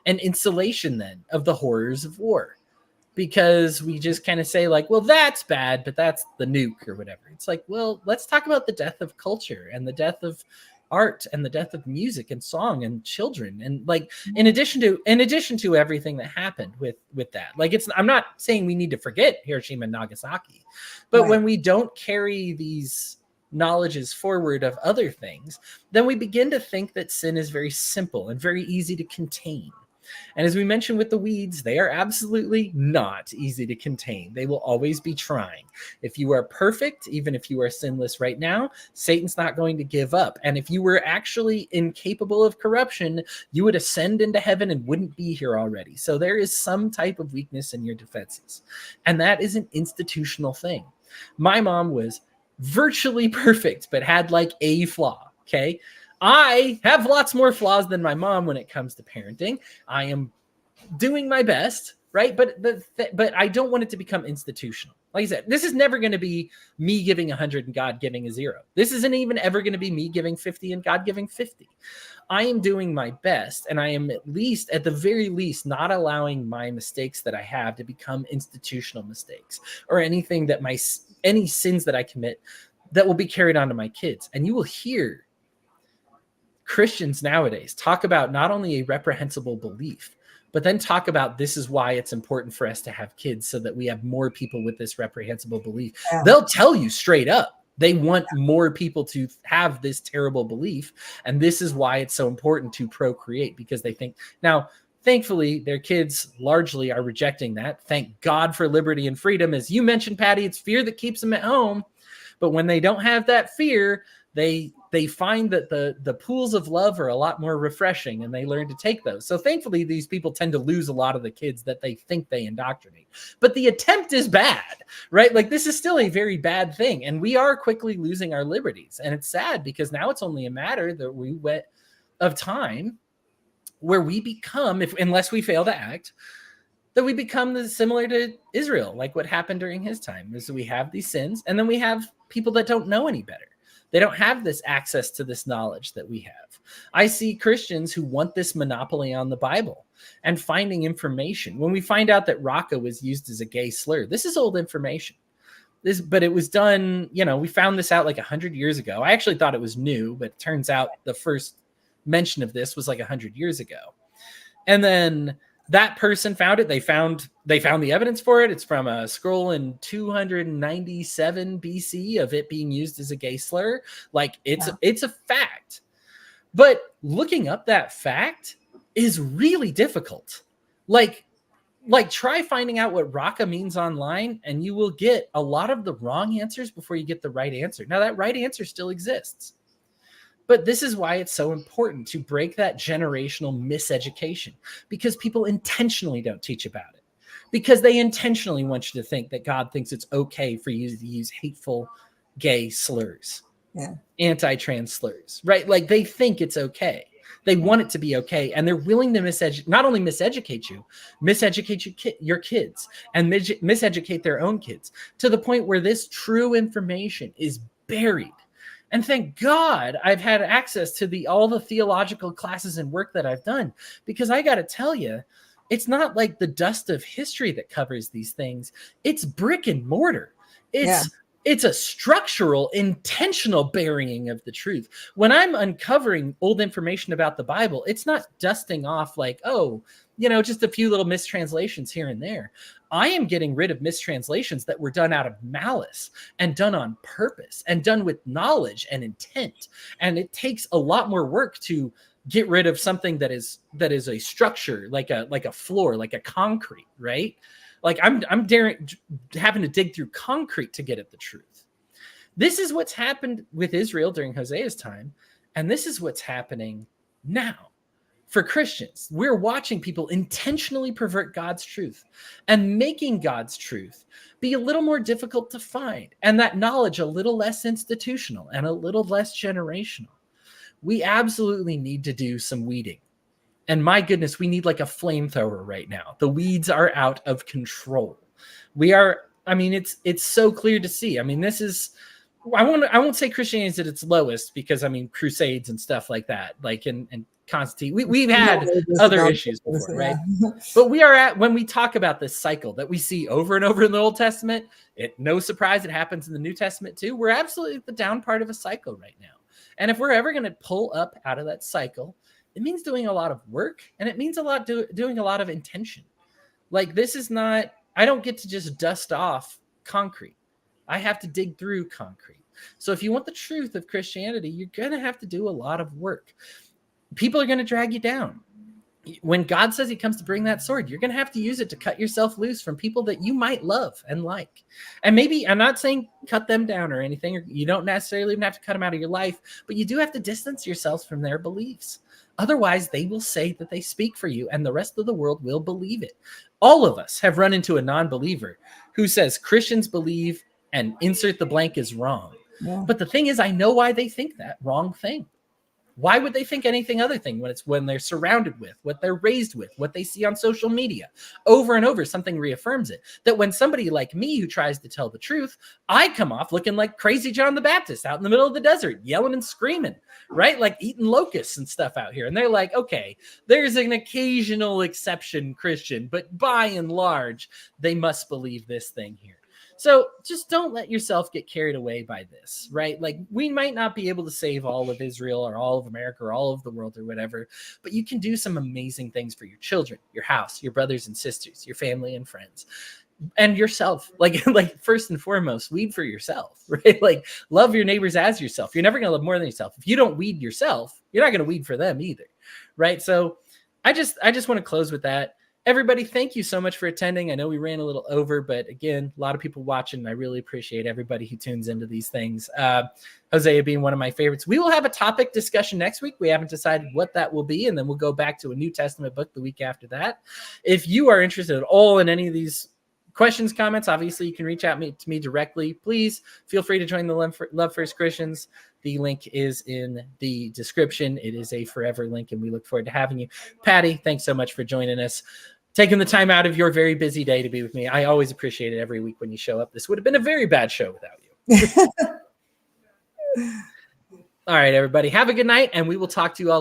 insulation then of the horrors of war, because we just kind of say like, well, that's bad, but that's the nuke or whatever. It's like, well, let's talk about the death of culture and the death of art and the death of music and song and children. And like, in addition to everything that happened with that, like, I'm not saying we need to forget Hiroshima and Nagasaki, but right. When we don't carry these knowledges forward of other things, then we begin to think that sin is very simple and very easy to contain. And as we mentioned with the weeds, they are absolutely not easy to contain. They will always be trying. If you are perfect, even if you are sinless right now, Satan's not going to give up. And if you were actually incapable of corruption, you would ascend into heaven and wouldn't be here already. So there is some type of weakness in your defenses. And that is an institutional thing. My mom was virtually perfect, but had like a flaw, okay? I have lots more flaws than my mom when it comes to parenting. I am doing my best, right? But I don't want it to become institutional. Like I said, this is never going to be me giving 100 and God giving a 0. This isn't even ever going to be me giving 50 and God giving 50. I am doing my best, and I am at the very least, not allowing my mistakes that I have to become institutional mistakes or anything that any sins that I commit that will be carried on to my kids. And you will hear Christians nowadays talk about not only a reprehensible belief, but then talk about this is why it's important for us to have kids so that we have more people with this reprehensible belief. Yeah. They'll tell you straight up they want more people to have this terrible belief. And this is why it's so important to procreate, because they think now, thankfully, their kids largely are rejecting that. Thank God for liberty and freedom. As you mentioned, Patty, it's fear that keeps them at home. But when they don't have that fear, they find that the pools of love are a lot more refreshing, and they learn to take those. So thankfully, these people tend to lose a lot of the kids that they think they indoctrinate. But the attempt is bad, right? Like, this is still a very bad thing. And we are quickly losing our liberties. And it's sad because now it's only a matter of time where we become, unless we fail to act, that we become similar to Israel, like what happened during his time, is we have these sins, and then we have people that don't know any better. They don't have this access to this knowledge that we have. I see Christians who want this monopoly on the Bible and finding information. When we find out that Raqqa was used as a gay slur, this is old information. But it was done, we found this out like 100 years ago. I actually thought it was new, but it turns out the first mention of this was like 100 years ago. And then that person found it. They found the evidence for it. It's from a scroll in 297 BC of it being used as a gay slur. Like it's a fact. But looking up that fact is really difficult. Like try finding out what Raqqa means online, and you will get a lot of the wrong answers before you get the right answer. Now, that right answer still exists. But this is why it's so important to break that generational miseducation, because people intentionally don't teach about it, because they intentionally want you to think that God thinks it's okay for you to use hateful gay slurs, anti-trans slurs, right? Like they think it's okay. They want it to be okay, and they're willing to not only miseducate your kids, and miseducate their own kids to the point where this true information is buried. And thank God I've had access to all the theological classes and work that I've done, because I got to tell you, it's not like the dust of history that covers these things. It's brick and mortar. It's a structural, intentional burying of the truth. When I'm uncovering old information about the Bible, it's not dusting off like, just a few little mistranslations here and there. I am getting rid of mistranslations that were done out of malice and done on purpose and done with knowledge and intent. And it takes a lot more work to get rid of something that is a structure, like a floor, like a concrete, right? Like I'm having to dig through concrete to get at the truth. This is what's happened with Israel during Hosea's time, and this is what's happening now for Christians. We're watching people intentionally pervert God's truth and making God's truth be a little more difficult to find, and that knowledge a little less institutional and a little less generational. We absolutely need to do some weeding. And my goodness, we need like a flamethrower right now. The weeds are out of control. It's so clear to see. This is, I won't say Christianity is at its lowest, because crusades and stuff like that, like and Constantine, we've had other issues before, right? But we are at, when we talk about this cycle that we see over and over in the Old Testament, no surprise, it happens in the New Testament too. We're absolutely at the down part of a cycle right now. And if we're ever going to pull up out of that cycle, it means doing a lot of work, and it means doing a lot of intention. Like this is not, I don't get to just dust off concrete. I have to dig through concrete. So if you want the truth of Christianity, you're going to have to do a lot of work. People are going to drag you down. When God says he comes to bring that sword, you're going to have to use it to cut yourself loose from people that you might love and like. And maybe, I'm not saying cut them down or anything, or you don't necessarily even have to cut them out of your life, but you do have to distance yourselves from their beliefs. Otherwise, they will say that they speak for you, and the rest of the world will believe it. All of us have run into a non-believer who says Christians believe and insert the blank is wrong. Yeah. But the thing is, I know why they think that wrong thing. Why would they think anything other thing when they're surrounded with, what they're raised with, what they see on social media? Over and over, something reaffirms it. That when somebody like me who tries to tell the truth, I come off looking like crazy John the Baptist out in the middle of the desert, yelling and screaming, right? Like eating locusts and stuff out here. And they're like, okay, there's an occasional exception Christian, but by and large, they must believe this thing here. So just don't let yourself get carried away by this, right? Like we might not be able to save all of Israel or all of America or all of the world or whatever, but you can do some amazing things for your children, your house, your brothers and sisters, your family and friends, and yourself. Like first and foremost, weed for yourself, right? Like love your neighbors as yourself. You're never going to love more than yourself. If you don't weed yourself, you're not going to weed for them either, right? So I just want to close with that. Everybody, thank you so much for attending. I know we ran a little over, but again, a lot of people watching, and I really appreciate everybody who tunes into these things. Hosea being one of my favorites. We will have a topic discussion next week. We haven't decided what that will be, and then we'll go back to a New Testament book the week after that. If you are interested at all in any of these questions, comments, obviously you can reach out to me directly. Please feel free to join the Love First Christians. The link is in the description. It is a forever link, and we look forward to having you. Patty, thanks so much for joining us. taking the time out of your very busy day to be with me. I always appreciate it every week when you show up. This would have been a very bad show without you. All right, everybody. Have a good night, and we will talk to you all